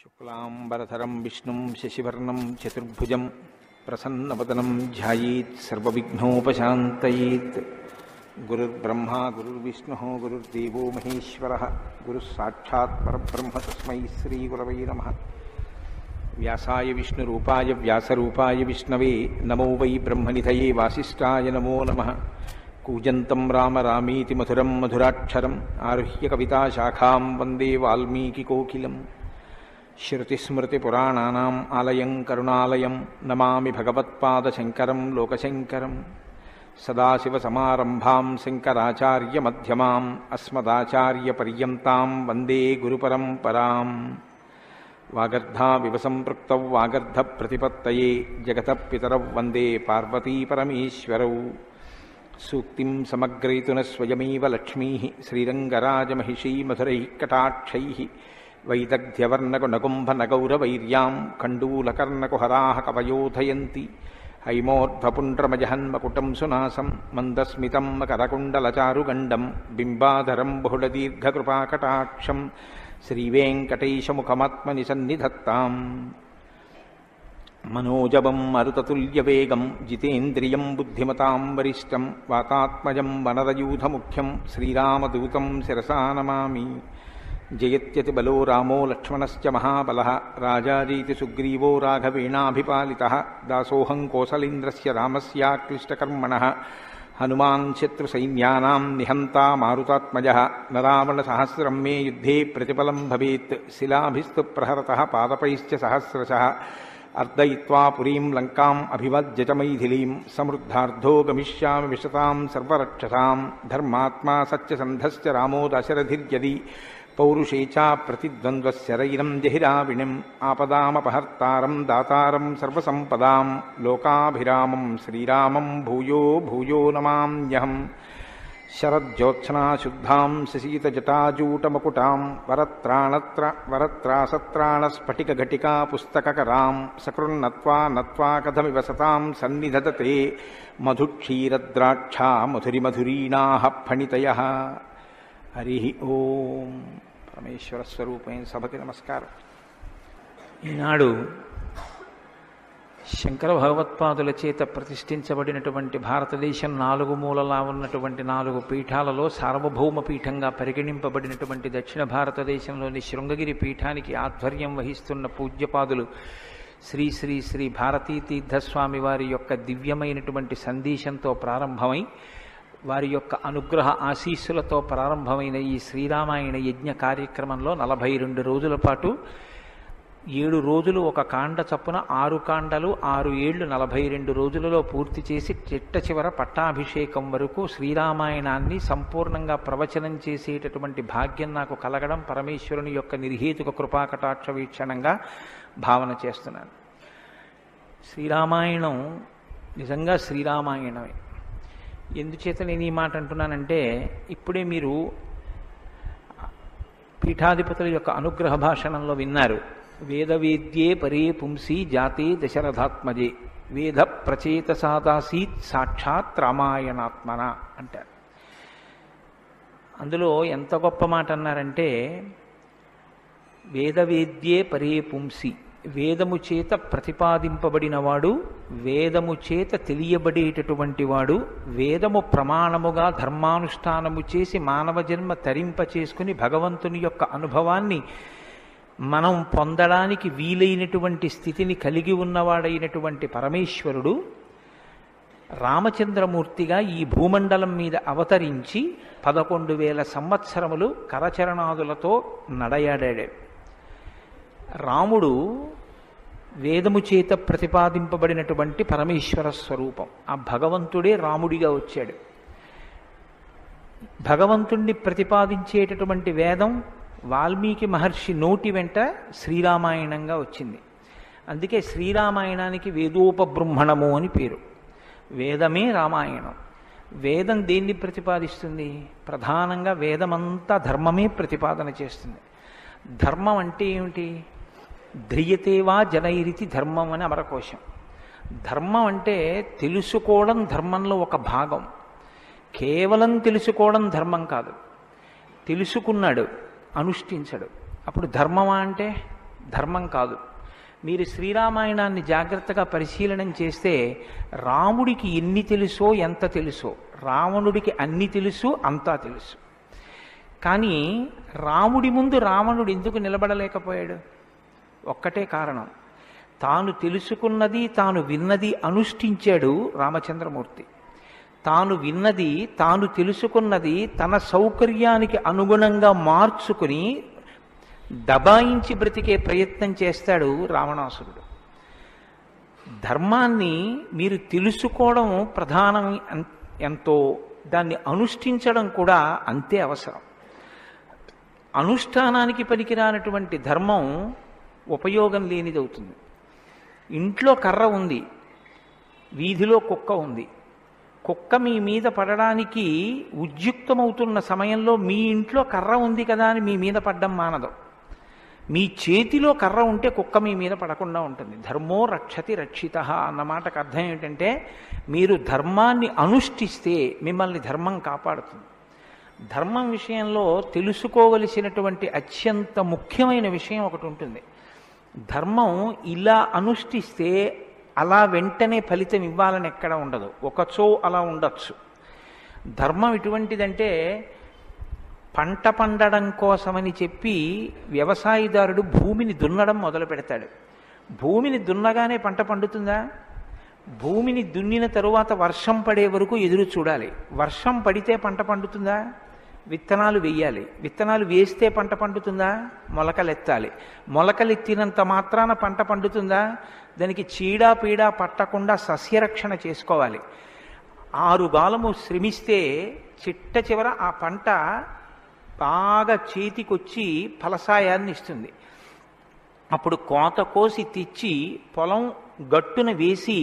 శుక్లాంబరధరం విష్ణుం శశివర్ణం చతుర్భుజం ప్రసన్నవదనం ధ్యాయేత్ సర్వవిఘ్నోపశాంతయేత్. గురుర్బ్రహ్మా గురుర్విష్ణుః గురుర్దేవో మహేశ్వరః గురుః సాక్షాత్ పరబ్రహ్మ తస్మై శ్రీగురవై నమః. వ్యాసాయ విష్ణురూపాయ వ్యాసరూపాయ విష్ణవే నమో వై బ్రహ్మనిధయే వాసిష్ఠాయ నమో నమః. కూజంతం రామ రామీతి మధురం మధురాక్షరం ఆరుహ్య కవితాశాఖాం వందే వాల్మీకికోకిలం. శృతిస్మృతిపురాణానాం ఆలయం కరుణాలయం నమామి భగవత్పాదశంకరం లోకశంకరం. సదాశివసమారంభాం శంకరాచార్యమధ్యమాం అస్మదాచార్యపర్యంతాం వందే గురుపరంపరాం. వాగర్ధావివ సంపృక్తౌ వాగర్ధప్రతిపత్తయే జగతః పితరౌ వందే పార్వతీపరమేశ్వరౌ. సూక్తిం సమగ్రయతున స్వయమేవ లక్ష్మీః శ్రీరంగరాజమహిషీ మధురైః కటాక్షైః. వైదగ్ధ్యవర్ణకునగుంభనగౌరవైర్యాం కండూలకర్ణకుహరాः కవయోధయంతి. హైమోర్ధ్వపుండ్రమజహన్మకుటం సునాసం మందస్మితం మకరకుండలచారుగండం బింబాధరం బహుళదీర్ఘకృపాకటాక్షం శ్రీవేంకటేశముఖమాత్మని సన్నిధత్తాం. మనోజవం మరుతతుల్యవేగం జితేంద్రియం బుద్ధిమతాం వరిష్టం వాతాత్మజం వనరయూథముఖ్యం శ్రీరామదూతం శిరసా నమామి. జయత్యతిబలో రామో లక్ష్మణశ్చ మహాబలః రాజాజీతి సుగ్రీవో రాఘవేణాభిపాలితః. దాసోహం కోసలేంద్రస్య రామస్యాక్లిష్టకర్మణః హనుమాన్ శత్రుసైన్యానాం నిహంతా మారుతాత్మజः. నరావణసహస్రం మే యుద్ధే ప్రతిఫలం భవేత్ శిలాభిస్తు ప్రహరతः పాదపైశ్చ సహస్రశः. అర్దయిత్వా పురీం లంకాం అభివజ్య చ మైథిలీం సమృద్ధార్థో గమిష్యామి విశతాం సర్వరక్షసాం. ధర్మాత్మా సత్యసంధశ్చ రామో దశరథిర్యది పౌరుషే చ ప్రతిద్వంద్వశరైరం జహిరావిణిం. ఆపదామపహర్తారం దాతారం సర్వసంపదాం లోకాభిరామం శ్రీరామం భూయో భూయో నమామ్యహం. శరజ్యోత్స్నాశుద్ధాం శశీతజటాజూటమకుటాం వరత్రాసత్రాణస్ఫటికఘటికా పుస్తకకరాం. సకృన్నత్వా నత్వా కథమివ సతాం సన్నిధదతే మధుక్షీరద్రాక్షా మధురిమధురీణాః ఫణితయః. హరి ఓం. పరమేశ్వర స్వరూపమైన సభకి నమస్కారం. ఈనాడు శంకర భగవత్పాదుల చేత ప్రతిష్ఠించబడినటువంటి భారతదేశం నాలుగు మూలలా ఉన్నటువంటి 4 పీఠాలలో సార్వభౌమ పీఠంగా పరిగణింపబడినటువంటి దక్షిణ భారతదేశంలోని శృంగగిరి పీఠానికి ఆధ్వర్యం వహిస్తున్న పూజ్యపాదులు శ్రీ శ్రీ శ్రీ భారతీ తీర్థస్వామి వారి యొక్క దివ్యమైనటువంటి సందేశంతో ప్రారంభమై వారి యొక్క అనుగ్రహ ఆశీస్సులతో ప్రారంభమైన ఈ శ్రీరామాయణ యజ్ఞ కార్యక్రమంలో 42 రోజుల పాటు 7 రోజులు ఒక కాండ చప్పున 6 కాండలు 6 ఏళ్లు 42 రోజులలో పూర్తి చేసి చిట్ట చివర పట్టాభిషేకం వరకు శ్రీరామాయణాన్ని సంపూర్ణంగా ప్రవచనం చేసేటటువంటి భాగ్యం నాకు కలగడం పరమేశ్వరుని యొక్క నిర్హేతుక కృపాకటాక్ష వీక్షణంగా భావన చేస్తున్నాను. శ్రీరామాయణం నిజంగా శ్రీరామాయణమే. ఎందుచేత నేను ఈ మాట అంటున్నానంటే ఇప్పుడే మీరు పీఠాధిపతుల యొక్క అనుగ్రహ భాషణంలో విన్నారు. వేదవేద్యే పరే పుంసి జాతే దశరథాత్మజే వేద ప్రచేతసాదాసీత్ సాక్షాత్ రామాయణాత్మన అంటారు. అందులో ఎంత గొప్ప మాట అన్నారంటే వేదవేద్యే పరే పుంసి, వేదము చేత ప్రతిపాదింపబడినవాడు, వేదము చేత తెలియబడేటటువంటి వాడు, వేదము ప్రమాణముగా ధర్మానుష్ఠానము చేసి మానవ జన్మ తరింప చేసుకుని భగవంతుని యొక్క అనుభవాన్ని మనం పొందడానికి వీలైనటువంటి స్థితిని కలిగి ఉన్నవాడైనటువంటి పరమేశ్వరుడు రామచంద్రమూర్తిగా ఈ భూమండలం మీద అవతరించి 11,000 సంవత్సరములు కరచరణాదులతో నడయాడాడు. రాముడు వేదము చేత ప్రతిపాదింపబడినటువంటి పరమేశ్వర స్వరూపం. ఆ భగవంతుడే రాముడిగా వచ్చాడు. భగవంతుణ్ణి ప్రతిపాదించేటటువంటి వేదం వాల్మీకి మహర్షి నోటి వెంట శ్రీరామాయణంగా వచ్చింది. అందుకే శ్రీరామాయణానికి వేదోపబృంహణము అని పేరు. వేదమే రామాయణం. వేదం దేన్ని ప్రతిపాదిస్తుంది? ప్రధానంగా వేదమంతా ధర్మమే ప్రతిపాదన చేస్తుంది. ధర్మం అంటే ఏమిటి? ధ్రియతేవా జనైరితి ధర్మం అని అమరకోశం. ధర్మం అంటే తెలుసుకోవడం ధర్మంలో ఒక భాగం. కేవలం తెలుసుకోవడం ధర్మం కాదు. తెలుసుకున్నాడు, అనుష్ఠించడు. అప్పుడు ధర్మమా అంటే ధర్మం కాదు. మీరు శ్రీరామాయణాన్ని జాగ్రత్తగా పరిశీలనం చేస్తే రాముడికి ఎన్ని తెలుసో ఎంత తెలుసో, రావణుడికి అన్ని తెలుసు అంతా తెలుసు. కానీ రాముడి ముందు రావణుడు ఎందుకు నిలబడలేకపోయాడు? ఒక్కటే కారణం, తాను తెలుసుకున్నది తాను విన్నది అనుష్ఠించాడు రామచంద్రమూర్తి. తాను విన్నది తాను తెలుసుకున్నది తన సౌకర్యానికి అనుగుణంగా మార్చుకుని దబాయించి బ్రతికే ప్రయత్నం చేస్తాడు రావణాసురుడు. ధర్మాన్ని మీరు తెలుసుకోవడం ప్రధానం ఎంతో, దాన్ని అనుష్ఠించడం కూడా అంతే అవసరం. అనుష్ఠానానికి పనికిరానటువంటి ధర్మం ఉపయోగం లేనిదవుతుంది. ఇంట్లో కర్ర ఉంది, వీధిలో కుక్క ఉంది. కుక్క మీ మీద పడడానికి ఉద్యుక్తమవుతున్న సమయంలో మీ ఇంట్లో కర్ర ఉంది కదా అని మీ మీద పడ్డం మానదు. మీ చేతిలో కర్ర ఉంటే కుక్క మీ మీద పడకుండా ఉంటుంది. ధర్మో రక్షతి రక్షితః అన్న మాటకు అర్థం ఏమిటంటే, మీరు ధర్మాన్ని అనుష్ఠిస్తే మిమ్మల్ని ధర్మం కాపాడుతుంది. ధర్మం విషయంలో తెలుసుకోవలసినటువంటి అత్యంత ముఖ్యమైన విషయం ఒకటి ఉంటుంది. ధర్మం ఇలా అనుష్ఠిస్తే అలా వెంటనే ఫలితం ఇవ్వాలని ఎక్కడ ఉండదు, ఒకచో అలా ఉండొచ్చు. ధర్మం ఎటువంటిదంటే, పంట పండడం కోసమని చెప్పి వ్యవసాయదారుడు భూమిని దున్నడం మొదలు పెడతాడు. భూమిని దున్నగానే పంట పండుతుందా? భూమిని దున్నిన తరువాత వర్షం పడే వరకు ఎదురు చూడాలి. వర్షం పడితే పంట పండుతుందా? విత్తనాలు వేయాలి. విత్తనాలు వేస్తే పంట పండుతుందా? మొలకలెత్తాలి. మొలకలెత్తినంత మాత్రాన పంట పండుతుందా? దానికి చీడా పీడా పట్టకుండా సస్యరక్షణ చేసుకోవాలి. 6 గాలము శ్రమిస్తే చిట్ట చివర ఆ పంట బాగా చేతికొచ్చి ఫలసాయాన్ని ఇస్తుంది. అప్పుడు కోత కోసి తెచ్చి పొలం గట్టున వేసి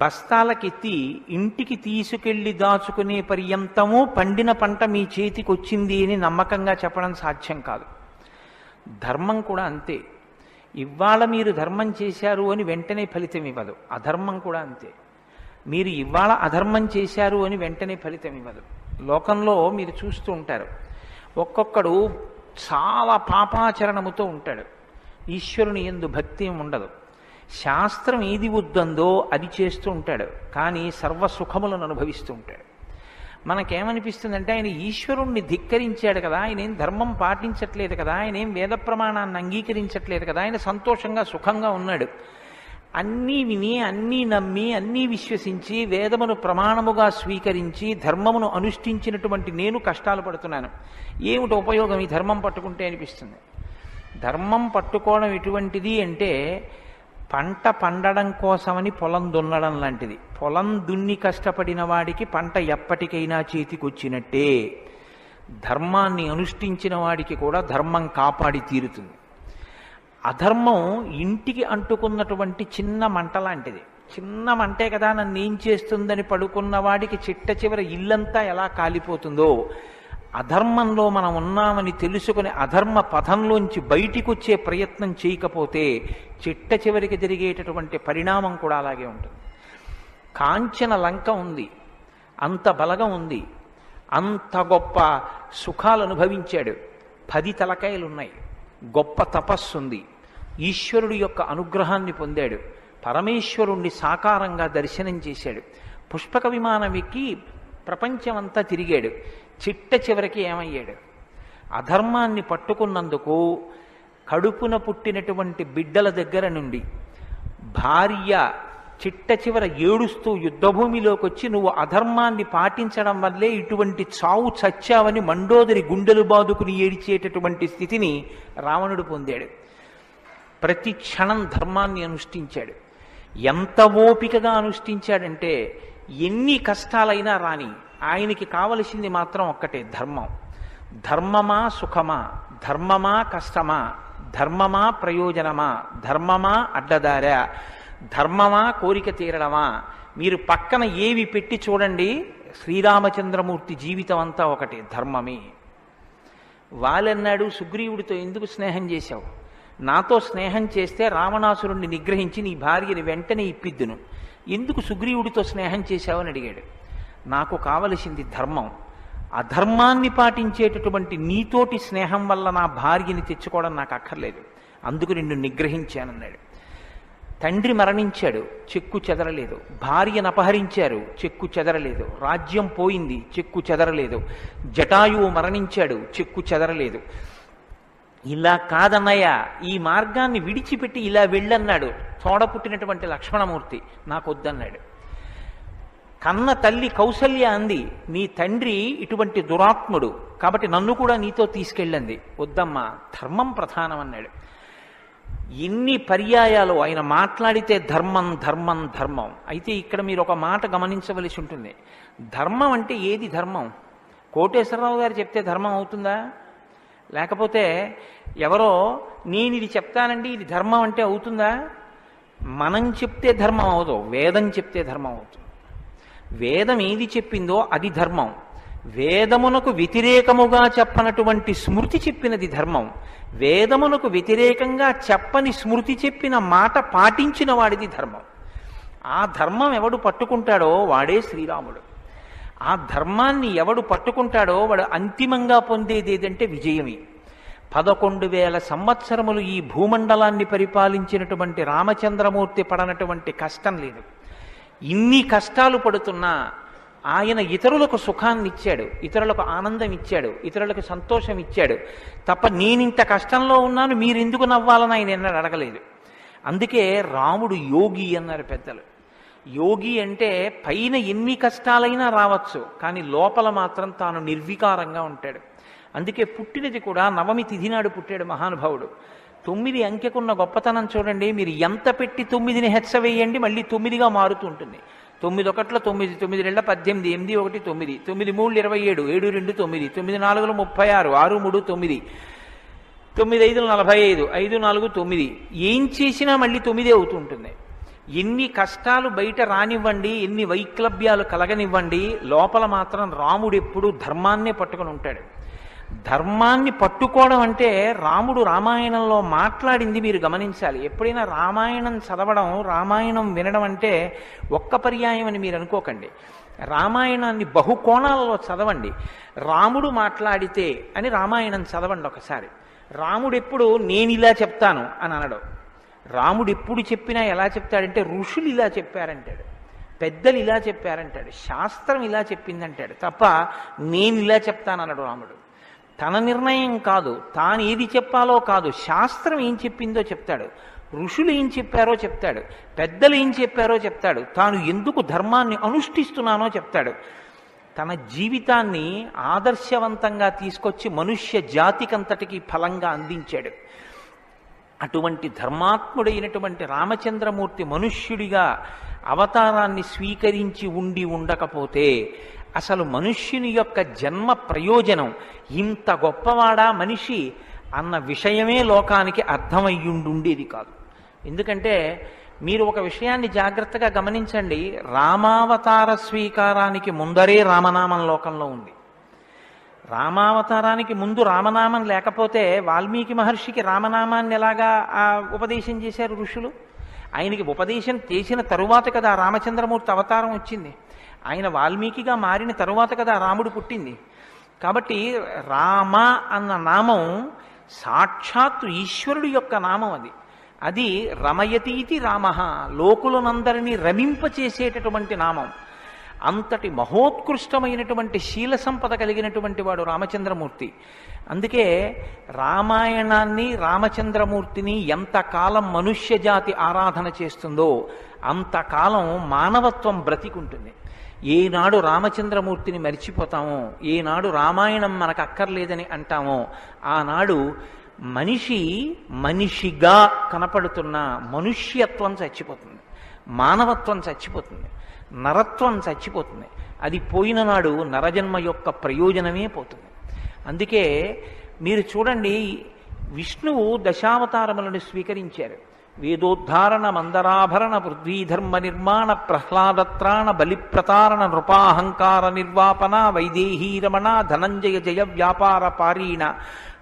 బస్తాలకెత్తి ఇంటికి తీసుకెళ్లి దాచుకునే పర్యంతము పండిన పంట మీ చేతికి వచ్చింది అని నమ్మకంగా చెప్పడం సాధ్యం కాదు. ధర్మం కూడా అంతే. ఇవాళ మీరు ధర్మం చేశారు అని వెంటనే ఫలితం ఇవ్వదు. అధర్మం కూడా అంతే. మీరు ఇవాళ అధర్మం చేశారు అని వెంటనే ఫలితం ఇవ్వదు. లోకంలో మీరు చూస్తూ ఉంటారు, ఒక్కొక్కడు చాలా పాపాచరణముతో ఉంటాడు, ఈశ్వరుని యందు భక్తి ఉండదు, శాస్త్రం ఏది వద్దందో అది చేస్తూ ఉంటాడు, కానీ సర్వసుఖములను అనుభవిస్తూ ఉంటాడు. మనకేమనిపిస్తుందంటే, ఆయన ఈశ్వరుణ్ణి ధిక్కరించాడు కదా, ఆయన ఏం ధర్మం పాటించట్లేదు కదా, ఆయన ఏం వేద ప్రమాణాన్ని అంగీకరించట్లేదు కదా, ఆయన సంతోషంగా సుఖంగా ఉన్నాడు. అన్నీ విని అన్నీ నమ్మి అన్నీ విశ్వసించి వేదమును ప్రమాణముగా స్వీకరించి ధర్మమును అనుష్ఠించినటువంటి నేను కష్టాలు పడుతున్నాను, ఏమిటి ఉపయోగం ఈ ధర్మం పట్టుకుంటే అనిపిస్తుంది. ధర్మం పట్టుకోవడం ఎటువంటిది అంటే, పంట పండడం కోసమని పొలం దున్నడం లాంటిది. పొలం దున్ని కష్టపడిన వాడికి పంట ఎప్పటికైనా చేతికొచ్చినట్టే. ధర్మాన్ని అనుష్ఠించిన వాడికి కూడా ధర్మం కాపాడి తీరుతుంది. అధర్మం ఇంటికి అంటుకున్నటువంటి చిన్న మంట లాంటిది. చిన్న మంటే కదా నన్ను ఏం చేస్తుందని పడుకున్న వాడికి చిట్ట చివర ఇల్లంతా ఎలా కాలిపోతుందో, అధర్మంలో మనం ఉన్నామని తెలుసుకుని అధర్మ పథంలోంచి బయటికి వచ్చే ప్రయత్నం చేయకపోతే చిట్ట చివరికి జరిగేటటువంటి పరిణామం కూడా అలాగే ఉంటుంది. కాంచన లంక ఉంది, అంత బలగం ఉంది, అంత గొప్ప సుఖాలు అనుభవించాడు, 10 తలకాయలున్నాయి, గొప్ప తపస్సుంది, ఈశ్వరుడి యొక్క అనుగ్రహాన్ని పొందాడు, పరమేశ్వరుణ్ణి సాకారంగా దర్శనం చేశాడు, పుష్పక విమానం ఎక్కి ప్రపంచమంతా తిరిగాడు. చిట్ట చివరికి ఏమయ్యాడు? అధర్మాన్ని పట్టుకున్నందుకు కడుపున పుట్టినటువంటి బిడ్డల దగ్గర నుండి భార్య చిట్ట చివర ఏడుస్తూ యుద్ధభూమిలోకి వచ్చి, నువ్వు అధర్మాన్ని పాటించడం వల్లే ఇటువంటి చావు చచ్చావని మండోదరి గుండెలు బాదుకుని ఏడిచేటటువంటి స్థితిని రావణుడు పొందాడు. ప్రతి క్షణం ధర్మాన్ని అనుష్ఠించాడు. ఎంత ఓపికగా అనుష్ఠించాడంటే, ఎన్ని కష్టాలైనా రాని ఆయనకి కావలసింది మాత్రం ఒక్కటే, ధర్మం. ధర్మమా సుఖమా, ధర్మమా కష్టమా, ధర్మమా ప్రయోజనమా, ధర్మమా అడ్డదారా, ధర్మమా కోరిక తీరడమా, మీరు పక్కన ఏవి పెట్టి చూడండి, శ్రీరామచంద్రమూర్తి జీవితం అంతా ఒకటే, ధర్మమే. వాళ్ళన్నాడు, సుగ్రీవుడితో ఎందుకు స్నేహం చేశావు? నాతో స్నేహం చేస్తే రావణాసురుణ్ణి నిగ్రహించి నీ భార్యని వెంటనే ఇప్పిద్దును, ఎందుకు సుగ్రీవుడితో స్నేహం చేశావని అడిగాడు. నాకు కావలసింది ధర్మం, అధర్మాన్ని పాటించేటటువంటి నీతోటి స్నేహం వల్ల నా భార్యని తెచ్చుకోవడం నాకు అక్కర్లేదు, అందుకు నిన్ను నిగ్రహించానన్నాడు. తండ్రి మరణించాడు, చెక్కు చెదరలేదు. భార్యను అపహరించారు, చెక్కు చెదరలేదు. రాజ్యం పోయింది, చెక్కు చెదరలేదు. జటాయువు మరణించాడు, చెక్కు చెదరలేదు. ఇలా కాదన్నయ్య, ఈ మార్గాన్ని విడిచిపెట్టి ఇలా వెళ్ళన్నాడు తోడ పుట్టినటువంటి లక్ష్మణమూర్తి. నాకు వద్దన్నాడు. కన్న తల్లి కౌసల్య అంది, నీ తండ్రి ఇటువంటి దురాత్ముడు కాబట్టి నన్ను కూడా నీతో తీసుకెళ్ళండి. వద్దమ్మా, ధర్మం ప్రధానం అన్నాడు. ఎన్ని పర్యాయాలు ఆయన మాట్లాడితే ధర్మం ధర్మం ధర్మం. అయితే ఇక్కడ మీరు ఒక మాట గమనించవలసి ఉంటుంది. ధర్మం అంటే ఏది ధర్మం? కోటేశ్వరరావు గారు చెప్తే ధర్మం అవుతుందా? లేకపోతే ఎవరో నేను ఇది చెప్తానండి ఇది ధర్మం అంటే అవుతుందా? మనం చెప్తే ధర్మం అవదు, వేదం చెప్తే ధర్మం అవుతుంది. వేదం ఏది చెప్పిందో అది ధర్మం. వేదమునకు వ్యతిరేకముగా చెప్పనటువంటి స్మృతి చెప్పినది ధర్మం. వేదమునకు వ్యతిరేకంగా చెప్పని స్మృతి చెప్పిన మాట పాటించిన వాడిది ధర్మం. ఆ ధర్మం ఎవడు పట్టుకుంటాడో వాడే శ్రీరాముడు. ఆ ధర్మాన్ని ఎవడు పట్టుకుంటాడో వాడు అంతిమంగా పొందేది ఏదంటే విజయమే. 11,000 సంవత్సరములు ఈ భూమండలాన్ని పరిపాలించినటువంటి రామచంద్రమూర్తి పడనటువంటి కష్టం లేదు. ఇన్ని కష్టాలు పడుతున్నా ఆయన ఇతరులకు సుఖాన్ని ఇచ్చాడు, ఇతరులకు ఆనందం ఇచ్చాడు, ఇతరులకు సంతోషం ఇచ్చాడు తప్ప నేనింత కష్టంలో ఉన్నాను మీరెందుకు నవ్వాలని ఆయన ఎన్నడూ అడగలేదు. అందుకే రాముడు యోగి అన్నారు పెద్దలు. యోగి అంటే పైన ఎన్ని కష్టాలైనా రావచ్చు, కానీ లోపల మాత్రం తాను నిర్వికారంగా ఉంటాడు. అందుకే పుట్టినది కూడా నవమి తిథి నాడు పుట్టాడు మహానుభావుడు. 9 అంకెకున్న గొప్పతనం చూడండి. మీరు ఎంత పెట్టి 9ని హెచ్చవేయండి మళ్ళీ 9గా మారుతూ ఉంటుంది. 9 ఒకట్ల 9, 9 2 18, 8 1 9, 9 3 27, 7 2 9, 9 4 36, 6 3 9, 9 5 45, 5 4 9. ఏం చేసినా మళ్ళీ 9 అవుతూ ఉంటుంది. ఎన్ని కష్టాలు బయట రానివ్వండి, ఎన్ని వైక్లభ్యాలు కలగనివ్వండి, లోపల మాత్రం రాముడు ఎప్పుడూ ధర్మాన్నే పట్టుకొని ఉంటాడు. ధర్మాన్ని పట్టుకోవడం అంటే రాముడు రామాయణంలో మాట్లాడింది మీరు గమనించాలి. ఎప్పుడైనా రామాయణం చదవడం, రామాయణం వినడం అంటే ఒక్క పర్యాయం అని మీరు అనుకోకండి. రామాయణాన్ని బహుకోణాలలో చదవండి. రాముడు మాట్లాడితే అని రామాయణం చదవండి ఒకసారి. రాముడు ఎప్పుడు నేను ఇలా చెప్తాను అని అనడు. రాముడు ఎప్పుడు చెప్పినా ఎలా చెప్తాడంటే ఋషులు ఇలా చెప్పారంటాడు, పెద్దలు ఇలా చెప్పారంటాడు, శాస్త్రం ఇలా చెప్పిందంటాడు తప్ప నేను ఇలా చెప్తానన్నాడు రాముడు. తన నిర్ణయం కాదు, తాను ఏది చెప్పాలో కాదు, శాస్త్రం ఏం చెప్పిందో చెప్తాడు, ఋషులు ఏం చెప్పారో చెప్తాడు, పెద్దలు ఏం చెప్పారో చెప్తాడు, తాను ఎందుకు ధర్మాన్ని అనుష్ఠిస్తున్నానో చెప్తాడు. తన జీవితాన్ని ఆదర్శవంతంగా తీసుకొచ్చి మనుష్య జాతికంతటికి ఫలంగా అందించాడు. అటువంటి ధర్మాత్ముడైనటువంటి రామచంద్రమూర్తి మనుష్యుడిగా అవతారాన్ని స్వీకరించి ఉండకపోతే అసలు మనుష్యుని యొక్క జన్మ ప్రయోజనం ఇంత గొప్పవాడా మనిషి అన్న విషయమే లోకానికి అర్థమయ్యుండేది కాదు. ఎందుకంటే మీరు ఒక విషయాన్ని జాగ్రత్తగా గమనించండి. రామావతార స్వీకారానికి ముందరే రామనామం లోకంలో ఉంది. రామావతారానికి ముందు రామనామం లేకపోతే వాల్మీకి మహర్షికి రామనామాన్ని ఎలాగా ఉపదేశం చేశారు ఋషులు? ఆయనకి ఉపదేశం చేసిన తరువాత కదా రామచంద్రమూర్తి అవతారం వచ్చింది. ఆయన వాల్మీకిగా మారిన తరువాత కదా రాముడు పుట్టింది. కాబట్టి రామ అన్న నామం సాక్షాత్తు ఈశ్వరుడు యొక్క నామం. అది రమయతీతి రామ, లోకులనందరినీ రమింపచేసేటటువంటి నామం. అంతటి మహోత్కృష్టమైనటువంటి శీల సంపద కలిగినటువంటి వాడు రామచంద్రమూర్తి. అందుకే రామాయణాన్ని రామచంద్రమూర్తిని ఎంతకాలం మనుష్య జాతి ఆరాధన చేస్తుందో అంతకాలం మానవత్వం బ్రతికుంటుంది. ఏనాడు రామచంద్రమూర్తిని మరిచిపోతామో, ఏనాడు రామాయణం మనకు అక్కర్లేదని అంటామో, ఆనాడు మనిషిగా కనపడుతున్న మనుష్యత్వం చచ్చిపోతుంది, మానవత్వం చచ్చిపోతుంది, నరత్వం చచ్చిపోతుంది. అది పోయిన నాడు నరజన్మ యొక్క ప్రయోజనమే పోతుంది. అందుకే మీరు చూడండి, విష్ణువు దశావతారములను స్వీకరించారు. వేదోద్ధారణ, మందరాభరణ, పృథ్వీధర్మ నిర్మాణ, ప్రహ్లాదత్రాణ, బలిప్రతారణ, నృపాహంకార నిర్వాపన, వైదేహీ రమణ, ధనంజయ జయ వ్యాపార పారీణ,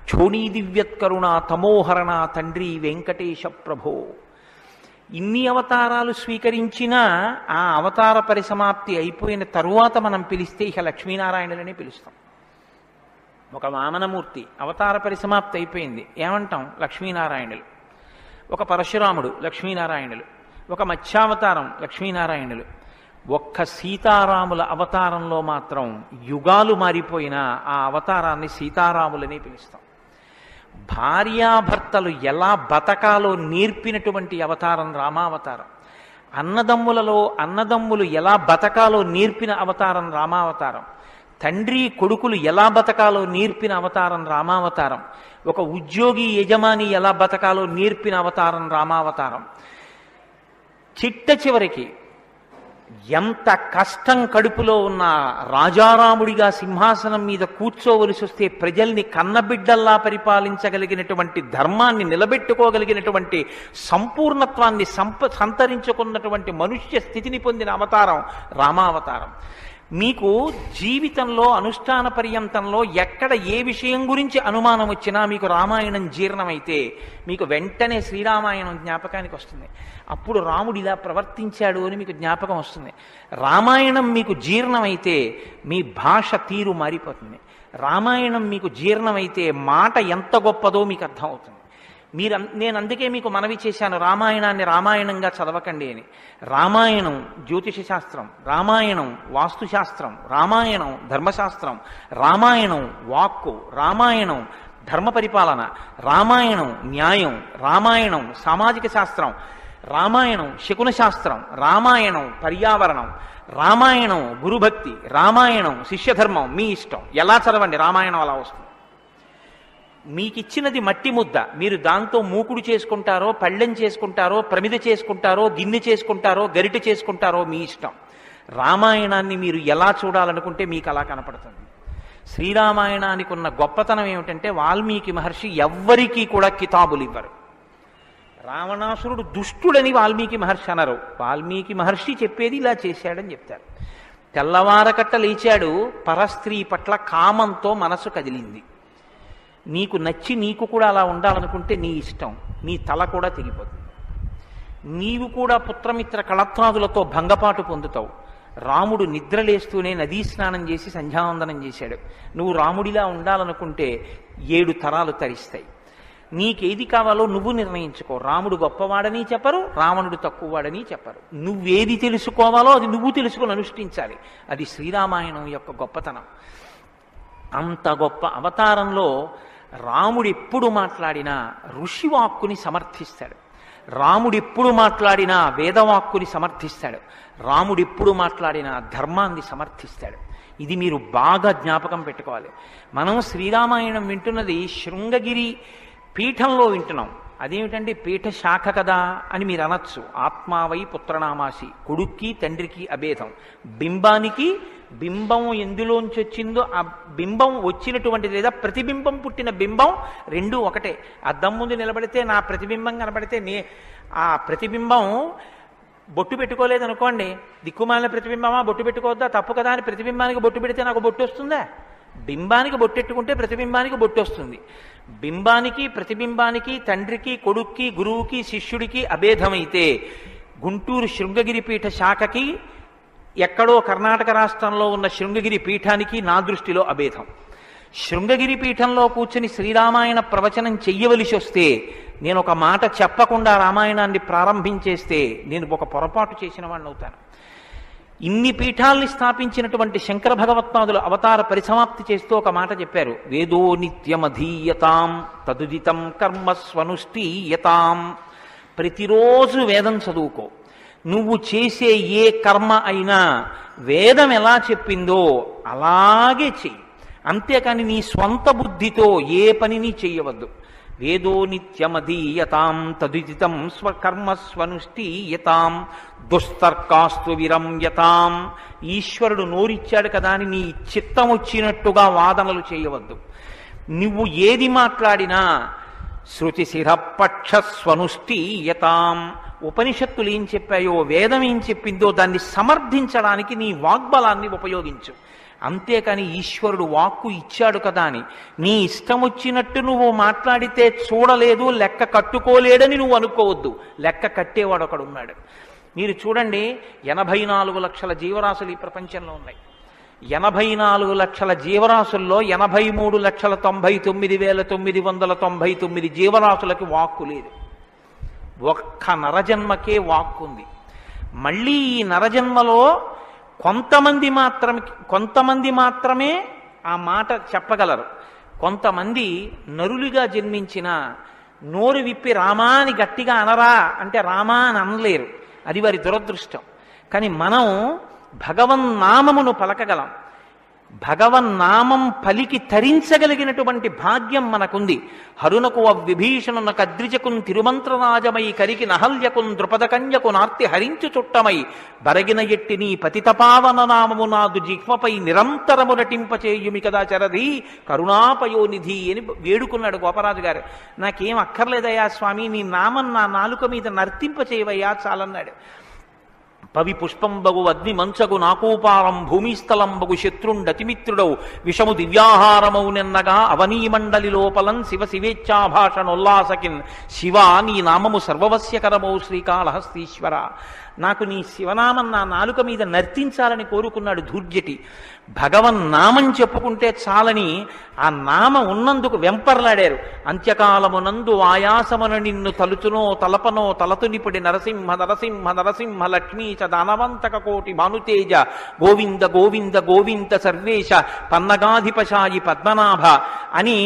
క్షోణీ దివ్యత్కరుణ, తమోహరణ, తండ్రి వెంకటేశ ప్రభో. ఇన్ని అవతారాలు స్వీకరించినా ఆ అవతార పరిసమాప్తి అయిపోయిన తరువాత మనం పిలిస్తే ఇక లక్ష్మీనారాయణులనే పిలుస్తాం. ఒక వామనమూర్తి అవతార పరిసమాప్తి అయిపోయింది, ఏమంటాం? లక్ష్మీనారాయణులు. ఒక పరశురాముడు, లక్ష్మీనారాయణులు. ఒక మత్స్యావతారం, లక్ష్మీనారాయణులు. ఒక్క సీతారాముల అవతారంలో మాత్రం యుగాలు మారిపోయినా ఆ అవతారాన్ని సీతారాములని పిలుస్తాం. భార్యాభర్తలు ఎలా బతకాలో నేర్పినటువంటి అవతారం రామావతారం. అన్నదమ్ములు ఎలా బతకాలో నేర్పిన అవతారం రామావతారం. తండ్రి కొడుకులు ఎలా బతకాలో నేర్పిన అవతారం రామావతారం. ఒక ఉద్యోగి యజమాని ఎలా బతకాలో నేర్పిన అవతారం రామావతారం. చిట్ట చివరికి ఎంత కష్టం కడుపులో ఉన్న రాజారాముడిగా సింహాసనం మీద కూర్చోవలసి వస్తే ప్రజల్ని కన్నబిడ్డల్లా పరిపాలించగలిగినటువంటి ధర్మాన్ని నిలబెట్టుకోగలిగినటువంటి సంపూర్ణత్వాన్ని సంతరించుకున్నటువంటి మనుష్య స్థితిని పొందిన అవతారం రామావతారం. మీకు జీవితంలో అనుష్ఠాన పర్యంతంలో ఎక్కడ ఏ విషయం గురించి అనుమానం వచ్చినా మీకు రామాయణం జీర్ణమైతే మీకు వెంటనే శ్రీరామాయణం జ్ఞాపకానికి వస్తుంది. అప్పుడు రాముడు ఇలా ప్రవర్తించాడు అని మీకు జ్ఞాపకం వస్తుంది. రామాయణం మీకు జీర్ణమైతే మీ భాష తీరు మారిపోతుంది. రామాయణం మీకు జీర్ణమైతే మాట ఎంత గొప్పదో మీకు అర్థమవుతుంది. నేను అందుకే మీకు మనవి చేశాను, రామాయణాన్ని రామాయణంగా చదవకండి అని. రామాయణం జ్యోతిష శాస్త్రం, రామాయణం వాస్తుశాస్త్రం, రామాయణం ధర్మశాస్త్రం, రామాయణం వాక్కు, రామాయణం ధర్మ పరిపాలన, రామాయణం న్యాయం, రామాయణం సామాజిక శాస్త్రం, రామాయణం శకున శాస్త్రం, రామాయణం పర్యావరణం, రామాయణం గురుభక్తి, రామాయణం శిష్యధర్మం. మీ ఇష్టం, ఎలా చదవండి, రామాయణం అలా వస్తుంది. మీకిచ్చినది మట్టి ముద్ద, మీరు దాంతో మూకుడు చేసుకుంటారో, పళ్ళెం చేసుకుంటారో, ప్రమిద చేసుకుంటారో, గిన్నె చేసుకుంటారో, గరిటె చేసుకుంటారో మీ ఇష్టం. రామాయణాన్ని మీరు ఎలా చూడాలనుకుంటే మీకు అలా కనపడుతుంది. శ్రీరామాయణానికి ఉన్న గొప్పతనం ఏమిటంటే వాల్మీకి మహర్షి ఎవ్వరికీ కూడా కితాబులు ఇవ్వరు. రావణాసురుడు దుష్టుడని వాల్మీకి మహర్షి అనరు. వాల్మీకి మహర్షి చెప్పేది ఇలా చేశాడని చెప్తారు. తెల్లవారకట్ట లేచాడు, పరస్త్రీ పట్ల కామంతో మనసు కదిలింది. నీకు నచ్చి నీకు కూడా అలా ఉండాలనుకుంటే నీ ఇష్టం, నీ తల కూడా తెగిపోతుంది. నీవు కూడా పుత్రమిత్ర కళత్రాదులతో భంగపాటు పొందుతావు. రాముడు నిద్రలేస్తూనే నదీ స్నానం చేసి సంధ్యావందనం చేశాడు. నువ్వు రాముడిలా ఉండాలనుకుంటే 7 తరాలు తరిస్తాయి. నీకేది కావాలో నువ్వు నిర్ణయించుకో. రాముడు గొప్పవాడని చెప్పరు, రావణుడు తక్కువవాడని చెప్పరు. నువ్వేది తెలుసుకోవాలో అది నువ్వు తెలుసుకుని అనుష్ఠించాలి. అది శ్రీరామాయణం యొక్క గొప్పతనం. అంత గొప్ప అవతారంలో రాముడు ఎప్పుడు మాట్లాడినా ఋషివాక్కుని సమర్థిస్తాడు. రాముడు ఎప్పుడు మాట్లాడినా వేదవాక్కుని సమర్థిస్తాడు. రాముడు ఎప్పుడు మాట్లాడినా ధర్మాన్ని సమర్థిస్తాడు. ఇది మీరు బాగా జ్ఞాపకం పెట్టుకోవాలి. మనం శ్రీరామాయణం వింటున్నది శృంగగిరి పీఠంలో వింటున్నాం. అదేమిటండి పీఠ శాఖ కదా అని మీరు అనొచ్చు. ఆత్మావై పుత్రనామాసి, కొడుక్కి తండ్రికి అభేదం. బింబానికి బింబం ఎందులోంచి వచ్చిందో ఆ బింబం వచ్చినటువంటి లేదా ప్రతిబింబం పుట్టిన బింబం రెండూ ఒకటే. అద్దం ముందు నిలబడితే నా ప్రతిబింబం కనబడితే ఆ ప్రతిబింబం బొట్టు పెట్టుకోలేదనుకోండి, దిక్కుమాలిన ప్రతిబింబమా బొట్టు పెట్టుకోవద్దా, తప్పు కదా అని ప్రతిబింబానికి బొట్టు పెడితే నాకు బొట్టు వస్తుందా? బింబానికి బొట్టెట్టుకుంటే ప్రతిబింబానికి బొట్టు వస్తుంది. బింబానికి ప్రతిబింబానికి తండ్రికి కొడుక్కి గురువుకి శిష్యుడికి అభేదమైతే గుంటూరు శృంగగిరి పీఠ శాఖకి ఎక్కడో కర్ణాటక రాష్ట్రంలో ఉన్న శృంగగిరి పీఠానికి నా దృష్టిలో అభేదం. శృంగగిరి పీఠంలో కూర్చుని శ్రీరామాయణ ప్రవచనం చెయ్యవలసి వస్తే నేను ఒక మాట చెప్పకుండా రామాయణాన్ని ప్రారంభించేస్తే నేను ఒక పొరపాటు చేసిన వాడిని అవుతాను. ఇన్ని పీఠాల్ని స్థాపించినటువంటి శంకర భగవత్పాదులు అవతార పరిసమాప్తి చేస్తూ ఒక మాట చెప్పారు. వేదో నిత్యమధీయతాం తదుదితం కర్మస్వనుష్ఠీయతాం. ప్రతిరోజు వేదం చదువుకో. నువ్వు చేసే ఏ కర్మ అయినా వేదం ఎలా చెప్పిందో అలాగే చెయ్యి. అంతేకాని నీ స్వంత బుద్ధితో ఏ పనిని చెయ్యవద్దు. వేదో నిత్యమధీయతాం తదుదితం స్వకర్మస్వనుష్ఠీయతాం దుస్తర్కాస్తు విరమ్యతాం. ఈశ్వరుడు నోరిచ్చాడు కదా అని నీ చిత్తం వచ్చినట్టుగా వాదనలు చేయవద్దు. నువ్వు ఏది మాట్లాడినా శృతిశిరపక్షస్వనుష్ఠీయతాం. ఉపనిషత్తులు ఏం చెప్పాయో, వేదం ఏం చెప్పిందో దాన్ని సమర్థించడానికి నీ వాగ్బలాన్ని ఉపయోగించు. అంతేకాని ఈశ్వరుడు వాక్కు ఇచ్చాడు కదా అని నీ ఇష్టం వచ్చినట్టు నువ్వు మాట్లాడితే చూడలేదు, లెక్క కట్టుకోలేడని నువ్వు అనుకోవద్దు. లెక్క కట్టేవాడు ఒకడు ఉన్నాడు. మీరు చూడండి, 84 లక్షల జీవరాశులు ఈ ప్రపంచంలో ఉన్నాయి. 84 లక్షల జీవరాశుల్లో 83,99,999 జీవరాశులకి వాక్కు లేదు. ఒక్క నరజన్మకే వాక్కు ఉంది. మళ్ళీ ఈ నరజన్మలో కొంతమంది మాత్రమే ఆ మాట చెప్పగలరు. కొంతమంది నరులుగా జన్మించిన నోరు విప్పి రామా అని గట్టిగా అనరా అంటే రామా అని అనలేరు. అది వారి దురదృష్టం. కానీ మనం భగవన్నామమును పలకగలం. భగవన్నామం పలికి తరించగలిగినటువంటి భాగ్యం మనకుంది. హరునకు విభీషణున కద్రిజకున్ తిరుమంత్రరాజమై కరికి నహల్యకున్ ద్రుపదకన్యకు నార్తి హరించు చుట్టమై బరగిన ఎట్టి నీ పతితపావన నామము నాదు జిహ్మపై నిరంతరము నటింపచేయుమి కదా చరది కరుణాపయోనిధి అని వేడుకున్నాడు గోపరాజు గారు. నాకేం అక్కర్లేదయ్యా స్వామి, నీ నామం నా నాలుక మీద నర్తింపచేయవయ్యా చాలన్నాడు. పవి పుష్పంబగు అగ్ని మంచగు నాకూపారం భూమిస్థలంబగు శత్రుండతిమిత్రుడవు విషము దివ్యాహారమౌ నిన్నగా అవనీమండలి లోపలం శివ శివేచ్ఛాభాషణోల్లాసకిన్ శివ నీ నామము సర్వవస్యకరమౌ శ్రీకాళహస్తీశ్వర. నాకు నీ శివనామం నా నాలుక మీద నర్తించాలని కోరుకున్నాడు ధూర్జటి. భగవన్నామం చెప్పుకుంటే చాలని ఆ నామం ఉన్నందుకు వెంపర్లాడారు. అంత్యకాలమునందు ఆయాసమున నిన్ను తలుచునో తలపనో తలతునిపుడి నరసింహ నరసింహ నరసింహ లక్ష్మీ చ దానవంతక కోటి భానుతేజ గోవింద గోవింద గోవింద సర్వేశ పన్నగాధిపశాయి పద్మనాభ అని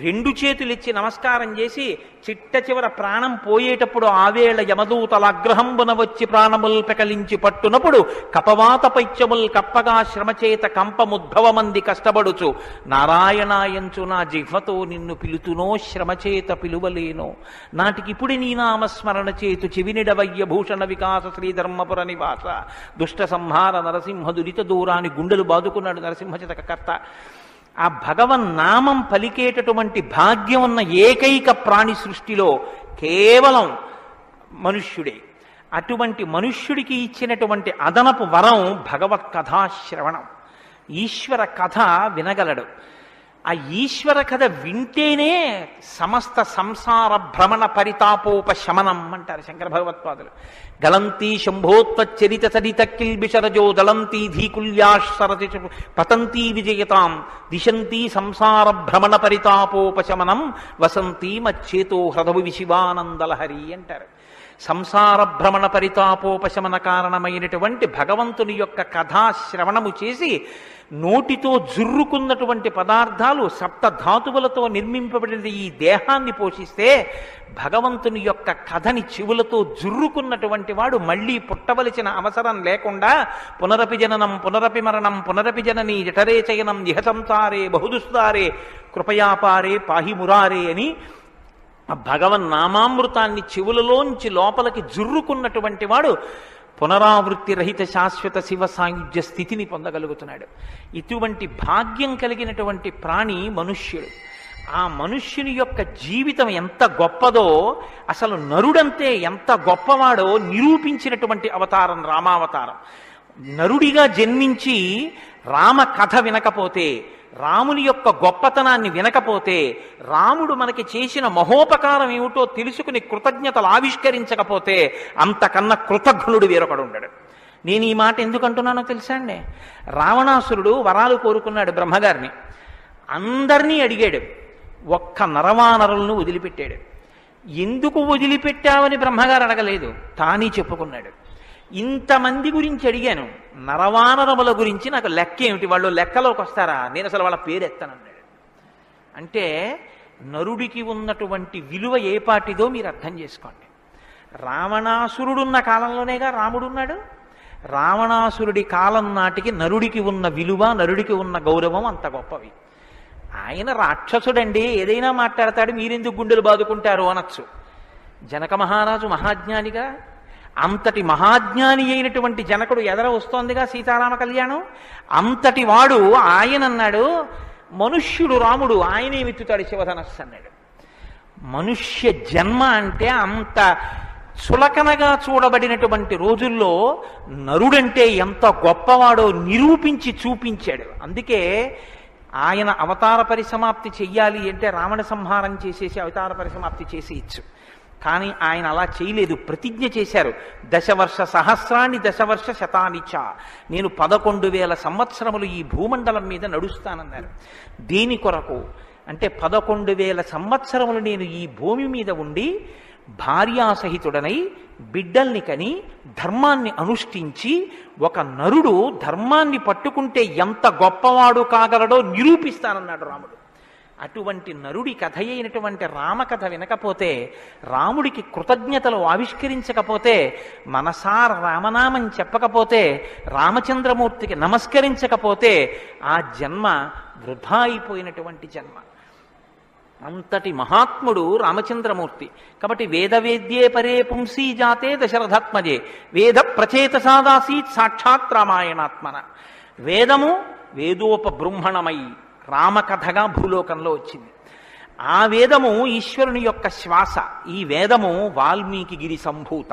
2 చేతులిచ్చి నమస్కారం చేసి చిట్ట చివర ప్రాణం పోయేటప్పుడు ఆవేళ యమదూతల అగ్రహంబున వచ్చి ప్రాణముల్ పెకలించి పట్టునప్పుడు కపవాత పైత్యముల్ కప్పగా శ్రమచేత కంపముద్భవమంది కష్టపడుచు నారాయణాయంచు నా జిహ్వతో నిన్ను పిలుతునో శ్రమచేత పిలువలేనో నాటికిప్పుడు నీ నామస్మరణ చేతు చెవినిడవయ్య భూషణ వికాస శ్రీధర్మపుర నివాస దుష్ట సంహార నరసింహ దురిత దూరాన్ని గుండెలు బాదుకున్నాడు నరసింహచతక కర్త. ఆ భగవన్నామం పలికేటటువంటి భాగ్యం ఉన్న ఏకైక ప్రాణి సృష్టిలో కేవలం మనుష్యుడే. అటువంటి మనుష్యుడికి ఇచ్చినటువంటి అదనపు వరం భగవత్ కథాశ్రవణం. ఈశ్వర కథ వినగలడు. ఆ ఈశ్వర కథ వింటేనే సమస్త సంసార భ్రమణ పరితాపోపశమనం అంటారు శంకర భగవత్పాదులు. గలంతి శంభోత్వచ్చరిత చరిత కిల్బిషరజో దళంతి ధీకుల్యాశ్వరతి పతంతి విజయతాం దిశంతి సంసార భ్రమణ పరితాపోపశమనం వసంతి మచ్చేతో హృదవు విశివానందలహరి అంటారు. సంసార భ్రమణ పరితాపోపశమన కారణమైనటువంటి భగవంతుని యొక్క కథాశ్రవణము చేసి నోటితో జుర్రుకున్నటువంటి పదార్థాలు సప్తధాతువులతో నిర్మింపబడిన ఈ దేహాన్ని పోషిస్తే భగవంతుని యొక్క కథని చెవులతో జుర్రుకున్నటువంటి వాడు మళ్ళీ పుట్టవలసిన అవసరం లేకుండా పునరపి జననం పునరపి మరణం పునరపి జనని జఠరే చయనం ఇహ సంసారే బహుదుస్తారే కృపయాపారే పాహి మురారే అని భగవన్నామామృతాన్ని చెవులలోంచి లోపలికి జుర్రుకున్నటువంటి వాడు పునరావృత్తి రహిత శాశ్వత శివ సాయుధ్య స్థితిని పొందగలుగుతున్నాడు. ఇటువంటి భాగ్యం కలిగినటువంటి ప్రాణి మనుష్యుడు. ఆ మనుష్యుని యొక్క జీవితం ఎంత గొప్పదో, అసలు నరుడంతే ఎంత గొప్పవాడో నిరూపించినటువంటి అవతారం రామావతారం. నరుడిగా జన్మించి రామ కథ వినకపోతే, రాముని యొక్క గొప్పతనాన్ని వినకపోతే, రాముడు మనకి చేసిన మహోపకారం ఏమిటో తెలుసుకుని కృతజ్ఞతలు ఆవిష్కరించకపోతే అంతకన్నా కృతజ్ఞుడు వేరొకడు ఉండడు. నేను ఈ మాట ఎందుకు అంటున్నానో తెలుసా అండి? రావణాసురుడు వరాలు కోరుకున్నాడు బ్రహ్మగారిని. అందరినీ అడిగాడు, ఒక్క నరవానరులను వదిలిపెట్టాడు. ఎందుకు వదిలిపెట్టావని బ్రహ్మగారు అడగలేదు, తానీ చెప్పుకున్నాడు. ఇంతమంది గురించి అడిగాను, నరవానరముల గురించి నాకు లెక్క ఏమిటి, వాళ్ళు లెక్కలోకి వస్తారా, నేను అసలు వాళ్ళ పేరు ఎత్తనన్నాడు. అంటే నరుడికి ఉన్నటువంటి విలువ ఏ పాటిదో మీరు అర్థం చేసుకోండి. రావణాసురుడున్న కాలంలోనేగా రాముడున్నాడు. రావణాసురుడి కాలం నాటికి నరుడికి ఉన్న విలువ, నరుడికి ఉన్న గౌరవం అంత గొప్పవి. ఆయన రాక్షసుడండి, ఏదైనా మాట్లాడతాడు, మీరెందుకు గుండెలు బాదుకుంటారు అనొచ్చు. జనక మహారాజు మహాజ్ఞానిగా, అంతటి మహాజ్ఞాని అయినటువంటి జనకుడు ఎదర వస్తోందిగా సీతారామ కళ్యాణం. అంతటి వాడు ఆయన అన్నాడు, మనుష్యుడు రాముడు, ఆయనే విత్తుతాడు శివధనస్సు అన్నాడు. మనుష్య జన్మ అంటే అంత చులకనగా చూడబడినటువంటి రోజుల్లో నరుడంటే ఎంత గొప్పవాడో నిరూపించి చూపించాడు. అందుకే ఆయన అవతార పరిసమాప్తి చెయ్యాలి అంటే రావణ సంహారం చేసేసి అవతార పరిసమాప్తి చేసి ఇచ్చు. కానీ ఆయన అలా చేయలేదు, ప్రతిజ్ఞ చేశారు. దశవర్ష సహస్రాన్ని దశవర్ష శతానిచ, నేను 11,000 సంవత్సరములు ఈ భూమండలం మీద నడుస్తానన్నారు. దేని కొరకు అంటే 11,000 సంవత్సరములు నేను ఈ భూమి మీద ఉండి భార్యాసహితుడనై బిడ్డల్ని కని ధర్మాన్ని అనుష్ఠించి ఒక నరుడు ధర్మాన్ని పట్టుకుంటే ఎంత గొప్పవాడు కాగలడో నిరూపిస్తానన్నాడు రాముడు. అటువంటి నరుడి కథ అయినటువంటి రామకథ వినకపోతే, రాముడికి కృతజ్ఞతలు ఆవిష్కరించకపోతే, మనసార రామనామం చెప్పకపోతే, రామచంద్రమూర్తికి నమస్కరించకపోతే ఆ జన్మ వృధా అయిపోయినటువంటి జన్మ. అంతటి మహాత్ముడు రామచంద్రమూర్తి. కాబట్టి వేదవేద్యే పరే పుంసీ జాతే దశరథాత్మజే వేద ప్రచేతసాదాసీత్ సాక్షాత్ రామాయణాత్మన. వేదము వేదోపబృంహణమై రామకథగా భూలోకంలో వచ్చింది. ఆ వేదము ఈశ్వరుని యొక్క శ్వాస. ఈ వేదము వాల్మీకి గిరి సంభూత,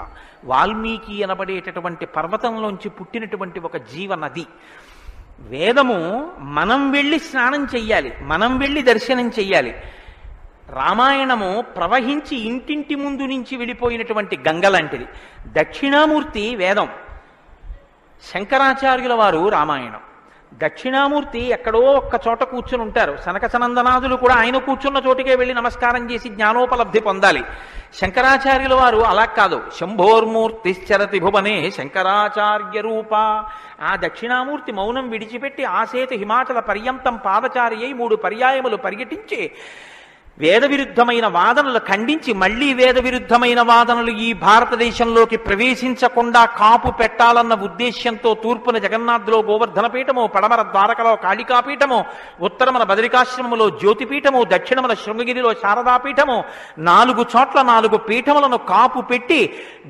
వాల్మీకి అనబడేటటువంటి పర్వతంలోంచి పుట్టినటువంటి ఒక జీవనది. వేదము మనం వెళ్ళి స్నానం చెయ్యాలి, మనం వెళ్ళి దర్శనం చెయ్యాలి. రామాయణము ప్రవహించి ఇంటింటి ముందు నుంచి వెళ్ళిపోయినటువంటి గంగ లాంటిది. దక్షిణామూర్తి వేదం, శంకరాచార్యుల వారు రామాయణం. దక్షిణామూర్తి ఎక్కడో ఒక్క చోట కూర్చుని ఉంటారు. సనక సనందనాథులు కూడా ఆయన కూర్చున్న చోటికే వెళ్ళి నమస్కారం చేసి జ్ఞానోపలబ్ధి పొందాలి. శంకరాచార్యుల వారు అలా కాదు. శంభోర్మూర్తిశ్చరతి భువనే శంకరాచార్య రూప. ఆ దక్షిణామూర్తి మౌనం విడిచిపెట్టి ఆసేతు హిమాచల పర్యంతం పాదచారి అయి 3 పర్యాయములు పర్యటించి వేద విరుద్ధమైన వాదనలు ఖండించి, మళ్లీ వేద విరుద్ధమైన వాదనలు ఈ భారతదేశంలోకి ప్రవేశించకుండా కాపు పెట్టాలన్న ఉద్దేశ్యంతో తూర్పున జగన్నాథ్లో గోవర్ధన పీఠము, పడమర ద్వారకలో కాళికాపీఠము, ఉత్తరమున బదరికాశ్రమములో జ్యోతిపీఠము, దక్షిణమున శృంగగిరిలో శారదాపీఠము, 4 చోట్ల 4 పీఠములను కాపు పెట్టి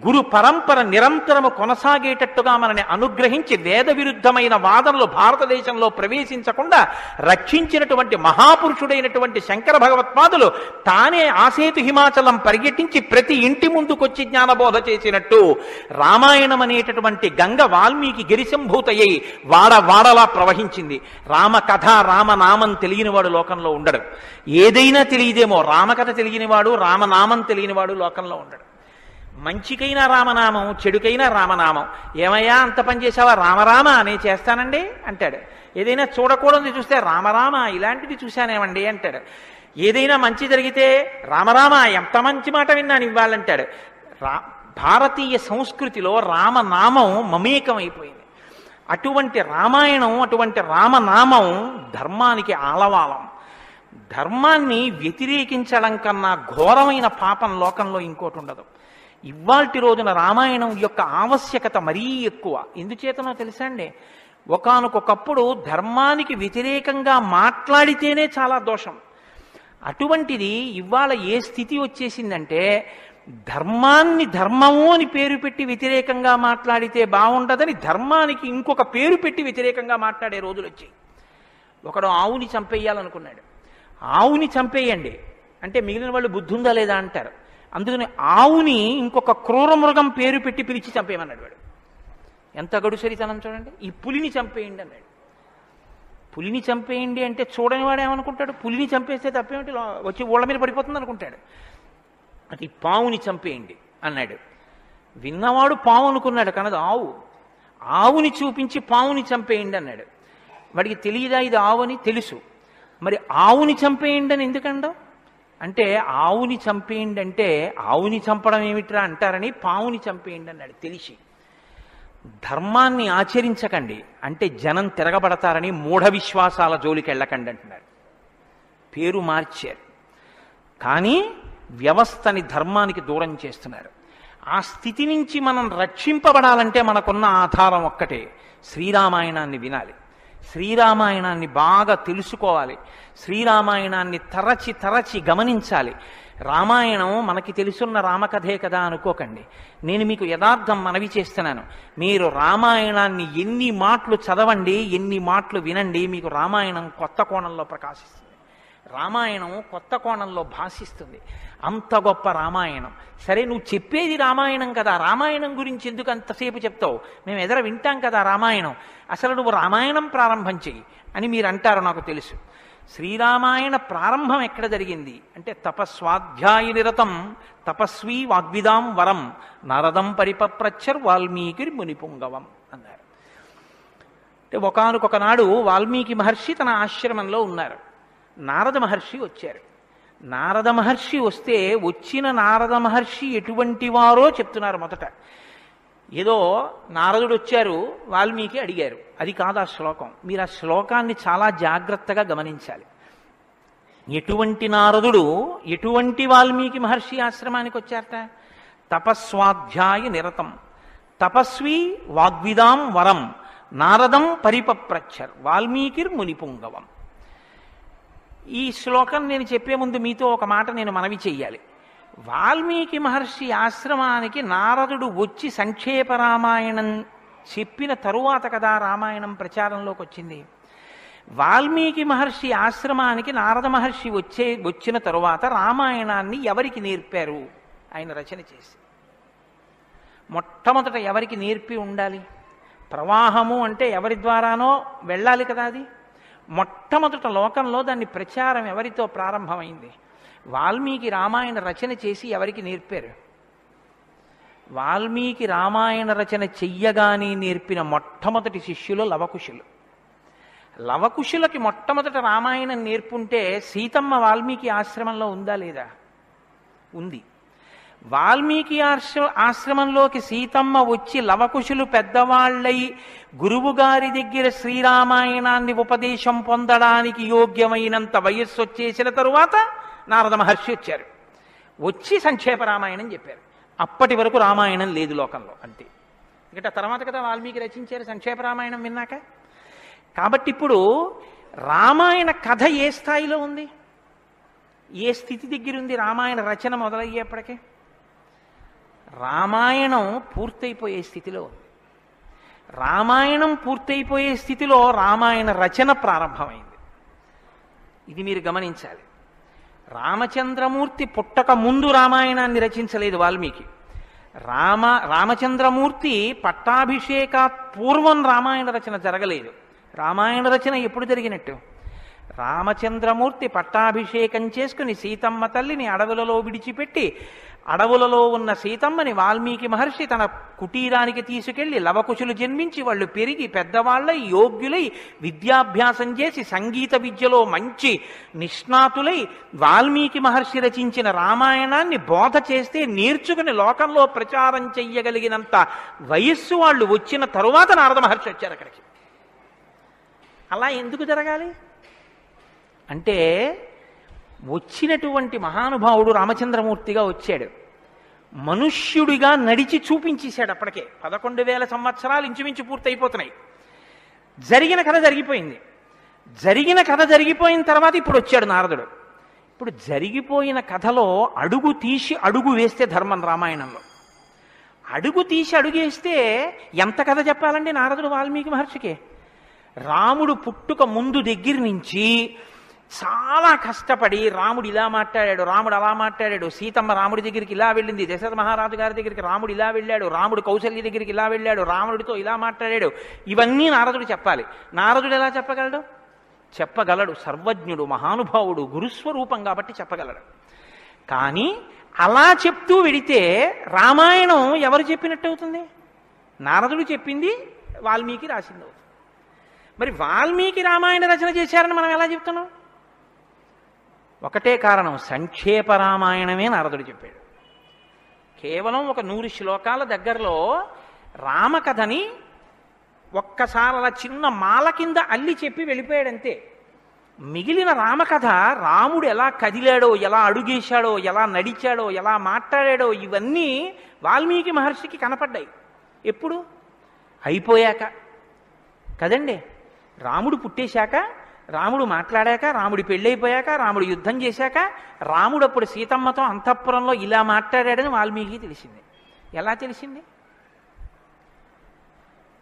గురు పరంపర నిరంతరము కొనసాగేటట్టుగా మనని అనుగ్రహించి వేద విరుద్ధమైన వాదనలు భారతదేశంలో ప్రవేశించకుండా రక్షించినటువంటి మహాపురుషుడైనటువంటి శంకర భగవత్పాదులు తానే ఆసేతు హిమాచలం పర్యటించి ప్రతి ఇంటి ముందుకొచ్చి జ్ఞానబోధ చేసినట్టు రామాయణం అనేటటువంటి గంగ వాల్మీకి గిరిశంభూతయ్యి వాడవాడలా ప్రవహించింది. రామకథ రామనామం తెలియనివాడు లోకంలో ఉండడు. ఏదైనా తెలియదేమో, రామకథ తెలియనివాడు రామనామం తెలియనివాడు లోకంలో ఉండడు. మంచికైనా రామనామం, చెడుకైనా రామనామం. ఏమయ్యా అంత పని చేసావా? రామరామ నేను చేస్తానండి అంటాడు. ఏదైనా చూడకూడదు చూస్తే రామరామ ఇలాంటిది చూశానేమండి అంటాడు. ఏదైనా మంచి జరిగితే రామరామ ఎంత మంచి మాట విన్నాను ఇవ్వాలంటాడు. భారతీయ సంస్కృతిలో రామనామం మమేకం అయిపోయింది. అటువంటి రామాయణం, అటువంటి రామనామం ధర్మానికి ఆలవాలం. ధర్మాన్ని వ్యతిరేకించడం కన్నా ఘోరమైన పాపం లోకంలో ఇంకోటి ఉండదు. ఇవాల్టి రోజున రామాయణం యొక్క ఆవశ్యకత మరీ ఎక్కువ. ఎందుచేతనో తెలుసా అండి? ఒకానొకప్పుడు ధర్మానికి వ్యతిరేకంగా మాట్లాడితేనే చాలా దోషం. అటువంటిది ఇవాళ ఏ స్థితి వచ్చేసిందంటే, ధర్మాన్ని ధర్మము అని పేరు పెట్టి వ్యతిరేకంగా మాట్లాడితే బాగుండదని ధర్మానికి ఇంకొక పేరు పెట్టి వ్యతిరేకంగా మాట్లాడే రోజులు వచ్చాయి. ఒకడు ఆవుని చంపేయాలనుకున్నాడు. ఆవుని చంపేయండి అంటే మిగిలిన వాళ్ళు బుద్ధి ఉందా లేదా అంటారు. అందుకని ఆవుని ఇంకొక క్రూర మృగం పేరు పెట్టి పిలిచి చంపేయమన్నాడు వాడు. ఎంత గడుసరితనం చూడండి. ఈ పులిని చంపేయండి అన్నాడు. పులిని చంపేయండి అంటే చూడని వాడు ఏమనుకుంటాడు? పులిని చంపేస్తే తప్పేమిటి, వచ్చి ఊళ్ళ మీద పడిపోతుంది అనుకుంటాడు. అది పావుని చంపేయండి అన్నాడు. విన్నవాడు పావు అనుకున్నాడు, కానీ ఆవు. ఆవుని చూపించి పావుని చంపేయండి అన్నాడు. వాడికి తెలియదా ఇది ఆవుని? తెలుసు. మరి ఆవుని చంపేయండి అని ఎందుకండవు అంటే, ఆవుని చంపేయండి అంటే ఆవుని చంపడం ఏమిట్రా అంటారని పావుని చంపేయండి అన్నాడు తెలిసి. ధర్మాన్ని ఆచరించకండి అంటే జనం తిరగబడతారని మూఢ విశ్వాసాల జోలికి వెళ్ళకండి అంటున్నారు. పేరు మార్చారు, కానీ వ్యవస్థని ధర్మానికి దూరం చేస్తున్నారు. ఆ స్థితి నుంచి మనం రక్షింపబడాలంటే మనకున్న ఆధారం ఒక్కటే, శ్రీరామాయణాన్ని వినాలి, శ్రీరామాయణాన్ని బాగా తెలుసుకోవాలి, శ్రీరామాయణాన్ని తరచి తరచి గమనించాలి. రామాయణం మనకి తెలుసున్న రామకథే కదా అనుకోకండి. నేను మీకు యథార్థం మనవి చేస్తున్నాను. మీరు రామాయణాన్ని ఎన్ని మాటలు చదవండి, ఎన్ని మాటలు వినండి, మీకు రామాయణం కొత్త కోణంలో ప్రకాశిస్తుంది, రామాయణం కొత్త కోణంలో భాషిస్తుంది. అంత గొప్ప రామాయణం. సరే నువ్వు చెప్పేది రామాయణం కదా, రామాయణం గురించి ఎందుకు అంతసేపు చెప్తావు? మేము ఎదర వింటాం కదా రామాయణం, అసలు నువ్వు రామాయణం ప్రారంభం చెయ్యి అని మీరు అంటారు, నాకు తెలుసు. శ్రీరామాయణ ప్రారంభం ఎక్కడ జరిగింది అంటే, తపస్వాధ్యాయ నిరతం తపస్వీ వాగ్విదాం వరం నారదం పరిపప్రచ్చర్ వాల్మీకి మునిపుంగవం అన్నారు. అంటే ఒకానొకనాడు వాల్మీకి మహర్షి తన ఆశ్రమంలో ఉన్నారు. నారద మహర్షి వచ్చారు. నారద మహర్షి వస్తే వచ్చిన నారద మహర్షి ఎటువంటి వారో చెప్తున్నారు. మొదట ఏదో నారదుడు వచ్చారు, వాల్మీకి అడిగారు, అది కాదు ఆ శ్లోకం. మీరు ఆ శ్లోకాన్ని చాలా జాగ్రత్తగా గమనించాలి. ఎటువంటి నారదుడు ఎటువంటి వాల్మీకి మహర్షి ఆశ్రమానికి వచ్చారట? తపస్వాధ్యాయ నిరతం తపస్వి వాగ్విదాం వరం నారదం పరిపప్రచ్చర్ వాల్మీకిర్ మునిపుంగవం. ఈ శ్లోకం నేను చెప్పే ముందు మీతో ఒక మాట నేను మనవి చెయ్యాలి. వాల్మీకి మహర్షి ఆశ్రమానికి నారదుడు వచ్చి సంక్షేప రామాయణం చెప్పిన తరువాత కదా రామాయణం ప్రచారంలోకి వచ్చింది. వాల్మీకి మహర్షి ఆశ్రమానికి నారద మహర్షి వచ్చిన తరువాత రామాయణాన్ని ఎవరికి నేర్పారు? ఆయన రచన చేసి మొట్టమొదట ఎవరికి నేర్పి ఉండాలి? ప్రవాహము అంటే ఎవరి ద్వారానో వెళ్ళాలి కదా. అది మొట్టమొదట లోకంలో దాన్ని ప్రచారం ఎవరితో ప్రారంభమైంది? వాల్మీకి రామాయణ రచన చేసి ఎవరికి నేర్పారు? వాల్మీకి రామాయణ రచన చెయ్యగానే నేర్పిన మొట్టమొదటి శిష్యులు లవకుశులు. లవకుశులకి మొట్టమొదట రామాయణం నేర్పుంటే సీతమ్మ వాల్మీకి ఆశ్రమంలో ఉందా లేదా? ఉంది. వాల్మీకి ఆశ్రమంలోకి సీతమ్మ వచ్చి లవకుశులు పెద్దవాళ్ళై గురువుగారి దగ్గర శ్రీరామాయణాన్ని ఉపదేశం పొందడానికి యోగ్యమైనంత వయస్సు వచ్చేసిన తరువాత నారద మహర్షి వచ్చారు. వచ్చి సంక్షేప రామాయణం చెప్పారు. అప్పటి వరకు రామాయణం లేదు లోకంలో, అంతే. ఇంకా తర్వాత కదా వాల్మీకి రచించారు సంక్షేప రామాయణం విన్నాక. కాబట్టి ఇప్పుడు రామాయణ కథ ఏ స్థాయిలో ఉంది, ఏ స్థితి దగ్గర ఉంది? రామాయణ రచన మొదలయ్యేప్పటికే రామాయణం పూర్తయిపోయే స్థితిలో ఉంది. రామాయణం పూర్తయిపోయే స్థితిలో రామాయణ రచన ప్రారంభమైంది. ఇది మీరు గమనించాలి. రామచంద్రమూర్తి పుట్టక ముందు రామాయణాన్ని రచించలేదు వాల్మీకి. రామచంద్రమూర్తి పట్టాభిషేకాత్ పూర్వం రామాయణ రచన జరగలేదు. రామాయణ రచన ఎప్పుడు జరిగినట్టు? రామచంద్రమూర్తి పట్టాభిషేకం చేసుకుని సీతమ్మ తల్లిని అడవులలో విడిచిపెట్టి అడవులలో ఉన్న సీతమ్మని వాల్మీకి మహర్షి తన కుటీరానికి తీసుకెళ్లి లవకుశులు జన్మించి వాళ్ళు పెరిగి పెద్దవాళ్ళై యోగ్యులై విద్యాభ్యాసం చేసి సంగీత విద్యలో మంచి నిష్ణాతులై వాల్మీకి మహర్షి రచించిన రామాయణాన్ని బోధ చేస్తే నేర్చుకుని లోకంలో ప్రచారం చెయ్యగలిగినంత వయస్సు వాళ్ళు వచ్చిన తరువాత నారద మహర్షి వచ్చారు అక్కడికి. అలా ఎందుకు జరగాలి అంటే, వచ్చినటువంటి మహానుభావుడు రామచంద్రమూర్తిగా వచ్చాడు. మనుష్యుడిగా నడిచి చూపించేశాడు. అప్పటికే 11,000 సంవత్సరాలు ఇంచుమించు పూర్తయిపోతున్నాయి. జరిగిన కథ జరిగిపోయింది. జరిగిన కథ జరిగిపోయిన తర్వాత ఇప్పుడు వచ్చాడు నారదుడు. ఇప్పుడు జరిగిపోయిన కథలో అడుగు తీసి అడుగు వేస్తే ధర్మం. రామాయణంలో అడుగు తీసి అడుగేస్తే ఎంత కథ చెప్పాలండి నారదుడు వాల్మీకి మహర్షికి? రాముడు పుట్టుక ముందు దగ్గర నుంచి చాలా కష్టపడి రాముడు ఇలా మాట్లాడాడు, రాముడు అలా మాట్లాడాడు, సీతమ్మ రాముడి దగ్గరికి ఇలా వెళ్ళింది, దశరథ మహారాజు గారి దగ్గరికి రాముడు ఇలా వెళ్ళాడు, రాముడు కౌశల్య దగ్గరికి ఇలా వెళ్ళాడు, రాముడితో ఇలా మాట్లాడాడు, ఇవన్నీ నారదుడు చెప్పాలి. నారదుడు ఎలా చెప్పగలడు? చెప్పగలడు. సర్వజ్ఞుడు, మహానుభావుడు, గురుస్వరూపం కాబట్టి చెప్పగలడు. కానీ అలా చెప్తూ వెడితే రామాయణం ఎవరు చెప్పినట్టు అవుతుంది? నారదుడు చెప్పింది వాల్మీకి రాసింది అవుతుంది. మరి వాల్మీకి రామాయణ రచన చేశారని మనం ఎలా చెప్తున్నాం? ఒకటే కారణం, సంక్షేప రామాయణమే నారదుడు చెప్పాడు. కేవలం ఒక 100 శ్లోకాల దగ్గరలో రామకథని ఒక్కసారి అలా చిన్న మాల కింద అల్లి చెప్పి వెళ్ళిపోయాడంతే. మిగిలిన రామకథ రాముడు ఎలా కదిలాడో, ఎలా అడుగేశాడో, ఎలా నడిచాడో, ఎలా మాట్లాడాడో ఇవన్నీ వాల్మీకి మహర్షికి కనపడ్డాయి. ఎప్పుడు? అయిపోయాక కదండి. రాముడు పుట్టేశాక, రాముడు మాట్లాడాక, రాముడి పెళ్ళైపోయాక, రాముడు యుద్ధం చేశాక, రాముడు అప్పుడు సీతమ్మతో అంతఃపురంలో ఇలా మాట్లాడాడని వాల్మీకి తెలిసింది. ఎలా తెలిసింది?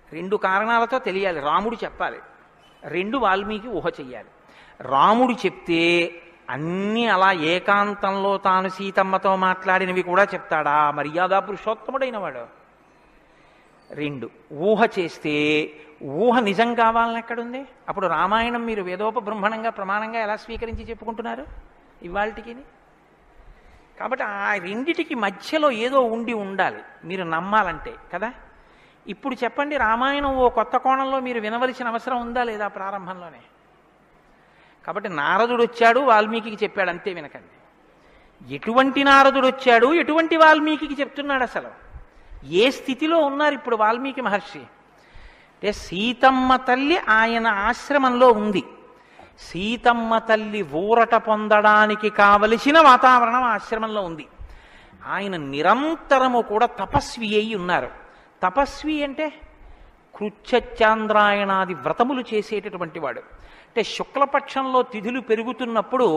2 కారణాలతో తెలియాలి. రాముడు చెప్పాలి, 2 వాల్మీకి ఊహ చెయ్యాలి. రాముడు చెప్తే అన్నీ అలా ఏకాంతంలో తాను సీతమ్మతో మాట్లాడినవి కూడా చెప్తాడా? మర్యాదా పురుషోత్తముడైన వాడు. 2 ఊహ చేస్తే ఊహ నిజం కావాలని ఎక్కడుంది? అప్పుడు రామాయణం మీరు వేదోపబ్రహ్మణంగా ప్రమాణంగా ఎలా స్వీకరించి చెప్పుకుంటున్నారు ఇవాళకి? కాబట్టి ఆ రెండిటికి మధ్యలో ఏదో ఉండాలి మీరు నమ్మాలంటే కదా. ఇప్పుడు చెప్పండి, రామాయణం ఓ కొత్త కోణంలో మీరు వినవలసిన అవసరం ఉందా లేదా ప్రారంభంలోనే? కాబట్టి నారదుడు వచ్చాడు, వాల్మీకి చెప్పాడు, అంతే వినకండి. ఎటువంటి నారదుడు వచ్చాడు, ఎటువంటి వాల్మీకి చెప్తున్నాడు, అసలు ఏ స్థితిలో ఉన్నారు ఇప్పుడు వాల్మీకి మహర్షి అంటే, సీతమ్మ తల్లి ఆయన ఆశ్రమంలో ఉంది. సీతమ్మ తల్లి ఊరట పొందడానికి కావలసిన వాతావరణం ఆశ్రమంలో ఉంది. ఆయన నిరంతరము కూడా తపస్వి అయి ఉన్నారు. తపస్వి అంటే కృచ్ఛచాంద్రాయణాది వ్రతములు చేసేటటువంటి వాడు. అంటే శుక్లపక్షంలో తిథులు పెరుగుతున్నప్పుడు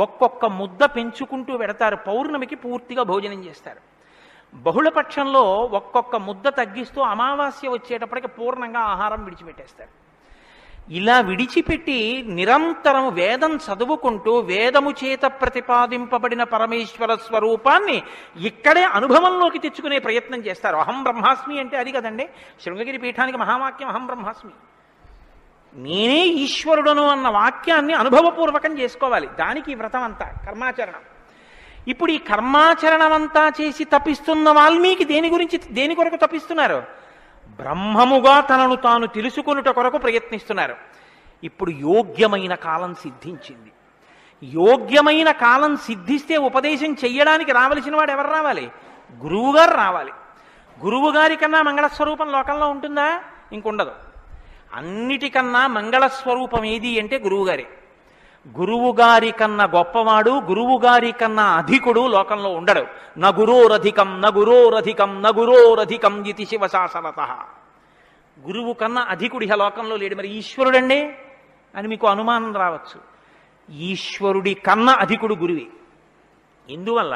ఒక్కొక్క ముద్ద పెంచుకుంటూ పెడతారు, పౌర్ణమికి పూర్తిగా భోజనం చేస్తారు. బహుళపక్షంలో ఒక్కొక్క ముద్ద తగ్గిస్తూ అమావాస్య వచ్చేటప్పటికి పూర్ణంగా ఆహారం విడిచిపెట్టేస్తారు. ఇలా విడిచిపెట్టి నిరంతరం వేదం చదువుకుంటూ వేదము చేత ప్రతిపాదింపబడిన పరమేశ్వర స్వరూపాన్ని ఇక్కడే అనుభవంలోకి తెచ్చుకునే ప్రయత్నం చేస్తారు. అహం బ్రహ్మాస్మి అంటే అది కదండి శృంగగిరి పీఠానికి మహావాక్యం, అహం బ్రహ్మాస్మి, నేనే ఈశ్వరుడను అన్న వాక్యాన్ని అనుభవపూర్వకం చేసుకోవాలి. దానికి ఈ వ్రతం అంతా కర్మాచరణం. ఇప్పుడు ఈ కర్మాచరణం అంతా చేసి తపిస్తున్న వాల్మీకి దేని కొరకు తపిస్తున్నారు? బ్రహ్మముగా తనను తాను తెలుసుకొనుట కొరకు ప్రయత్నిస్తున్నారు. ఇప్పుడు యోగ్యమైన కాలం సిద్ధించింది. యోగ్యమైన కాలం సిద్ధిస్తే ఉపదేశం చెయ్యడానికి రావలసిన వాడు ఎవరు రావాలి? గురువుగారు రావాలి. గురువుగారి కన్నా మంగళస్వరూపం లోకంలో ఉంటుందా? ఇంకుండదు. అన్నిటికన్నా మంగళస్వరూపం ఏది అంటే గురువుగారే. గురువుగారి కన్నా గొప్పవాడు, గురువుగారి కన్నా అధికుడు లోకంలో ఉండడు. నగురోరధికం నగురోరధికం నగురోరధికం ఇది శివశాసనత. గురువు కన్నా అధికుడి లోకంలో లేడు. మరి ఈశ్వరుడండి అని మీకు అనుమానం రావచ్చు. ఈశ్వరుడి కన్నా అధికుడు గురువే. ఎందువల్ల?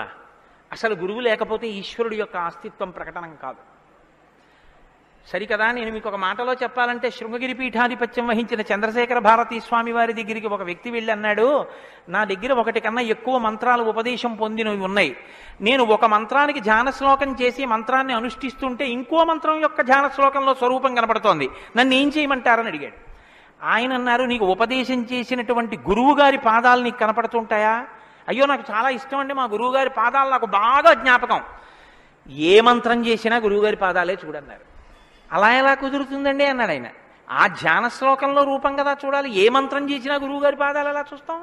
అసలు గురువు లేకపోతే ఈశ్వరుడి యొక్క అస్తిత్వం ప్రకటనం కాదు. సరికదా? నేను మీకు ఒక మాటలో చెప్పాలంటే, శృంగగిరి పీఠాధిపత్యం వహించిన చంద్రశేఖర భారతీ స్వామి వారి దగ్గరికి ఒక వ్యక్తి వెళ్ళి అన్నాడు, నా దగ్గర ఒకటి కన్నా ఎక్కువ మంత్రాలు ఉపదేశం పొందినవి ఉన్నాయి. నేను ఒక మంత్రానికి ధ్యాన శ్లోకం చేసి మంత్రాన్ని అనుష్ఠిస్తుంటే ఇంకో మంత్రం యొక్క ధ్యాన శ్లోకంలో స్వరూపం కనపడుతోంది, నన్ను ఏం చేయమంటారని అడిగాడు. ఆయన అన్నారు, నీకు ఉపదేశం చేసినటువంటి గురువు గారి పాదాలు నీకు కనపడుతుంటాయా? అయ్యో నాకు చాలా ఇష్టం అండి, మా గురువు గారి పాదాలు నాకు బాగా జ్ఞాపకం. ఏ మంత్రం చేసినా గురువుగారి పాదాలే చూడన్నారు. అలా ఎలా కుదురుతుందండి అన్నాడు ఆయన. ఆ ధ్యాన శ్లోకంలో రూపం కదా చూడాలి. ఏ మంత్రం చేసినా గురువుగారి పాదాలు ఎలా చూస్తాం?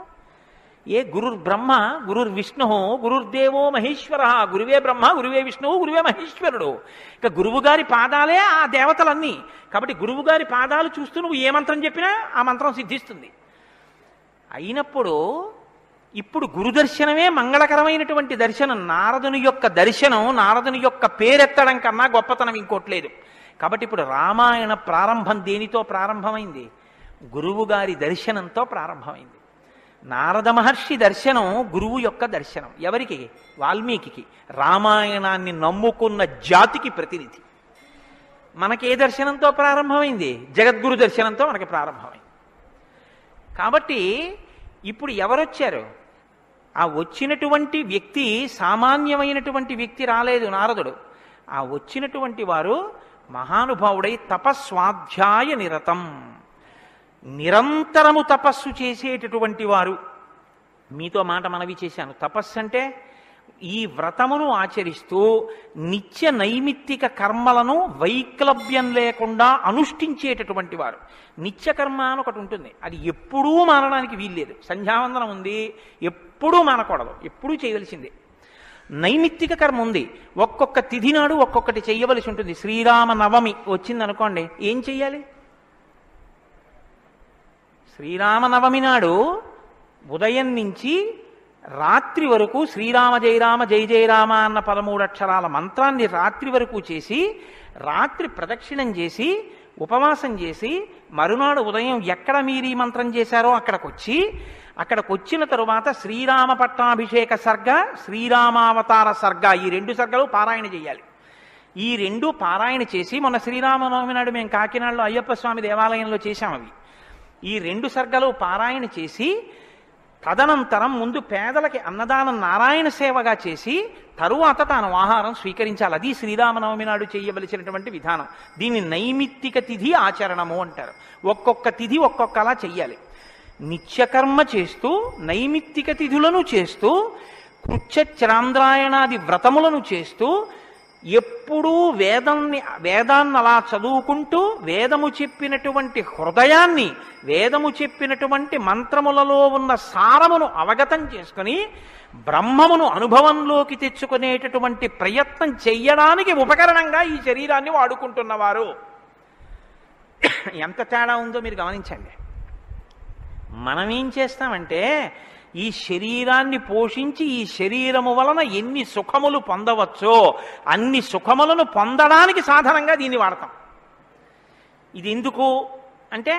ఏ గురుర్ బ్రహ్మ గురుర్ విష్ణు గురుర్దేవో మహేశ్వర, గురువే బ్రహ్మ గురువే విష్ణువు గురువే మహేశ్వరుడు. ఇక గురువుగారి పాదాలే ఆ దేవతలన్నీ. కాబట్టి గురువుగారి పాదాలు చూస్తూ నువ్వు ఏ మంత్రం చెప్పినా ఆ మంత్రం సిద్ధిస్తుంది. అయినప్పుడు ఇప్పుడు గురుదర్శనమే మంగళకరమైనటువంటి దర్శనం. నారదుని యొక్క దర్శనం, నారదుని యొక్క పేరెత్తడం కన్నా గొప్పతనం ఇంకోట్లేదు. కాబట్టి ఇప్పుడు రామాయణ ప్రారంభం దేనితో ప్రారంభమైంది? గురువుగారి దర్శనంతో ప్రారంభమైంది. నారద మహర్షి దర్శనం గురువు యొక్క దర్శనం. ఎవరికి? వాల్మీకి. రామాయణాన్ని నమ్ముకున్న జాతికి ప్రతినిధి. మనకే దర్శనంతో ప్రారంభమైంది? జగద్గురు దర్శనంతో మనకి ప్రారంభమైంది. కాబట్టి ఇప్పుడు ఎవరొచ్చారు? ఆ వచ్చినటువంటి వ్యక్తి సామాన్యమైనటువంటి వ్యక్తి రాలేదు, నారదుడు. ఆ వచ్చినటువంటి వారు మహానుభావుడై తపస్వాధ్యాయ నిరతం, నిరంతరము తపస్సు చేసేటటువంటి వారు. మీతో మాట మనవి చేశాను. తపస్సు అంటే ఈ వ్రతమును ఆచరిస్తూ నిత్య నైమిత్తిక కర్మలను వైక్లభ్యం లేకుండా అనుష్ఠించేటటువంటి వారు. నిత్యకర్మ అని ఒకటి ఉంటుంది, అది ఎప్పుడూ మానడానికి వీల్లేదు. సంధ్యావందనం ఉంది, ఎప్పుడూ మానకూడదు, ఎప్పుడూ చేయవలసిందే. నైమిత్తిక కర్మ ఉంది, ఒక్కొక్క తిథి నాడు ఒక్కొక్కటి చెయ్యవలసి ఉంటుంది. శ్రీరామ నవమి వచ్చిందనుకోండి, ఏం చెయ్యాలి? శ్రీరామనవమి నాడు ఉదయం నుంచి రాత్రి వరకు శ్రీరామ జయరామ జయ జయరామ అన్న 13 అక్షరాల మంత్రాన్ని రాత్రి వరకు చేసి, రాత్రి ప్రదక్షిణం చేసి, ఉపవాసం చేసి, మరునాడు ఉదయం ఎక్కడ మీరు ఈ మంత్రం చేశారో అక్కడికి వచ్చిన తరువాత శ్రీరామ పట్టాభిషేక సర్గ, శ్రీరామావతార సర్గ, ఈ 2 సర్గలు పారాయణ చేయాలి. ఈ 2 పారాయణ చేసి, మొన్న శ్రీరామనవమి నాడు మేము కాకినాడలో అయ్యప్ప స్వామి దేవాలయంలో చేశాం అవి. ఈ 2 సర్గలు పారాయణ చేసి, తదనంతరం ముందు పేదలకి అన్నదానం నారాయణ సేవగా చేసి, తరువాత తాను ఆహారం స్వీకరించాలి. అది శ్రీరామనవమి నాడు చేయవలసినటువంటి విధానం. దీన్ని నైమిత్తిక తిథి ఆచరణము అంటారు. ఒక్కొక్క తిథి ఒక్కొక్కలా చెయ్యాలి. నిత్యకర్మ చేస్తూ, నైమిత్తిక తిథులను చేస్తూ, పృచ్ఛచ్రాంద్రాయణాది వ్రతములను చేస్తూ ఎప్పుడూ వేదాన్ని అలా చదువుకుంటూ వేదము చెప్పినటువంటి హృదయాన్ని, వేదము చెప్పినటువంటి మంత్రములలో ఉన్న సారమును అవగతం చేసుకుని బ్రహ్మమును అనుభవంలోకి తెచ్చుకునేటటువంటి ప్రయత్నం చెయ్యడానికి ఉపకరణంగా ఈ శరీరాన్ని వాడుకుంటున్నవారు. ఎంత తేడా ఉందో మీరు గమనించండి. మనం ఏం చేస్తామంటే ఈ శరీరాన్ని పోషించి ఈ శరీరము వలన ఎన్ని సుఖములు పొందవచ్చో అన్ని సుఖములను పొందడానికి సాధనంగా దీన్ని వాడతాం. ఇది ఎందుకు అంటే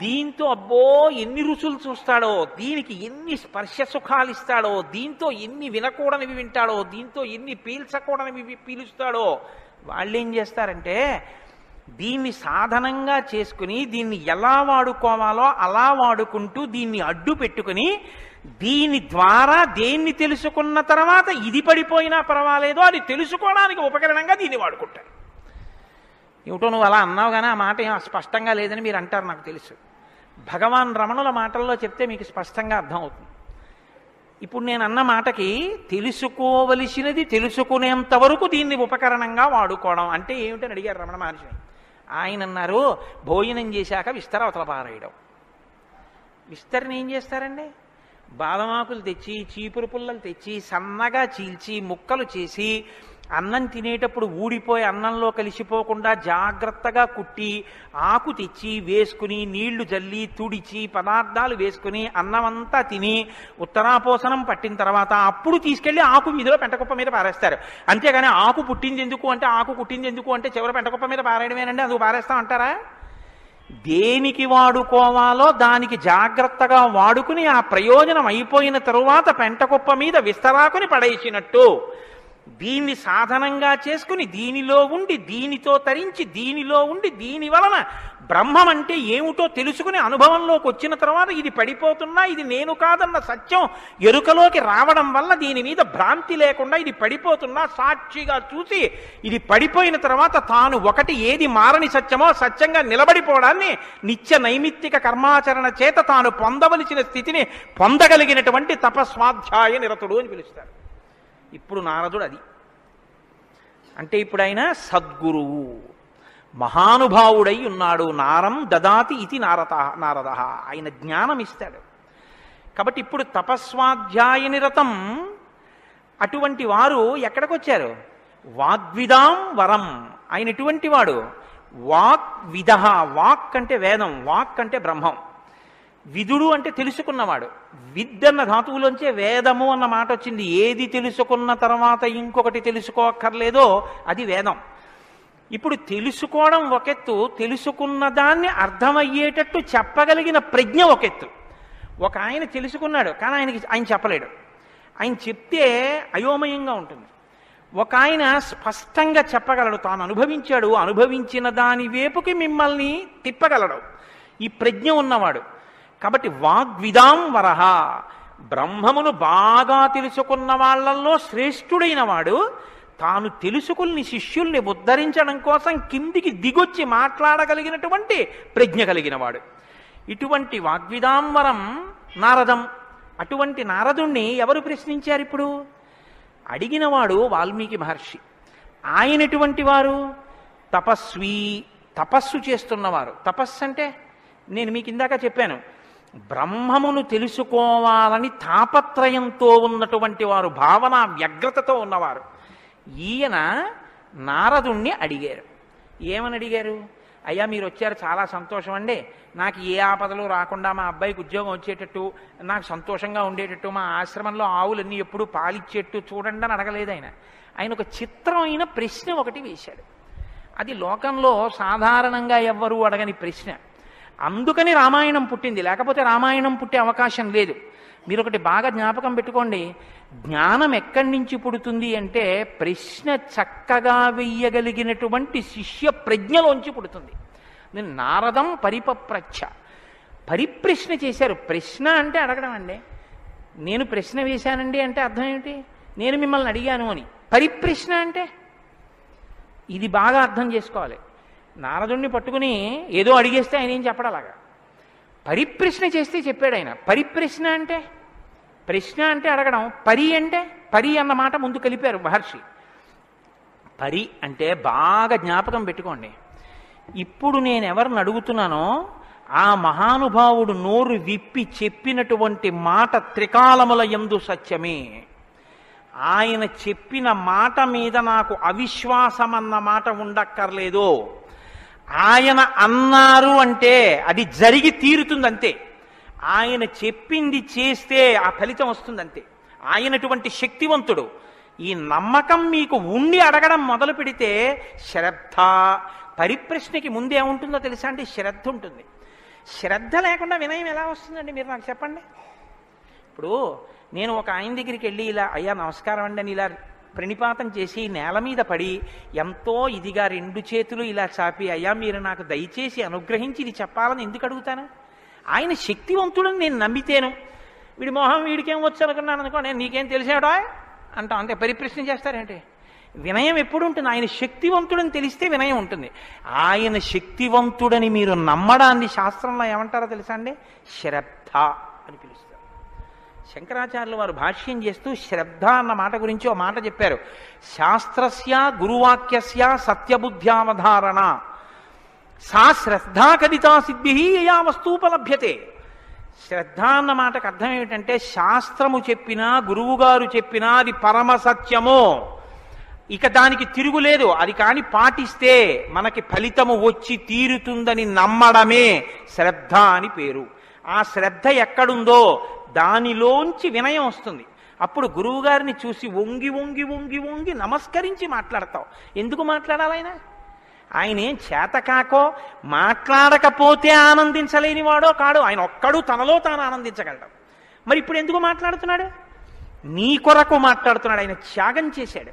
దీంతో అబ్బో ఎన్ని రుచులు చూస్తాడో, దీనికి ఎన్ని స్పర్శ సుఖాలు ఇస్తాడో, దీంతో ఎన్ని వినకూడనివి వింటాడో, దీంతో ఎన్ని పీల్చకూడనివి పీలుస్తాడో. వాళ్ళు ఏం చేస్తారంటే దీన్ని సాధనంగా చేసుకుని దీన్ని ఎలా వాడుకోవాలో అలా వాడుకుంటూ దీన్ని అడ్డు పెట్టుకుని దీని ద్వారా దేన్ని తెలుసుకున్న తర్వాత ఇది పడిపోయినా పర్వాలేదో అది తెలుసుకోవడానికి ఉపకరణంగా దీన్ని వాడుకుంటారు. ఏమిటో నువ్వు అలా అన్నావు కానీ ఆ మాట ఏం స్పష్టంగా లేదని మీరు అంటారు, నాకు తెలుసు. భగవాన్ రమణుల మాటల్లో చెప్తే మీకు స్పష్టంగా అర్థమవుతుంది. ఇప్పుడు నేను అన్న మాటకి తెలుసుకోవలసినది తెలుసుకునేంత వరకు దీన్ని ఉపకరణంగా వాడుకోవడం అంటే ఏమిటని అడిగారు రమణ మహర్షి. ఆయన అన్నారు, భోజనం చేశాక విస్తర అవతల పారేయడం. విస్తరని ఏం చేస్తారండి? బాదమాకులు తెచ్చి, చీపురు పుల్లలు తెచ్చి, సన్నగా చీల్చి, ముక్కలు చేసి, అన్నం తినేటప్పుడు ఊడిపోయి అన్నంలో కలిసిపోకుండా జాగ్రత్తగా కుట్టి, ఆకు తెచ్చి వేసుకుని, నీళ్లు జల్లి తుడిచి, పదార్థాలు వేసుకుని అన్నమంతా తిని ఉత్తరాపోసనం పట్టిన తర్వాత అప్పుడు తీసుకెళ్లి ఆకు వీధిలో పెంటకుప్ప మీద పారేస్తారు. అంతేగాని ఆకు పుట్టింది ఎందుకు అంటే, ఆకు పుట్టింది ఎందుకు అంటే చివరి పెంటకుప్ప మీద పారేయడమేనండి, అందుకు పారేస్తాం అంటారా? దేనికి వాడుకోవాలో దానికి జాగ్రత్తగా వాడుకుని ఆ ప్రయోజనం అయిపోయిన తరువాత పెంటకుప్ప మీద విస్తరాకుని పడేసినట్టు దీన్ని సాధనంగా చేసుకుని దీనిలో ఉండి దీనితో తరించి దీనిలో ఉండి దీని వలన బ్రహ్మం అంటే ఏమిటో తెలుసుకుని అనుభవంలోకి వచ్చిన తర్వాత ఇది పడిపోతున్నా ఇది నేను కాదన్న సత్యం ఎరుకలోకి రావడం వల్ల దీని మీద భ్రాంతి లేకుండా ఇది పడిపోతున్నా సాక్షిగా చూసి ఇది పడిపోయిన తర్వాత తాను ఒకటి ఏది మారని సత్యమో సత్యంగా నిలబడిపోవడాన్ని నిత్య నైమిత్తిక కర్మాచరణ చేత తాను పొందవలసిన స్థితిని పొందగలిగినటువంటి తపస్వాధ్యాయ నిరతుడు అని పిలుస్తారు. ఇప్పుడు నారదుడు అది అంటే ఇప్పుడు ఆయన సద్గురువు మహానుభావుడై ఉన్నాడు. నారం దదాతి ఇది నారద, ఆయన జ్ఞానం ఇస్తాడు. కాబట్టి ఇప్పుడు తపస్వాధ్యాయ నిరతం అటువంటి వారు ఎక్కడికి వచ్చారు? వాగ్విదాం వరం. ఆయన ఎటువంటి వాడు? వాగ్విద. వాక్ అంటే వేదం, వాక్ అంటే బ్రహ్మం, విదుడు అంటే తెలుసుకున్నవాడు. విద్ అన్న ధాతువులోంచే వేదము అన్న మాట వచ్చింది. ఏది తెలుసుకున్న తర్వాత ఇంకొకటి తెలుసుకోక్కర్లేదో అది వేదం. ఇప్పుడు తెలుసుకోవడం ఒకెత్తు, తెలుసుకున్న దాన్ని అర్థమయ్యేటట్టు చెప్పగలిగిన ప్రజ్ఞ ఒకెత్తు. ఒక ఆయన తెలుసుకున్నాడు కానీ ఆయన చెప్పలేడు, ఆయన చెప్తే అయోమయంగా ఉంటుంది. ఒక ఆయన స్పష్టంగా చెప్పగలడు, తాను అనుభవించాడు, అనుభవించిన దాని వైపుకి మిమ్మల్ని తిప్పగలడు, ఈ ప్రజ్ఞ ఉన్నవాడు. కాబట్టి వాగ్విదాం వరహ, బ్రహ్మమును బాగా తెలుసుకున్న వాళ్ళల్లో శ్రేష్ఠుడైన వాడు తాను తెలుసుకుని శిష్యుల్ని ఉద్ధరించడం కోసం కిందికి దిగొచ్చి మాట్లాడగలిగినటువంటి ప్రజ్ఞ కలిగిన వాడు. ఇటువంటి వాగ్విదాంవరం నారదం. అటువంటి నారదుణ్ణి ఎవరు ప్రశ్నించారు? ఇప్పుడు అడిగినవాడు వాల్మీకి మహర్షి. ఆయన ఎటువంటి వారు? తపస్వి, తపస్సు చేస్తున్నవారు. తపస్సు అంటే నేను మీకు ఇందాక చెప్పాను, బ్రహ్మమును తెలుసుకోవాలని తాపత్రయంతో ఉన్నటువంటి వారు, భావన వ్యగ్రతతో ఉన్నవారు. ఈయన నారదుణ్ణి అడిగారు. ఏమని అడిగారు? అయ్యా మీరు వచ్చారు, చాలా సంతోషం అండి, నాకు ఏ ఆపదలు రాకుండా మా అబ్బాయికి ఉద్యోగం వచ్చేటట్టు, నాకు సంతోషంగా ఉండేటట్టు, మా ఆశ్రమంలో ఆవులన్నీ ఎప్పుడూ పాలిచ్చేట్టు చూడండి అని అడగలేదు ఆయన. ఆయన ఒక చిత్రమైన ప్రశ్న ఒకటి వేశాడు. అది లోకంలో సాధారణంగా ఎవ్వరూ అడగని ప్రశ్న. అందుకని రామాయణం పుట్టింది, లేకపోతే రామాయణం పుట్టే అవకాశం లేదు. మీరు ఒకటి బాగా జ్ఞాపకం పెట్టుకోండి, జ్ఞానం ఎక్కడి నుంచి పుడుతుంది అంటే ప్రశ్న చక్కగా వెయ్యగలిగినటువంటి శిష్య ప్రజ్ఞలోంచి పుడుతుంది. నేను నారదం పరిపప్రచ్ఛ, పరిప్రశ్న చేశారు. ప్రశ్న అంటే అడగడం అండి. నేను ప్రశ్న వేశానండి అంటే అర్థం ఏమిటి? నేను మిమ్మల్ని అడిగాను అని. పరిప్రశ్న అంటే ఇది బాగా అర్థం చేసుకోవాలి. నారదుణ్ణి పట్టుకుని ఏదో అడిగేస్తే ఆయన ఏం చెప్పడం అలాగా. పరిప్రశ్న చేస్తే చెప్పాడు ఆయన. పరిప్రశ్న అంటే ప్రశ్న అంటే అడగడం, పరి అంటే పరి అన్న మాట ముందు కలిపారు మహర్షి. పరి అంటే బాగా జ్ఞాపకం పెట్టుకోండి, ఇప్పుడు నేను ఎవరిని అడుగుతున్నానో ఆ మహానుభావుడు నోరు విప్పి చెప్పినటువంటి మాట త్రికాలముల యందు సత్యమే. ఆయన చెప్పిన మాట మీద నాకు అవిశ్వాసం అన్న మాట ఉండక్కర్లేదు. ఆయన అన్నారు అంటే అది జరిగి తీరుతుందంతే. ఆయన చెప్పింది చేస్తే ఆ ఫలితం వస్తుందంతే. ఆయనటువంటి శక్తివంతుడు. ఈ నమ్మకం మీకు ఉండి అడగడం మొదలు పెడితే శ్రద్ధ, పరిప్రశ్నకి ముందేముంటుందో తెలుసా అండి? శ్రద్ధ ఉంటుంది. శ్రద్ధ లేకుండా వినయం ఎలా వస్తుందండి? మీరు నాకు చెప్పండి. ఇప్పుడు నేను ఒక ఆయన దగ్గరికి వెళ్ళి ఇలా, అయ్యా నమస్కారం అండి అని ఇలా ప్రణిపాతం చేసి నేల మీద పడి ఎంతో ఇదిగా 2 చేతులు ఇలా చాపి, అయ్యా మీరు నాకు దయచేసి అనుగ్రహించి ఇది చెప్పాలని ఎందుకు అడుగుతాను? ఆయన శక్తివంతుడని నేను నమ్మితేను. వీడి మొహం వీడికేం వచ్చు అనుకున్నాను అనుకో, నేను నీకేం తెలిసాడా అంటాం, అంతే. పరిప్రశ్న చేస్తారేంటి? వినయం ఎప్పుడు ఉంటుంది? ఆయన శక్తివంతుడని తెలిస్తే వినయం ఉంటుంది. ఆయన శక్తివంతుడని మీరు నమ్మడాన్ని శాస్త్రంలో ఏమంటారో తెలుసా అండి? శ్రద్ధ అని పిలుస్తారు. శంకరాచార్యులు వారు భాష్యం చేస్తూ శ్రద్ధ అన్న మాట గురించి ఓ మాట చెప్పారు. శాస్త్రస్య గురువాక్యస్య సత్యబుద్ధ్యావధారణ సా శ్రద్ధా కదితా సిద్ధి యయా వస్తూపలభ్యతే. శ్రద్ధ అన్న మాటకు అర్థం ఏమిటంటే, శాస్త్రము చెప్పినా గురువుగారు చెప్పినా అది పరమ సత్యము, ఇక దానికి తిరుగులేదు, అది కాని పాటిస్తే మనకి ఫలితము వచ్చి తీరుతుందని నమ్మడమే శ్రద్ధ అని పేరు. ఆ శ్రద్ధ ఎక్కడుందో దానిలోంచి వినయం వస్తుంది. అప్పుడు గురువుగారిని చూసి వంగి వంగి వంగి వంగి నమస్కరించి మాట్లాడతావు. ఎందుకు మాట్లాడాలి? ఆయన ఏం చేతకాకో మాట్లాడకపోతే ఆనందించలేని వాడో కాడు. ఆయన ఒక్కడు తనలో తాను ఆనందించగలడు. మరి ఇప్పుడు ఎందుకు మాట్లాడుతున్నాడు? నీ కొరకు మాట్లాడుతున్నాడు. ఆయన త్యాగం చేశాడు.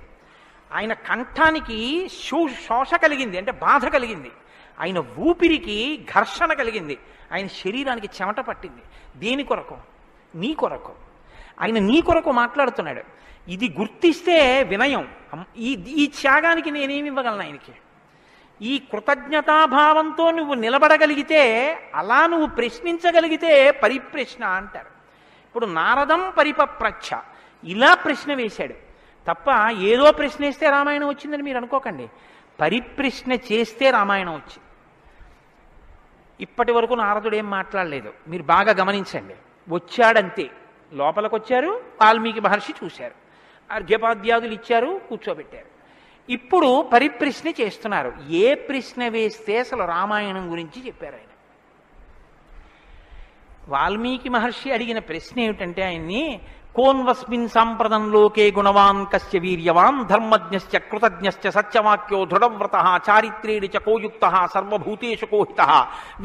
ఆయన కంఠానికి శోష కలిగింది, అంటే బాధ కలిగింది. ఆయన ఊపిరికి ఘర్షణ కలిగింది. ఆయన శరీరానికి చెమట పట్టింది. దేని కొరకు? నీ కొరకు. ఆయన నీ కొరకు మాట్లాడుతున్నాడు. ఇది గుర్తిస్తే వినయం. ఈ త్యాగానికి నేనేమి ఇవ్వగలను ఆయనకి? ఈ కృతజ్ఞతాభావంతో నువ్వు నిలబడగలిగితే, అలా నువ్వు ప్రశ్నించగలిగితే పరిప్రశ్న అంటారు. ఇప్పుడు నారదం పరిపప్రచ్ఛ ఇలా ప్రశ్న వేశాడు తప్ప ఏదో ప్రశ్న వేస్తే రామాయణం వచ్చిందని మీరు అనుకోకండి. పరిప్రశ్న చేస్తే రామాయణం వచ్చింది. ఇప్పటి వరకు నారదుడు ఏం మాట్లాడలేదు, మీరు బాగా గమనించండి. వచ్చాడంతే, లోపలికి వచ్చారు, వాల్మీకి మహర్షి చూశారు, అర్ఘ్యపాద్యాదులు ఇచ్చారు, కూర్చోబెట్టారు. ఇప్పుడు పరిప్రశ్న చేస్తున్నారు. ఏ ప్రశ్న వేస్తే అసలు రామాయణం గురించి చెప్పారు ఆయన? వాల్మీకి మహర్షి అడిగిన ప్రశ్న ఏమిటంటే, ఆయన్ని కోన్వస్మిన్ సాంప్రదం లోకే గుణవాన్ కస్య వీర్యవాన్ ధర్మజ్ఞశ్చ కృతజ్ఞశ్చ సత్యవాక్యో దృఢవ్రతః చారిత్రేణ చ కోయుక్తః సర్వభూతేషు కోహితః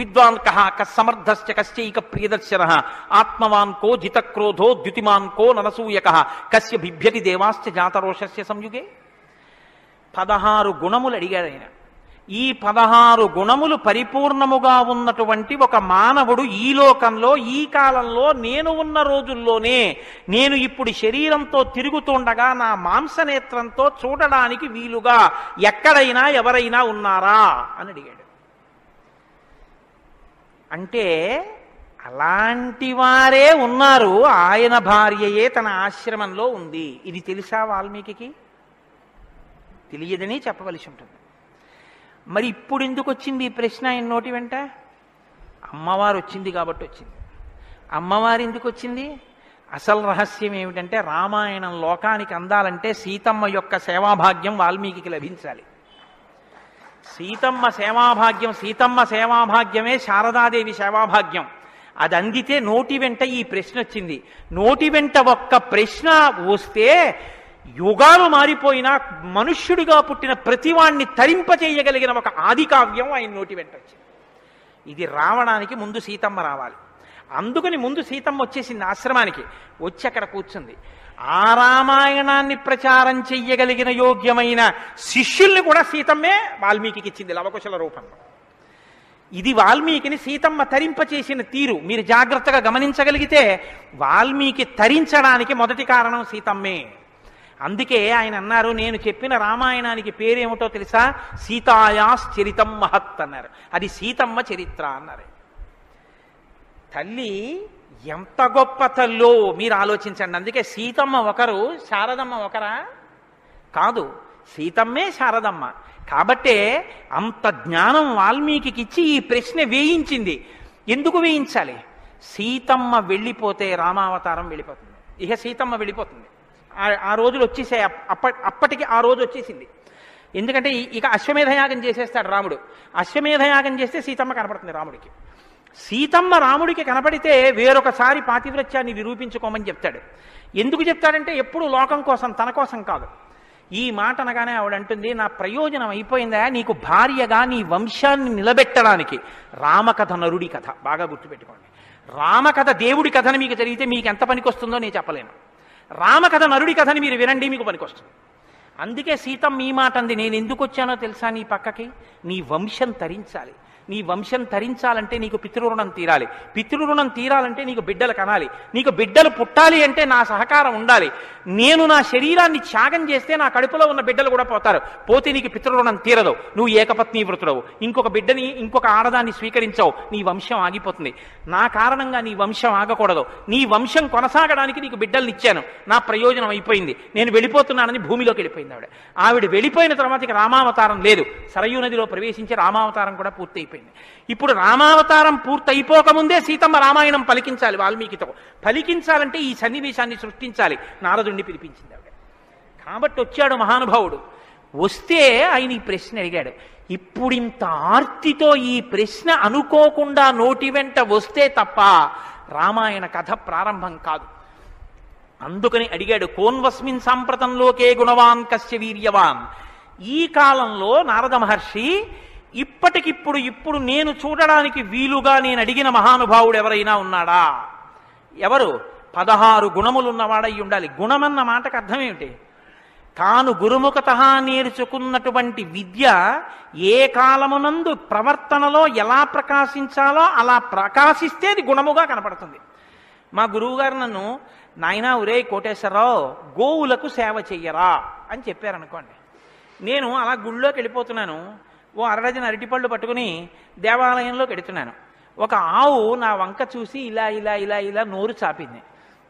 విద్వాన్ కః కస్సమర్థశ్చ కస్యైక ప్రియదర్శనః ఆత్మవాన్ కో జితక్రోధో ద్యుతిమాన్ కో ననసూయకః కస్య బిభ్యతి దేవాశ్చ జాతరోషస్య సంయుగే. 16 గుణములు అడిగాడు ఆయన. ఈ 16 గుణములు పరిపూర్ణముగా ఉన్నటువంటి ఒక మానవుడు ఈ లోకంలో, ఈ కాలంలో, నేను ఉన్న రోజుల్లోనే, నేను ఇప్పుడు శరీరంతో తిరుగుతుండగా నా మాంసనేత్రంతో చూడడానికి వీలుగా ఎక్కడైనా ఎవరైనా ఉన్నారా అని అడిగాడు. అంటే అలాంటి వారే ఉన్నారు. ఆయన భార్యయే తన ఆశ్రమంలో ఉంది. ఇది తెలుసా వాల్మీకి? తెలియదని చెప్పవలసి ఉంటుంది. మరి ఇప్పుడు ఎందుకు వచ్చింది ఈ ప్రశ్న ఆయన నోటి వెంట? అమ్మవారు వచ్చింది కాబట్టి వచ్చింది. అమ్మవారు ఎందుకు వచ్చింది? అసలు రహస్యం ఏమిటంటే, రామాయణం లోకానికి అందాలంటే సీతమ్మ యొక్క సేవాభాగ్యం వాల్మీకి లభించాలి. సీతమ్మ సేవాభాగ్యమే శారదాదేవి సేవాభాగ్యం. అది అందితే నోటి వెంట ఈ ప్రశ్న వచ్చింది. నోటి వెంట ఒక్క ప్రశ్న వస్తే యుగాలు మారిపోయినా మనుష్యుడిగా పుట్టిన ప్రతివాణ్ణి తరింపచేయగలిగిన ఒక ఆది కావ్యం ఆయన నోటి వెంట వచ్చింది. ఇది రావడానికి ముందు సీతమ్మ రావాలి. అందుకని ముందు సీతమ్మ వచ్చేసింది ఆశ్రమానికి. వచ్చి అక్కడ కూర్చుంది. ఆ రామాయణాన్ని ప్రచారం చెయ్యగలిగిన యోగ్యమైన శిష్యుల్ని కూడా సీతమ్మే వాల్మీకి ఇచ్చింది లవకుశల రూపంలో. ఇది వాల్మీకిని సీతమ్మ తరింపచేసిన తీరు మీరు జాగ్రత్తగా గమనించగలిగితే, వాల్మీకి తరించడానికి మొదటి కారణం సీతమ్మే. అందుకే ఆయన అన్నారు, నేను చెప్పిన రామాయణానికి పేరేమిటో తెలుసా? సీతాయాశ్చరితం మహత్ అన్నారు. అది సీతమ్మ చరిత్ర అన్నారు. తల్లి ఎంత గొప్ప తల్లో మీరు ఆలోచించండి. అందుకే సీతమ్మ ఒకరు, శారదమ్మ ఒకరా? కాదు, సీతమ్మే శారదమ్మ. కాబట్టే అంత జ్ఞానం వాల్మీకి ఇచ్చి ఈ ప్రశ్న వేయించింది. ఎందుకు వేయించాలి? సీతమ్మ వెళ్ళిపోతే రామావతారం వెళ్ళిపోతుంది. ఇక సీతమ్మ వెళ్ళిపోతుంది. ఆ రోజులు వచ్చేసాయి. అప్పటికి ఆ రోజు వచ్చేసింది. ఎందుకంటే ఇక అశ్వమేధయాగం చేసేస్తాడు రాముడు. అశ్వమేధయాగం చేస్తే సీతమ్మ కనపడుతుంది రాముడికి. సీతమ్మ రాముడికి కనపడితే వేరొకసారి పాతివ్రత్యాన్ని నిరూపించుకోమని చెప్తాడు. ఎందుకు చెప్తాడంటే ఎప్పుడు లోకం కోసం, తన కోసం కాదు. ఈ మాట అనగానే ఆవిడంటుంది, నా ప్రయోజనం అయిపోయిందా, నీకు భార్యగా నీ వంశాన్ని నిలబెట్టడానికి. రామకథ నరుడి కథ బాగా గుర్తుపెట్టుకోండి. రామకథ దేవుడి కథని మీకు తెలిగితే మీకు ఎంత పనికొస్తుందో నేను చెప్పలేను. రామకథ నరుడి కథని మీరు వినండి, మీకు పనికొస్తుంది. అందుకే సీతమ్మ ఈ మాట అంది, నేను ఎందుకు వచ్చానో తెలుసా నీ పక్కకి? నీ వంశం తరించాలి. నీ వంశం తరించాలంటే నీకు పితృరుణం తీరాలి. పితృరుణం తీరాలంటే నీకు బిడ్డలు కనాలి. నీకు బిడ్డలు పుట్టాలి అంటే నా సహకారం ఉండాలి. నేను నా శరీరాన్ని త్యాగం చేస్తే నా కడుపులో ఉన్న బిడ్డలు కూడా పోతారు. పోతే నీకు పితృరుణం తీరదు. నువ్వు ఏకపత్ని వృతుడవు. ఇంకొక బిడ్డని, ఇంకొక ఆడదాన్ని స్వీకరించవు. నీ వంశం ఆగిపోతుంది. నా కారణంగా నీ వంశం ఆగకూడదు. నీ వంశం కొనసాగడానికి నీకు బిడ్డల్ని ఇచ్చాను. నా ప్రయోజనం అయిపోయింది. నేను వెళ్ళిపోతున్నానని భూమిలోకి వెళ్ళిపోయింది ఆవిడ. ఆవిడ వెళ్ళిపోయిన తర్వాత ఇక రామావతారం లేదు. సరయూ నదిలో ప్రవేశించి రామావతారం కూడా పూర్తయిపోయింది. ఇప్పుడు రామావతారం పూర్తయిపోకముందే సీతమ్మ రామాయణం పలికించాలి వాల్మీకితో. పలికించాలంటే ఈ సన్నివేశాన్ని సృష్టించాలి. నారదుణ్ణి పిలిపించింది ఆవిడ. కాబట్టి వచ్చాడు మహానుభావుడు. వస్తే ఆయన ఈ ప్రశ్న అడిగాడు. ఇప్పుడింత ఆర్తితో ఈ ప్రశ్న అనుకోకుండా నోటి వెంట వస్తే తప్ప రామాయణ కథ ప్రారంభం కాదు. అందుకని అడిగాడు, కోన్వస్మిన్ సాంప్రతంలోకే గుణవాన్ కస్య వీర్యవాన్. ఈ కాలంలో నారద మహర్షి ఇప్పుడు నేను చూడడానికి వీలుగా నేను అడిగిన మహానుభావుడు ఎవరైనా ఉన్నాడా? ఎవరు? 16 గుణములున్నవాడై ఉండాలి. గుణమన్న మాటకు అర్థం ఏమిటి? తాను గురుముఖత నేర్చుకున్నటువంటి విద్య ఏ కాలమునందు ప్రవర్తనలో ఎలా ప్రకాశించాలో అలా ప్రకాశిస్తే అది గుణముగా కనపడుతుంది. మా గురువుగారు నన్ను, నాయనా ఒరే కోటేశ్వరరావు, గోవులకు సేవ చెయ్యరా అని చెప్పారనుకోండి. నేను అలా గుళ్ళోకి వెళ్ళిపోతున్నాను. ఓ అరడజన అరటిపళ్ళు పట్టుకుని దేవాలయంలోకి వెడుతున్నాను. ఒక ఆవు నా వంక చూసి ఇలా ఇలా ఇలా ఇలా నోరు చాపింది.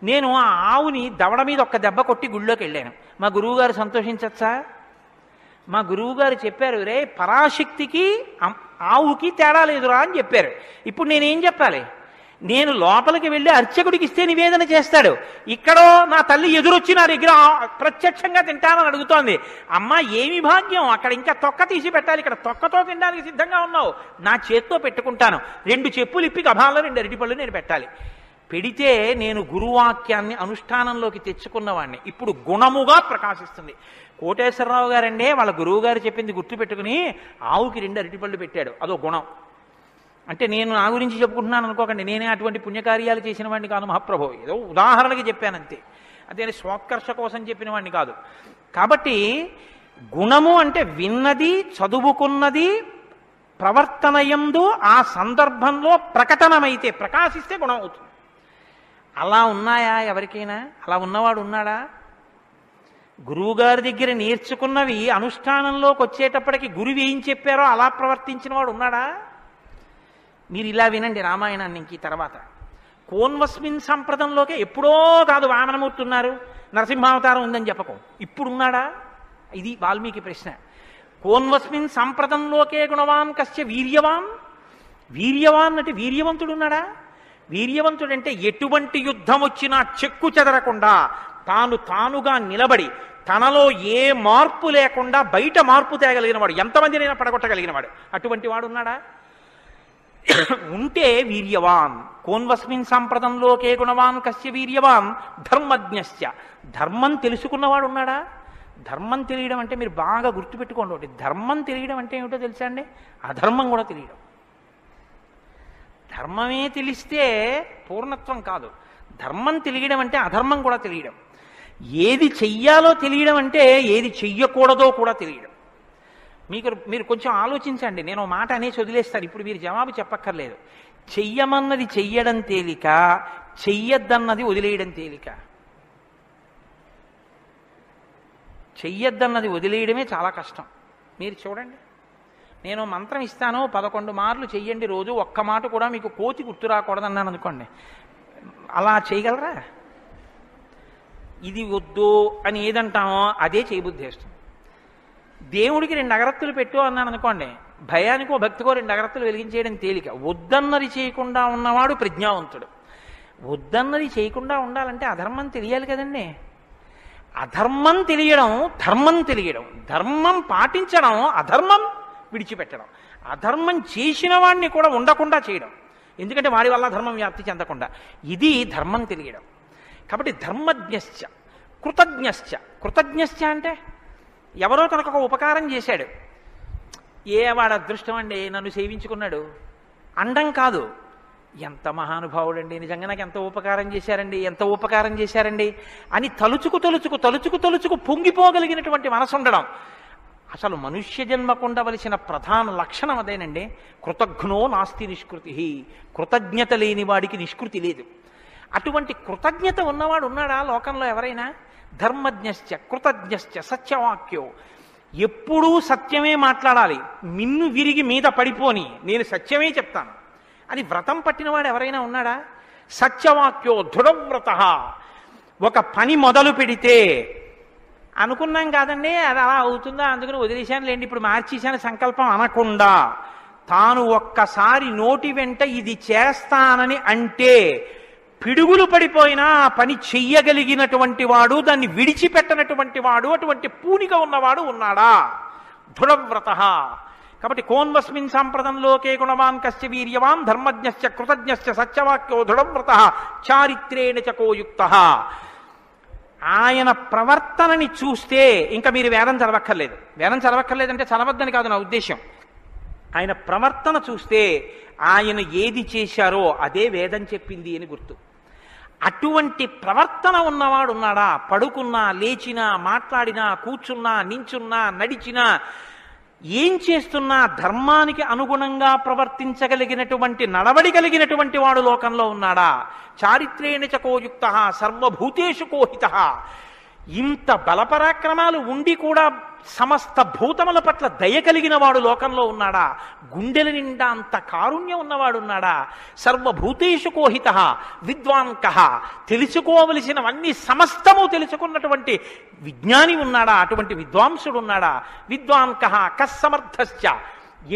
నేను ఆ ఆవుని దవడ మీద ఒక్క దెబ్బ కొట్టి గుళ్ళోకి వెళ్ళాను. మా గురువుగారు సంతోషించచ్చా? మా గురువుగారు చెప్పారు, రే పరాశక్తికి ఆవుకి తేడా లేదురా అని చెప్పారు. ఇప్పుడు నేనేం చెప్పాలి? నేను లోపలికి వెళ్ళి అర్చకుడికి ఇస్తే నివేదన చేస్తాడు. ఇక్కడో నా తల్లి ఎదురొచ్చి నా దగ్గర ప్రత్యక్షంగా తింటానని అడుగుతోంది. అమ్మ ఏమి భాగ్యం, అక్కడ ఇంకా తొక్క తీసి పెట్టాలి, ఇక్కడ తొక్కతో తినడానికి సిద్ధంగా ఉన్నావు. నా చేత్తో పెట్టుకుంటాను. 2 చెప్పులు ఇప్పి గభాల్లో 2 అరటిపళ్ళు నేను పెట్టాలి. పెడితే నేను గురువాక్యాన్ని అనుష్ఠానంలోకి తెచ్చుకున్నవాడిని. ఇప్పుడు గుణముగా ప్రకాశిస్తుంది. కోటేశ్వరరావు గారండే వాళ్ళ గురువు గారు చెప్పింది గుర్తుపెట్టుకుని ఆవుకి 2 అరటిపళ్ళు పెట్టాడు. అదో గుణం. అంటే నేను నా గురించి చెప్పుకుంటున్నాను అనుకోకండి. నేనే అటువంటి పుణ్యకార్యాలు చేసిన వాడిని కాదు మహాప్రభు. ఏదో ఉదాహరణకి చెప్పానంతే. అదే స్వోత్కర్ష కోసం చెప్పిన వాడిని కాదు. కాబట్టి గుణము అంటే విన్నది, చదువుకున్నది, ప్రవర్తనయందు ఆ సందర్భంలో ప్రకటనమైతే, ప్రకాశిస్తే గుణం అవుతుంది. అలా ఉన్నాయా ఎవరికైనా? అలా ఉన్నవాడు ఉన్నాడా? గురువుగారి దగ్గర నేర్చుకున్నవి అనుష్ఠానంలోకి వచ్చేటప్పటికి గురువు ఏం చెప్పారో అలా ప్రవర్తించిన వాడు ఉన్నాడా? మీరు ఇలా వినండి రామాయణాన్ని. ఇంక తర్వాత కోన్వస్మిన్ సంప్రదంలోకే ఎప్పుడో కాదు వామనమూర్తి ఉన్నారు, నరసింహావతారం ఉందని చెప్పకు. ఇప్పుడున్నాడా? ఇది వాల్మీకి ప్రశ్న. కోన్వస్మిన్ సంప్రదంలోకే గుణవాన్ కస్య వీర్యవాన్. వీర్యవాన్ అంటే వీర్యవంతుడు ఉన్నాడా? వీర్యవంతుడంటే ఎటువంటి యుద్ధం వచ్చినా చెక్కు చెదరకుండా తానుగా నిలబడి తనలో ఏ మార్పు లేకుండా బయట మార్పు తేగలిగిన వాడు, ఎంతమందినైనా పడగొట్టగలిగిన వాడు. అటువంటి వాడు ఉన్నాడా? ఉంటే వీర్యవాన్. కోన్వస్మిన్ సంప్రదంలోకే గుణవాన్ కస్య వీర్యవాన్ ధర్మజ్ఞస్య. ధర్మం తెలుసుకున్నవాడు ఉన్నాడా? ధర్మం తెలియడం అంటే మీరు బాగా గుర్తుపెట్టుకోండి ఒకటి. ధర్మం తెలియడం అంటే ఏమిటో తెలుసా అండి? అధర్మం కూడా తెలియడం. ధర్మమే తెలిస్తే పూర్ణత్వం కాదు. ధర్మం తెలియడం అంటే అధర్మం కూడా తెలియడం. ఏది చెయ్యాలో తెలియడం అంటే ఏది చెయ్యకూడదో కూడా తెలియడం. మీరు కొంచెం ఆలోచించండి. నేను మాట అనేసి వదిలేస్తాను. ఇప్పుడు మీరు జవాబు చెప్పక్కర్లేదు. చెయ్యమన్నది చెయ్యడం తేలిక, చెయ్యొద్దన్నది వదిలేయడం తేలిక. చెయ్యొద్దన్నది వదిలేయడమే చాలా కష్టం. మీరు చూడండి, నేను మంత్రం ఇస్తాను 11 మార్లు చెయ్యండి రోజు, ఒక్క మాట కూడా మీకు కోతి గుర్తు రాకూడదన్నాను అనుకోండి. అలా చేయగలరా? ఇది వద్దు అని ఏదంటామో అదే చేయబుద్ధి వేస్తుంది. దేవుడికి 2 అగరత్తులు పెట్టు అన్నాను అనుకోండి, భయానికో భక్తికో 2 అగరత్తులు వెలిగించేయడం తేలిక. వద్దన్నది చేయకుండా ఉన్నవాడు ప్రజ్ఞావంతుడు. వద్దన్నది చేయకుండా ఉండాలంటే అధర్మం తెలియాలి కదండి. అధర్మం తెలియడం, ధర్మం తెలియడం, ధర్మం పాటించడం, అధర్మం విడిచిపెట్టడం, అధర్మం చేసిన వాడిని కూడా ఉండకుండా చేయడం, ఎందుకంటే వాడి వల్ల ధర్మం వ్యాప్తి చెందకుండా. ఇది ధర్మం తెలియడం. కాబట్టి ధర్మజ్ఞశ్చ కృతజ్ఞశ్చ. కృతజ్ఞశ్చ అంటే ఎవరో తనకు ఒక ఉపకారం చేశాడు, వాడు అదృష్టం అండి నన్ను సేవించుకున్నాడు అండం కాదు, ఎంత మహానుభావుడండి, నిజంగా నాకు ఎంత ఉపకారం చేశారండి, ఎంత ఉపకారం చేశారండి అని తలుచుకు తలుచుకు తలుచుకు తలుచుకు పొంగిపోగలిగినటువంటి మనసు ఉండడం. అసలు మనుష్య జన్మకు ఉండవలసిన ప్రధాన లక్షణం అదేనండి. కృతజ్ఞో నాస్తి నిష్కృతి. కృతజ్ఞత లేని వాడికి నిష్కృతి లేదు. అటువంటి కృతజ్ఞత ఉన్నవాడు ఉన్నాడా లోకంలో ఎవరైనా? ధర్మజ్ఞశ్చ కృతజ్ఞశ్చ సత్యవాక్యో. ఎప్పుడూ సత్యమే మాట్లాడాలి, మిన్ను విరిగి మీద పడిపోని నేను సత్యమే చెప్తాను అని వ్రతం పట్టినవాడు ఎవరైనా ఉన్నాడా? సత్యవాక్యో దృఢవ్రత. ఒక పని మొదలు పెడితే అనుకున్నాం కాదండి అది అలా అవుతుందా అందుకని వదిలేశాను లేండి ఇప్పుడు మార్చేశాను సంకల్పం అనకుండా, తాను ఒక్కసారి నోటి వెంట ఇది చేస్తానని అంటే పిడుగులు పడిపోయినా ఆ పని చెయ్యగలిగినటువంటి వాడు, దాన్ని విడిచిపెట్టనటువంటి వాడు, అటువంటి పూనిక ఉన్నవాడు ఉన్నాడా? దృఢవ్రత. కాబట్టి కోన్వస్మిన్ సాంప్రదంలోకే గుణవాన్ కశ్చ వీర్యవాన్ ధర్మజ్ఞశ్చ కృతజ్ఞశ్చ సత్యవాక్యో దృఢవ్రత చారిత్రేణ చకోయుక్త. ఆయన ప్రవర్తనని చూస్తే ఇంకా మీరు వేదం చదవక్కర్లేదు. వేదం చదవక్కర్లేదంటే చదవద్దని కాదు నా ఉద్దేశం. ఆయన ప్రవర్తన చూస్తే ఆయన ఏది చేశారో అదే వేదం చెప్పింది అని గుర్తు. అటువంటి ప్రవర్తన ఉన్నవాడు ఉన్నాడా? పడుకున్నా, లేచినా, మాట్లాడినా, కూర్చున్నా, నించున్నా, నడిచినా, ఏం చేస్తున్నా ధర్మానికి అనుగుణంగా ప్రవర్తించగలిగినటువంటి నడవడి కలిగినటువంటి వాడు లోకంలో ఉన్నాడా? చారిత్రేణ చకోయుక్త సర్వభూతేషు కోహిత. ఇంత బలపరాక్రమాలు ఉండి కూడా సమస్త భూతముల పట్ల దయ కలిగిన వాడు లోకంలో ఉన్నాడా? గుండెల నిండా అంత కారుణ్యం ఉన్నవాడు ఉన్నాడా? సర్వభూతేషు కోహిత విద్వాన్ కహ. తెలుసుకోవలసినవన్నీ సమస్తము తెలుసుకున్నటువంటి విజ్ఞాని ఉన్నాడా? అటువంటి విద్వాంసుడు ఉన్నాడా? విద్వాన్ కహ కస్సమర్థశ్చ.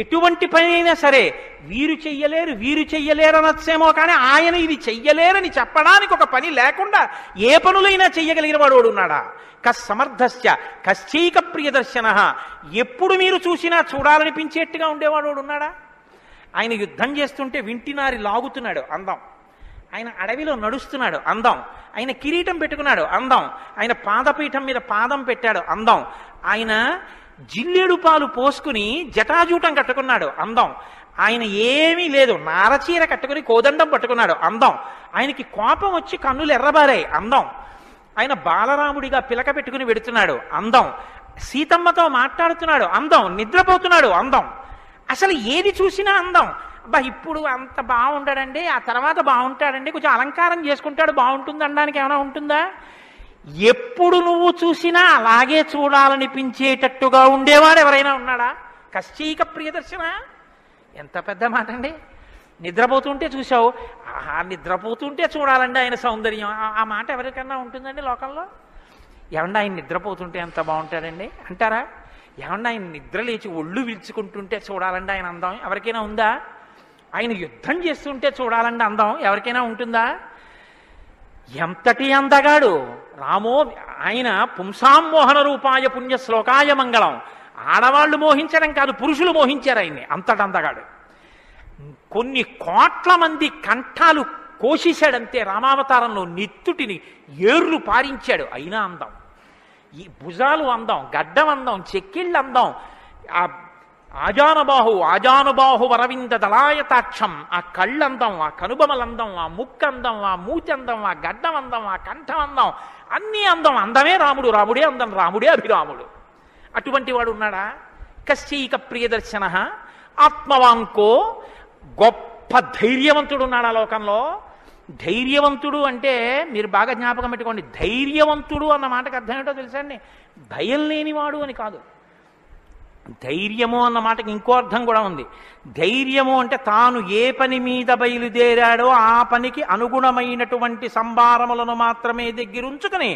ఎటువంటి పని అయినా సరే వీరు చెయ్యలేరు వీరు చెయ్యలేరు అనొచ్చేమో కానీ ఆయన ఇది చెయ్యలేరని చెప్పడానికి ఒక పని లేకుండా ఏ పనులైనా చెయ్యగలిగిన వాడు ఉన్నాడా? కస్సమర్థశ్చ కశ్చైక ప్రియదర్శన. ఎప్పుడు మీరు చూసినా చూడాలనిపించేట్టుగా ఉండేవాడు ఉన్నాడా? ఆయన యుద్ధం చేస్తుంటే వింటినారి లాగుతున్నాడు అందం, ఆయన అడవిలో నడుస్తున్నాడు అందం, ఆయన కిరీటం పెట్టుకున్నాడు అందం, ఆయన పాదపీఠం మీద పాదం పెట్టాడు అందం, ఆయన జిల్లేడు పాలు పోసుకుని జటాజూటం కట్టుకున్నాడు అందం, ఆయన ఏమీ లేదు నారచీర కట్టుకుని కోదండం పట్టుకున్నాడు అందం, ఆయనకి కోపం వచ్చి కన్నులు ఎర్రబారాయి అందం, ఆయన బాలరాముడిగా పిలక పెట్టుకుని వెడుతున్నాడు అందం, సీతమ్మతో మాట్లాడుతున్నాడు అందం, నిద్రపోతున్నాడు అందం. అసలు ఏది చూసినా అందం. అబ్బా ఇప్పుడు అంత బాగుంటాడండి, ఆ తర్వాత బాగుంటాడండి, కొంచెం అలంకారం చేసుకుంటాడు బాగుంటుంది అనడానికి ఏమైనా ఉంటుందా? ఎప్పుడు నువ్వు చూసినా అలాగే చూడాలనిపించేటట్టుగా ఉండేవాడు ఎవరైనా ఉన్నాడా? కశ్చైక ప్రియదర్శన. ఎంత పెద్ద మాట అండి. నిద్రపోతుంటే చూసావు, ఆహా నిద్రపోతుంటే చూడాలండి ఆయన సౌందర్యం. ఆ మాట ఎవరికన్నా ఉంటుందండి లోకంలో? ఏమన్నా ఆయన నిద్రపోతుంటే ఎంత బాగుంటాడండి అంటారా? ఏమన్నా ఆయన నిద్ర లేచి ఒళ్ళు విల్చుకుంటుంటే చూడాలండి ఆయన అందం ఎవరికైనా ఉందా? ఆయన యుద్ధం చేస్తుంటే చూడాలండి అందం ఎవరికైనా ఉంటుందా? ఎంతటి అందగాడు రామో. ఆయన పుంసాం మోహన రూపాయ పుణ్య శ్లోకాయ మంగళం. ఆడవాళ్లు మోహించడం కాదు, పురుషులు మోహించారు ఆయన్ని. అంతటి అందగాడు. కొన్ని కోట్ల మంది కంఠాలు కోసేశాడంతే రామావతారంలో. నెత్తుటిని ఏర్లు పారించాడు. అయినా అందం. ఈ భుజాలు అందం, గడ్డం అందం, చెక్కిళ్ళు అందం, ఆ ఆజానుబాహు వరవింద దళాయతాక్షం, ఆ కళ్ళందం, ఆ కనుబొమలందం, ఆ ముక్కందం, ఆ మూచందం, ఆ గడ్డం అందం, ఆ కంఠం అందం, అన్నీ అందం. అందమే రాముడు, రాముడే అందం, రాముడే అభిరాముడు. అటువంటి వాడు ఉన్నాడా? కశ్చైక ప్రియదర్శన ఆత్మవాంకో. గొప్ప ధైర్యవంతుడు ఉన్నాడా లోకంలో? ధైర్యవంతుడు అంటే మీరు బాగా జ్ఞాపకం పెట్టుకోండి, ధైర్యవంతుడు అన్న మాటకు అర్థం ఏంటో తెలుసా అండి? భయం లేనివాడు అని కాదు. ధైర్యము అన్న మాటకి ఇంకో అర్థం కూడా ఉంది. ధైర్యము అంటే తాను ఏ పని మీద బయలుదేరాడో ఆ పనికి అనుగుణమైనటువంటి సంభారములను మాత్రమే దగ్గరుంచుకుని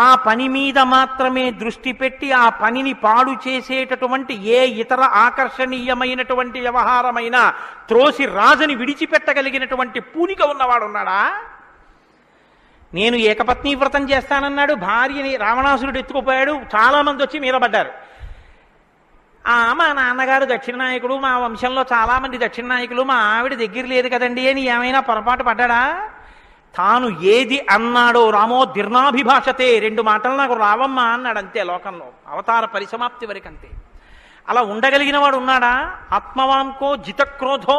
ఆ పని మీద మాత్రమే దృష్టి పెట్టి ఆ పనిని పాడు చేసేటటువంటి ఏ ఇతర ఆకర్షణీయమైనటువంటి వ్యవహారమైనా త్రోసి రాజని విడిచిపెట్టగలిగినటువంటి పూనిక ఉన్నవాడు ఉన్నాడా? నేను ఏకపత్ని వ్రతం చేస్తానన్నాడు, భార్యని రావణాసురుడు ఎత్తుకుపోయాడు, చాలా మంది వచ్చి మీద పడ్డారు. మా నాన్నగారు దక్షిణ నాయకుడు, మా వంశంలో చాలా మంది దక్షిణ నాయకులు, మా ఆవిడ దగ్గర లేదు కదండి అని ఏమైనా పొరపాటు పడ్డాడా? తాను ఏది అన్నాడో రామో దీర్ణాభిభాషతే, 2 మాటలు నాకు రావమ్మా అన్నాడు అంతే. లోకంలో అవతార పరిసమాప్తి వరకు అంతే. అలా ఉండగలిగిన వాడు ఉన్నాడా? ఆత్మవాంకో జితక్రోధో,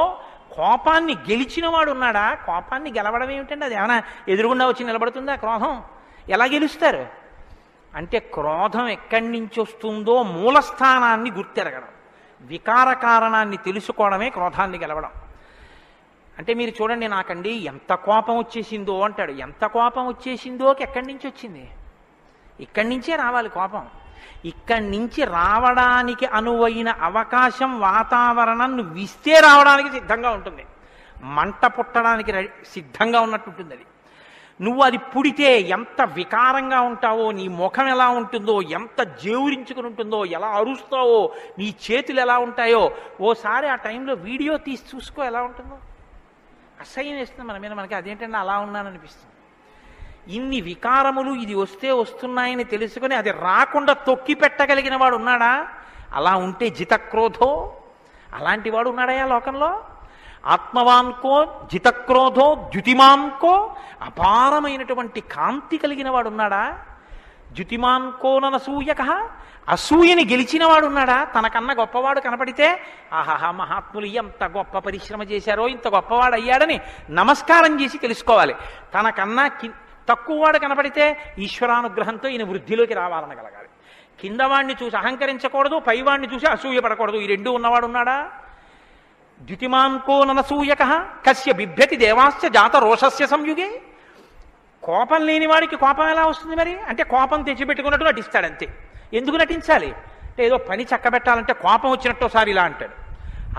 కోపాన్ని గెలిచిన వాడు ఉన్నాడా? కోపాన్ని గెలవడం ఏమిటండి? అది ఏమైనా ఎదురుగుండా వచ్చి నిలబడుతుందా క్రోధం? ఎలా గెలుస్తారు అంటే క్రోధం ఎక్కడి నుంచి వస్తుందో మూలస్థానాన్ని గుర్తెరగడం, వికార కారణాన్ని తెలుసుకోవడమే క్రోధాన్ని గెలవడం. అంటే మీరు చూడండి, నాకండి ఎంత కోపం వచ్చేసిందో అంటాడు. ఎంత కోపం వచ్చేసిందోకి ఎక్కడి నుంచి వచ్చింది? ఇక్కడి నుంచే రావాలి కోపం. ఇక్కడి నుంచి రావడానికి అనువైన అవకాశం, వాతావరణం నువ్వు ఇస్తే రావడానికి సిద్ధంగా ఉంటుంది. మంట పుట్టడానికి సిద్ధంగా ఉన్నట్టుంటుంది అది. నువ్వు అది పుడితే ఎంత వికారంగా ఉంటావో, నీ ముఖం ఎలా ఉంటుందో, ఎంత జేవురించుకుని ఉంటుందో, ఎలా అరుస్తావో, నీ చేతులు ఎలా ఉంటాయో ఓసారి ఆ టైంలో వీడియో తీసి చూసుకో ఎలా ఉంటుందో. అసహ్యం వేస్తుంది మన మీద. మనకి అదేంటంటే అలా ఉన్నాననిపిస్తుంది. ఇన్ని వికారములు ఇది వస్తే వస్తున్నాయని తెలుసుకుని అది రాకుండా తొక్కి పెట్టగలిగిన వాడు ఉన్నాడా? అలా ఉంటే జితక్రోధో, అలాంటి వాడు ఉన్నాడయా లోకంలో? ఆత్మవాన్కో జితక్రోధో ద్యుతిమాన్కో, అపారమైనటువంటి కాంతి కలిగిన వాడు ఉన్నాడా? ద్యుతిమాన్కోననసూయక, అసూయని గెలిచిన వాడు ఉన్నాడా? తనకన్నా గొప్పవాడు కనపడితే ఆహాహా మహాత్ములు ఎంత గొప్ప పరిశ్రమ చేశారో, ఇంత గొప్పవాడు అయ్యాడని నమస్కారం చేసి తెలుసుకోవాలి. తనకన్నా తక్కువవాడు కనపడితే ఈశ్వరానుగ్రహంతో ఈయన వృద్ధిలోకి రావాలనగలగాలి. కిందవాడిని చూసి అహంకరించకూడదు, పైవాడిని చూసి అసూయపడకూడదు. ఈ 2 ఉన్నవాడు ఉన్నాడా? ద్యుతిమాన్కో ననసూయక కస్య బిభ్యతి దేవాశ్చ జాత రోషస్య సంయుగే. కోపం లేని వాడికి కోపం ఎలా వస్తుంది మరి? అంటే కోపం తెచ్చిపెట్టుకున్నట్టు నటిస్తాడంతే. ఎందుకు నటించాలి అంటే ఏదో పని చక్కబెట్టాలంటే కోపం వచ్చినట్టు ఒకసారి ఇలా అంటాడు.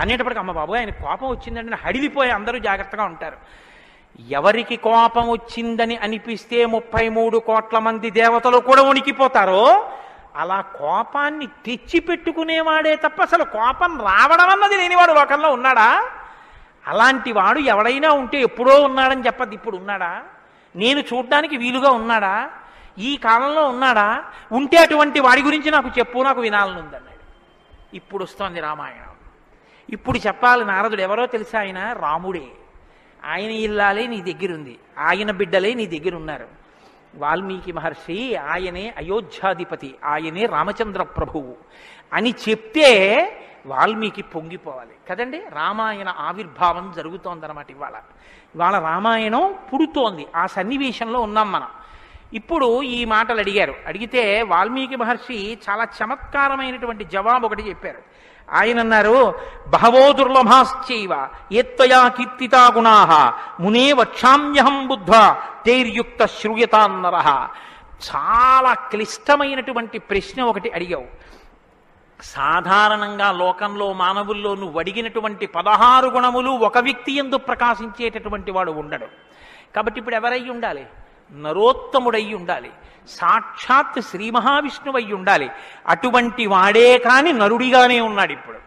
అనేటప్పటికి అమ్మ బాబు ఆయన కోపం వచ్చిందంటే హడిలిపోయి అందరూ జాగ్రత్తగా ఉంటారు. ఎవరికి కోపం వచ్చిందని అనిపిస్తే 33 కోట్ల మంది దేవతలు కూడా వణికిపోతారో అలా కోపాన్ని తెచ్చిపెట్టుకునేవాడే తప్ప అసలు కోపం రావడం అన్నది లేనివాడు లోకంలో ఉన్నాడా? అలాంటి వాడు ఎవడైనా ఉంటే ఎప్పుడో ఉన్నాడని చెప్పద్దు. ఇప్పుడు ఉన్నాడా? నేను చూడ్డానికి వీలుగా ఉన్నాడా? ఈ కాలంలో ఉన్నాడా? ఉంటే అటువంటి వాడి గురించి నాకు చెప్పు, నాకు వినాలనుందన్నాడు. ఇప్పుడు వస్తోంది రామాయణం. ఇప్పుడు చెప్పాలి. నారదుడు ఎవరో తెలుసా? ఆయన రాముడే. ఆయన ఇల్లాలే నీ దగ్గరుంది, ఆయన బిడ్డలే నీ దగ్గర ఉన్నారు. వాల్మీకి మహర్షి ఆయనే అయోధ్యాధిపతి, ఆయనే రామచంద్ర ప్రభువు అని చెప్తే వాల్మీకి పొంగిపోవాలి కదండి. రామాయణ ఆవిర్భావం జరుగుతోందన్నమాట. ఇవాళ రామాయణం పుడుతోంది. ఆ సన్నివేశంలో ఉన్నాం మనం. ఇప్పుడు ఈ మాటలు అడిగితే వాల్మీకి మహర్షి చాలా చమత్కారమైనటువంటి జవాబు ఒకటి చెప్పారు. ఆయన అన్నారు, బహవో దుర్లభాశ్చైవ ఏత్వయా కీర్తితా గుణాః మునే వక్షామ్యహం బుద్ధ్వా తైర్యుక్త శ్రూయతాన్నరః. చాలా క్లిష్టమైనటువంటి ప్రశ్న ఒకటి అడిగావు. సాధారణంగా లోకంలో మానవుల్లో నువ్వు అడిగినటువంటి 16 గుణములు ఒక వ్యక్తి యందు ప్రకాశించేటటువంటి వాడు ఉండడు. కాబట్టి ఇప్పుడు ఎవరై ఉండాలి? నరోత్తముడై ఉండాలి, సాక్షాత్ శ్రీ మహావిష్ణువై ఉండాలి. అటువంటి వాడే కాని నరుడిగానే ఉన్నాడు ఇప్పుడు.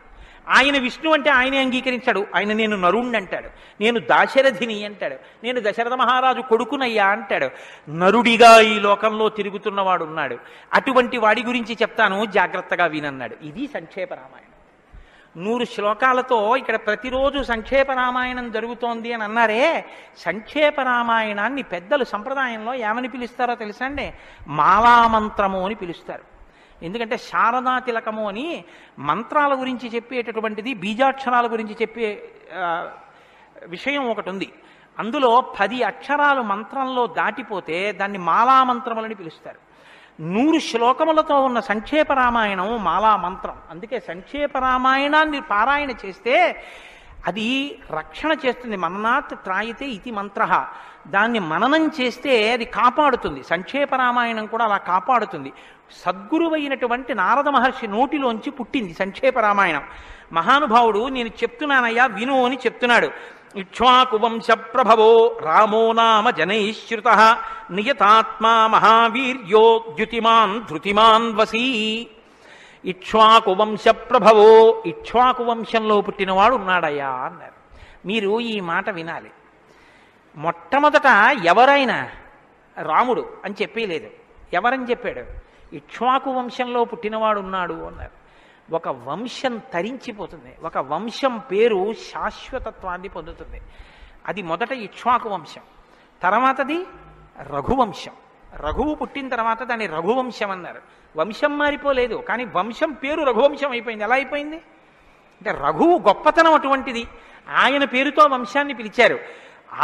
ఆయన విష్ణు అంటే ఆయనే అంగీకరించాడు. ఆయన నేను నరుణ్ణి అంటాడు, నేను దాశరథిని అంటాడు, నేను దశరథ మహారాజు కొడుకునయ్యా అంటాడు. నరుడిగా ఈ లోకంలో తిరుగుతున్నవాడు ఉన్నాడు. అటువంటి వాడి గురించి చెప్తాను, జాగ్రత్తగా వినన్నాడు. ఇది సంక్షేప రామాయణం. 100 శ్లోకాలతో ఇక్కడ ప్రతిరోజు సంక్షేప రామాయణం జరుగుతోంది అని అన్నారే. సంక్షేప రామాయణాన్ని పెద్దలు సంప్రదాయంలో ఏమని పిలుస్తారో తెలుసా అండి? మాలామంత్రము అని పిలుస్తారు. ఎందుకంటే శారదా తిలకము అని మంత్రాల గురించి చెప్పేటటువంటిది, బీజాక్షరాల గురించి చెప్పే విషయం ఒకటి ఉంది. అందులో 10 అక్షరాలు మంత్రంలో దాటిపోతే దాన్ని మాలామంత్రములని పిలుస్తారు. 100 శ్లోకములతో ఉన్న సంక్షేప రామాయణం మాలా మంత్రం. అందుకే సంక్షేప రామాయణాన్ని పారాయణ చేస్తే అది రక్షణ చేస్తుంది. మన్నాత్ త్రాయితే ఇది మంత్ర. దాన్ని మననం చేస్తే అది కాపాడుతుంది. సంక్షేప రామాయణం కూడా అలా కాపాడుతుంది. సద్గురువైనటువంటి నారద మహర్షి నోటిలోంచి పుట్టింది సంక్షేప రామాయణం. మహానుభావుడు నేను చెప్తున్నానయ్యా విను అని చెప్తున్నాడు. ఇక్ష్వాకు వంశ ప్రభవో రామో నామ జనైశ్రుత నియతాత్మా మహావీర్యో ద్యుతిమాన్ ధృతిమాన్ వసీ. ఇక్ష్వాకు వంశ ప్రభవో, ఇక్ష్వాకు వంశంలో పుట్టినవాడు ఉన్నాడయ్యా అన్నారు. మీరు ఈ మాట వినాలి. మొట్టమొదట ఎవరైనా రాముడు అని చెప్పలేదు. ఎవరని చెప్పాడు? ఇక్ష్వాకు వంశంలో పుట్టినవాడు ఉన్నాడు అన్నారు. ఒక వంశం తరించిపోతుంది, ఒక వంశం పేరు శాశ్వతత్వాన్ని పొందుతుంది. అది మొదట ఇక్ష్వాకు వంశం, తర్వాతది రఘువంశం. రఘువు పుట్టిన తర్వాత దాన్ని రఘువంశం అన్నారు. వంశం మారిపోలేదు, కానీ వంశం పేరు రఘువంశం అయిపోయింది. ఎలా అయిపోయింది అంటే రఘువు గొప్పతనం అటువంటిది, ఆయన పేరుతో వంశాన్ని పిలిచారు.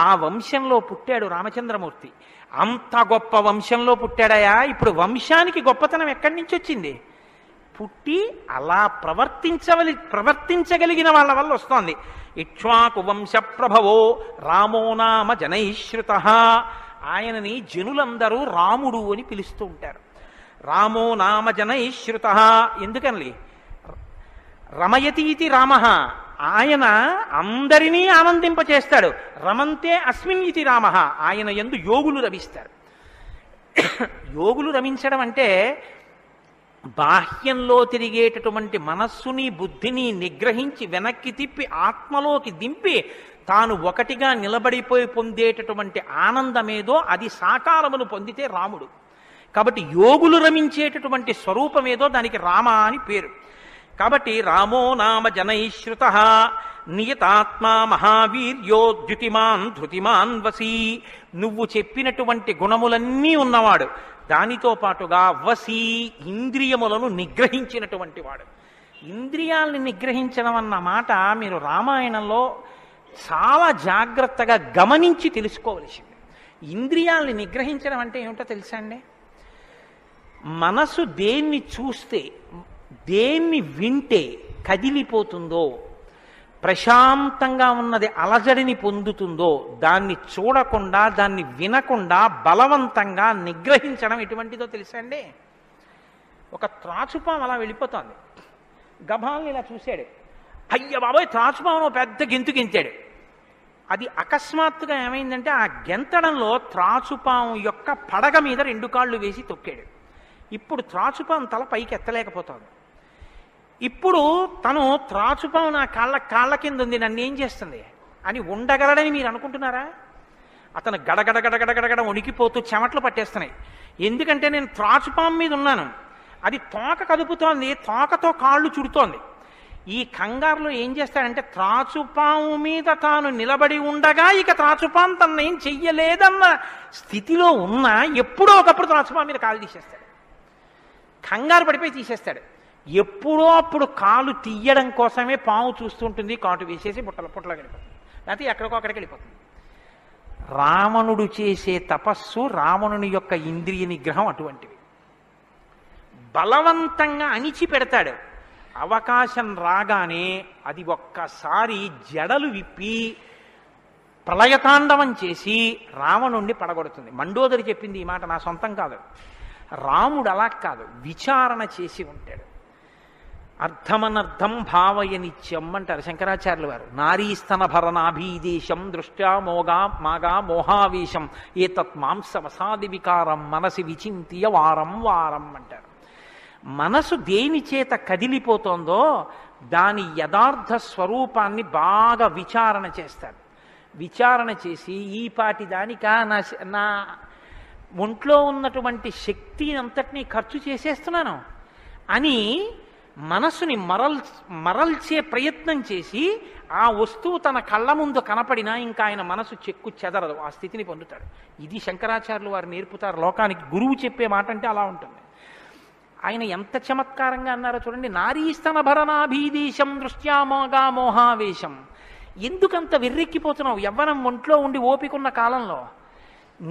ఆ వంశంలో పుట్టాడు రామచంద్రమూర్తి. అంత గొప్ప వంశంలో పుట్టాడయా. ఇప్పుడు వంశానికి గొప్పతనం ఎక్కడి నుంచి వచ్చింది? పుట్టి అలా ప్రవర్తించగలిగిన వాళ్ళ వల్ల వస్తోంది. ఇక్ష్వాకు వంశ ప్రభవో రామో నామ జనైశ్రుత. ఆయనని జనులందరూ రాముడు అని పిలుస్తూ ఉంటారు. రామో నామ జనైశ్రుత. ఎందుకని? రమయతీతి రామ, ఆయన అందరినీ ఆనందింపచేస్తాడు. రమంతే అస్మిన్ ఇతి రామ, ఆయన యందు యోగులు రమిస్తారు. యోగులు రమించడం అంటే బాహ్యంలో తిరిగేటటువంటి మనస్సుని బుద్ధిని నిగ్రహించి వెనక్కి తిప్పి ఆత్మలోకి దింపి తాను ఒకటిగా నిలబడిపోయి పొందేటటువంటి ఆనందమేదో అది సాకారమును పొందితే రాముడు. కాబట్టి యోగులు రమించేటటువంటి స్వరూపమేదో దానికి రామ అని పేరు. కాబట్టి రామో నామ జనైశ్రుత నియతాత్మా మహావీర్యో ద్యుతిమాన్ ధృతిమాన్ వసీ. నువ్వు చెప్పినటువంటి గుణములన్నీ ఉన్నవాడు, దానితో పాటుగా వసీ ఇంద్రియములను నిగ్రహించినటువంటి వాడు. ఇంద్రియాల్ని నిగ్రహించడం అన్న మాట మీరు రామాయణంలో చాలా జాగ్రత్తగా గమనించి తెలుసుకోవలసింది. ఇంద్రియాల్ని నిగ్రహించడం అంటే ఏమిటో తెలుసా అండి? మనసు దేన్ని చూస్తే, దేన్ని వింటే కదిలిపోతుందో, ప్రశాంతంగా ఉన్నది అలజడిని పొందుతుందో దాన్ని చూడకుండా, దాన్ని వినకుండా బలవంతంగా నిగ్రహించడం ఎటువంటిదో తెలుసా అండి? ఒక త్రాచుపాం అలా వెళ్ళిపోతోంది, గభాల్ని ఇలా చూశాడు, అయ్య బాబోయ్ త్రాచుపాము పెద్ద గెంతు గెంతాడు. అది అకస్మాత్తుగా ఏమైందంటే ఆ గెంతడంలో త్రాచుపాము యొక్క పడగ మీద 2 కాళ్ళు వేసి తొక్కాడు. ఇప్పుడు త్రాచుపాము తల పైకి ఎత్తలేకపోతోంది. ఇప్పుడు తను త్రాచుపాము నా కాళ్ళ కింద ఉంది, నన్ను ఏం చేస్తుంది అని ఉండగలడని మీరు అనుకుంటున్నారా? అతను గడగడ వణికిపోతూ చెమట్లు పట్టేస్తున్నాయి. ఎందుకంటే నేను త్రాచుపాము మీద ఉన్నాను, అది తోక కదుపుతోంది, తోకతో కాళ్ళు చుడుతోంది. ఈ కంగారులో ఏం చేస్తాడంటే త్రాచుపాము మీద తాను నిలబడి ఉండగా ఇక త్రాచుపాము తన ఏం చెయ్యలేదన్న స్థితిలో ఉన్నా ఎప్పుడో ఒకప్పుడు త్రాచుపాము మీద కాలు తీసేస్తాడు, కంగారు పడిపోయి తీసేస్తాడు. ఎప్పుడో అప్పుడు కాలు తీయడం కోసమే పాము చూస్తుంటుంది, కాటు వేసేసి పుట్టలో వెళ్ళిపోతుంది, లేకపోతే ఎక్కడికో అక్కడికి వెళ్ళిపోతుంది. రావణుడు చేసే తపస్సు, రావణుని యొక్క ఇంద్రియ నిగ్రహం అటువంటివి. బలవంతంగా అణిచి పెడతాడు. అవకాశం రాగానే అది ఒక్కసారి జడలు విప్పి ప్రళయతాండవం చేసి రావణుణ్ణి పడగొడుతుంది. మండోదరి చెప్పింది ఈ మాట, నా సొంతం కాదు. రాముడు అలా కాదు, విచారణ చేసి ఉంటాడు. అర్థమనర్థం భావయ నిత్యం అంటారు శంకరాచార్యుల వారు. నారీస్తన భరణాభీదేశం దృష్ట్యా మాగా మోహావేశం ఏతత్ మాంసవసాది వికారం మనసి విచింత్య వారం వారం అంటారు. మనసు దేని చేత కదిలిపోతోందో దాని యథార్థ స్వరూపాన్ని బాగా విచారణ చేస్తారు. విచారణ చేసి ఈ పాటి దానికా నా ఒంట్లో ఉన్నటువంటి శక్తి అంతటినీ ఖర్చు చేసేస్తున్నాను అని మనసుని మరల్చే ప్రయత్నం చేసి ఆ వస్తువు తన కళ్ళ ముందు కనపడినా ఇంకా ఆయన మనసు చెక్కు చెదరదు, ఆ స్థితిని పొందుతాడు. ఇది శంకరాచార్యులు వారు నేర్పుతారు లోకానికి. గురువు చెప్పే మాట అంటే అలా ఉంటుంది. ఆయన ఎంత చమత్కారంగా అన్నారో చూడండి. నారీస్తన భరణాభీదేశం దృష్ట్యామోగా మోహావేశం. ఎందుకంత వెర్రెక్కిపోతున్నావు? యవ్వనం ఒంట్లో ఉండి ఓపికన్న కాలంలో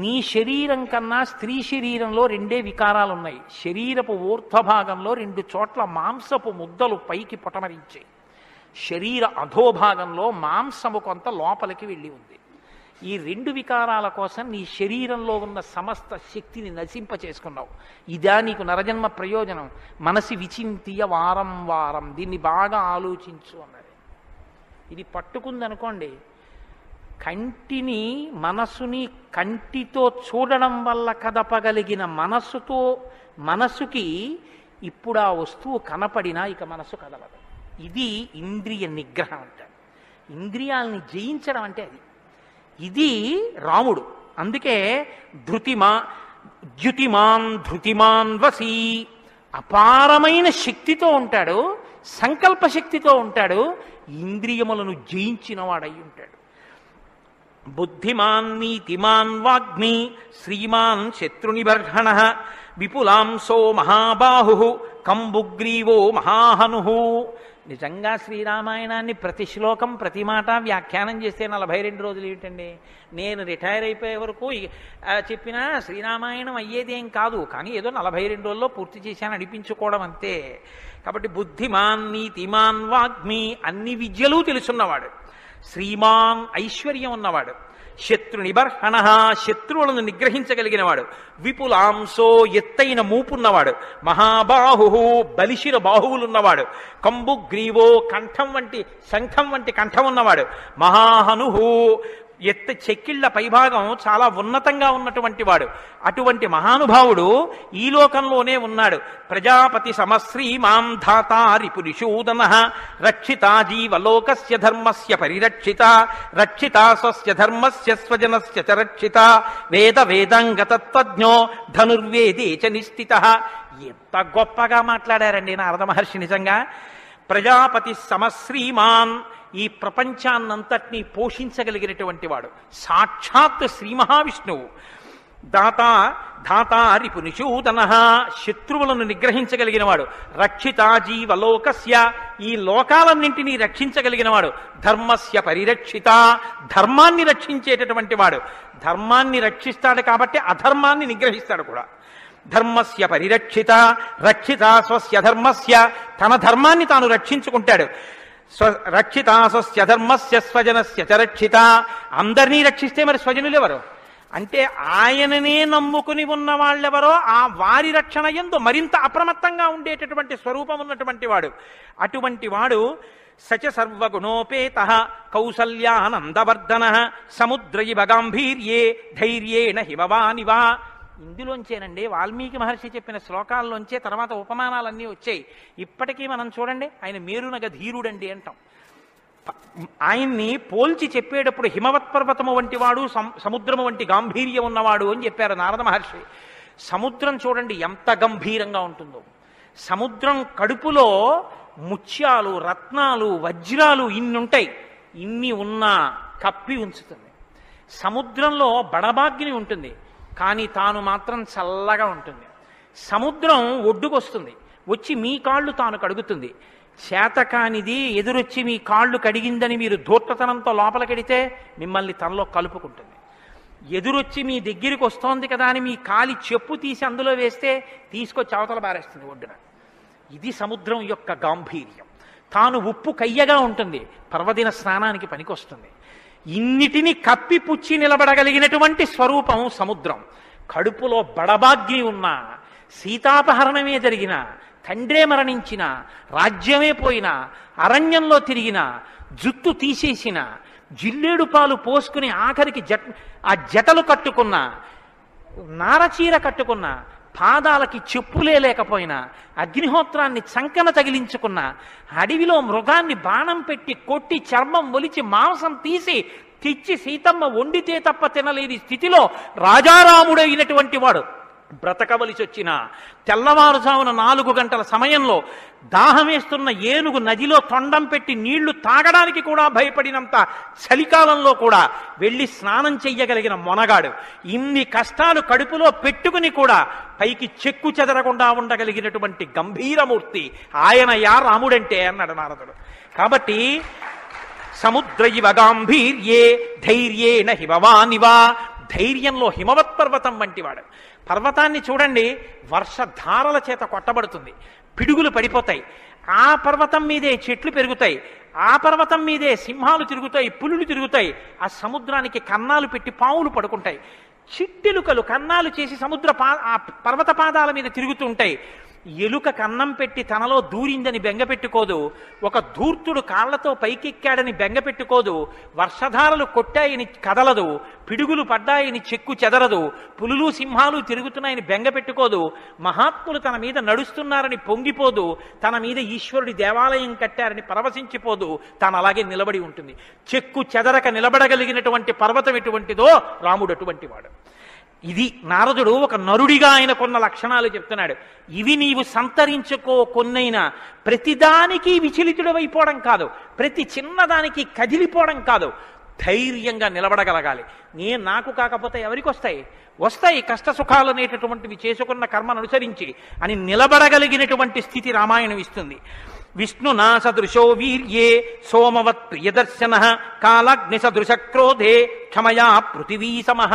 నీ శరీరం కన్నా స్త్రీ శరీరంలో 2 వికారాలు ఉన్నాయి. శరీరపు ఊర్ధ్వభాగంలో 2 చోట్ల మాంసపు ముద్దలు పైకి పొటమరించాయి. శరీర అధోభాగంలో మాంసము కొంత లోపలికి వెళ్ళి ఉంది. ఈ రెండు వికారాల కోసం నీ శరీరంలో ఉన్న సమస్త శక్తిని నశింపచేసుకున్నావు. ఇదా నీకు నరజన్మ ప్రయోజనం? మనసి విచింతియ వారం వారం, దీన్ని బాగా ఆలోచించు అన్నది. ఇది పట్టుకుందనుకోండి, కంటిని మనసుని కంటితో చూడడం వల్ల కదపగలిగిన మనసుకి ఇప్పుడు ఆ వస్తువు కనపడినా ఇక మనసు కదలదు. ఇది ఇంద్రియ నిగ్రహం అంటారు. ఇంద్రియాలని జయించడం అంటే అది. ఇది రాముడు. అందుకే ధృతిమాన్ వసీ, అపారమైన శక్తితో ఉంటాడు, సంకల్ప శక్తితో ఉంటాడు, ఇంద్రియములను జయించిన వాడై ఉంటాడు. బుద్ధిమాన్ నీతిమాన్ వాగ్మి శ్రీమాన్ శత్రునిబర్హణ విపులాంసో మహాబాహు కంబుగ్రీవో మహాహను. నిజంగా శ్రీరామాయణాన్ని ప్రతి శ్లోకం ప్రతి మాట వ్యాఖ్యానం చేస్తే 42 రోజులు ఏమిటండి? నేను రిటైర్ అయిపోయే వరకు చెప్పినా శ్రీరామాయణం అయ్యేదేం కాదు, కానీ ఏదో 42 రోజుల్లో పూర్తి చేశాను అనిపించుకోవడం అంతే. కాబట్టి బుద్ధిమాన్ నీతిమాన్ వాగ్మి, అన్ని విద్యలు తెలుసున్నవాడు, శ్రీమాన్ ఐశ్వర్యం ఉన్నవాడు, శత్రు నిబర్హణ శత్రువులను నిగ్రహించగలిగినవాడు, విపులాంసో ఎత్తైన మూపున్నవాడు, మహాబాహు బలిశిర బాహువులున్నవాడు, కంబుగ్రీవో శంఖం వంటి కంఠం ఉన్నవాడు, మహాహను చెక్కిళ్ల పైభాగం చాలా ఉన్నతంగా ఉన్నటువంటి వాడు. అటువంటి మహానుభావుడు ఈ లోకంలోనే ఉన్నాడు. ప్రజాపతి సమశ్రీమాం ధాతారి పురుషూదన రక్షితా జీవలోకస్య ధర్మస్య పరిరక్షిత రక్షితా స్వస్య ధర్మస్య స్వజనస్య చ రక్షిత వేదాంగతత్వజ్ఞో ధనుర్వేదే చ నిస్థితః. ఎంత గొప్పగా మాట్లాడారండి నారద మహర్షి. నిజంగా ప్రజాపతి సమశ్రీమాన్, ఈ ప్రపంచాన్నంతటినీ పోషించగలిగినటువంటి వాడు, సాక్షాత్ శ్రీ మహావిష్ణువు. ధాతారి పునిషూదన శత్రువులను నిగ్రహించగలిగిన వాడు, రక్షితా జీవలోకస్య ఈ లోకాలన్నింటినీ రక్షించగలిగిన వాడు, ధర్మస్య పరిరక్షిత ధర్మాన్ని రక్షించేటటువంటి వాడు. ధర్మాన్ని రక్షిస్తాడు కాబట్టి అధర్మాన్ని నిగ్రహిస్తాడు కూడా. ధర్మస్య పరిరక్షిత రక్షిత స్వస్య ధర్మస్య, తన ధర్మాన్ని తాను రక్షించుకుంటాడు. రక్షితా స్వస్య ధర్మస్య స్వజనస్య చ రక్షిత, అందరినీ రక్షిస్తే మరి స్వజనులు ఎవరు? అంటే ఆయననే నమ్ముకుని ఉన్న వాళ్ళెవరో ఆ వారి రక్షణ యందు మరింత అప్రమత్తంగా ఉండేటటువంటి స్వరూపం ఉన్నటువంటి వాడు. అటువంటి వాడు సచ సర్వగుణోపేత కౌసల్యానందవర్ధన సముద్రయివ గాంభీర్యే ధైర్యేణ హిమవానివా. ఇందులోంచేనండి వాల్మీకి మహర్షి చెప్పిన శ్లోకాల్లోంచే తర్వాత ఉపమానాలన్నీ వచ్చాయి. ఇప్పటికీ మనం చూడండి, ఆయన మేరునగ ధీరుడండి అంటాం. ఆయన్ని పోల్చి చెప్పేటప్పుడు హిమవత్పర్వతము వంటి వాడు, సముద్రము వంటి గాంభీర్యం ఉన్నవాడు అని చెప్పారు నారద మహర్షి. సముద్రం చూడండి ఎంత గంభీరంగా ఉంటుందో. సముద్రం కడుపులో ముత్యాలు, రత్నాలు, వజ్రాలు ఇన్ని ఉంటాయి. ఇన్ని ఉన్నా కప్పి ఉంచుతుంది. సముద్రంలో బడబాగ్ని ఉంటుంది, కానీ తాను మాత్రం చల్లగా ఉంటుంది. సముద్రం ఒడ్డుకొస్తుంది, వచ్చి మీ కాళ్ళు తాను కడుగుతుంది. చేతకానిది ఎదురొచ్చి మీ కాళ్ళు కడిగిందని మీరు ధూర్తతనంతో లోపలికెడితే మిమ్మల్ని తనలో కలుపుకుంటుంది. ఎదురొచ్చి మీ దగ్గరికి వస్తోంది కదా అని మీ కాలి చెప్పు తీసి అందులో వేస్తే తీసుకొచ్చి అవతల బారేస్తుంది ఒడ్డున. ఇది సముద్రం యొక్క గాంభీర్యం. తాను ఉప్పు కయ్యగా ఉంటుంది, పర్వదిన స్నానానికి పనికొస్తుంది. ఇన్నిటిని కప్పిపుచ్చి నిలబడగలిగినటువంటి స్వరూపం సముద్రం. కడుపులో బడబాగ్ని ఉన్న, సీతాపహరణమే జరిగిన, తండ్రే మరణించిన, రాజ్యమే పోయిన, అరణ్యంలో తిరిగిన, జుట్టు తీసేసిన, జిల్లేడు పాలు పోసుకుని ఆఖరికి ఆ జటలు కట్టుకున్న, నారచీర కట్టుకున్న, పాదాలకి చెప్పులే లేకపోయినా, అగ్నిహోత్రాన్ని చంకన తగిలించుకున్న, అడవిలో మృగాన్ని బాణం పెట్టి కొట్టి చర్మం ఒలిచి మాంసం తీసి తెచ్చి సీతమ్మ వండితే తప్ప తినలేని స్థితిలో రాజారాముడైనటువంటి వాడు బ్రతకవలసి వచ్చిన, తెల్లవారుజామున 4 గంటల సమయంలో దాహమేస్తున్న ఏనుగు నదిలో తొండం పెట్టి నీళ్లు తాగడానికి కూడా భయపడినంత చలికాలంలో కూడా వెళ్ళి స్నానం చెయ్యగలిగిన మొనగాడు. ఇన్ని కష్టాలు కడుపులో పెట్టుకుని కూడా పైకి చెక్కు చెదరకుండా ఉండగలిగినటువంటి గంభీరమూర్తి ఆయన యా రాముడంటే అన్నాడు నారదుడు. కాబట్టి సముద్రయివ గాంభీర్యే ధైర్యేణ హిమవానివా, ధైర్యంలో హిమవత్పర్వతం వంటివాడు. పర్వతాన్ని చూడండి, వర్షధారల చేత కొట్టబడుతుంది, పిడుగులు పడిపోతాయి. ఆ పర్వతం మీదే చెట్లు పెరుగుతాయి, ఆ పర్వతం మీదే సింహాలు తిరుగుతాయి, పులులు తిరుగుతాయి, ఆ సముద్రానికి కన్నాలు పెట్టి పావులు పడుకుంటాయి, చిట్టెలుకలు కన్నాలు చేసి ఆ పర్వత పాదాల మీద తిరుగుతూ ఉంటాయి. ఎలుక కన్నం పెట్టి తనలో దూరిందని బెంగపెట్టుకోదు, ఒక ధూర్తుడు కాళ్లతో పైకెక్కాడని బెంగపెట్టుకోదు, వర్షధారలు కొట్టాయని కదలదు, పిడుగులు పడ్డాయని చెక్కు చెదరదు, పులులు సింహాలు తిరుగుతున్నాయని బెంగపెట్టుకోదు, మహాత్ములు తన మీద నడుస్తున్నారని పొంగిపోదు, తన మీద ఈశ్వరుడి దేవాలయం కట్టారని పరవశించిపోదు, తాను అలాగే నిలబడి ఉంటుంది. చెక్కు చెదరక నిలబడగలిగినటువంటి పర్వతం ఎటువంటిదో రాముడు అటువంటి వాడు. ఇది నారదుడు ఒక నరుడిగా ఆయన కొన్న లక్షణాలు చెప్తున్నాడు. ఇవి నీవు సంతరించుకో, కొన్నైనా ప్రతిదానికి విచలితుడమైపోవడం కాదు, ప్రతి చిన్నదానికి కదిలిపోవడం కాదు, ధైర్యంగా నిలబడగలగాలి. నాకు కాకపోతే ఎవరికి వస్తాయి? వస్తాయి కష్ట సుఖాలు అనేటటువంటివి చేసుకున్న కర్మను అనుసరించి అని నిలబడగలిగినటువంటి స్థితి రామాయణం ఇస్తుంది. విష్ణునా సదృశో వీర్యే సోమవత్ ప్రియదర్శన కాలాగ్ని సదృశ క్రోధే క్షమయా పృథివీ సమః.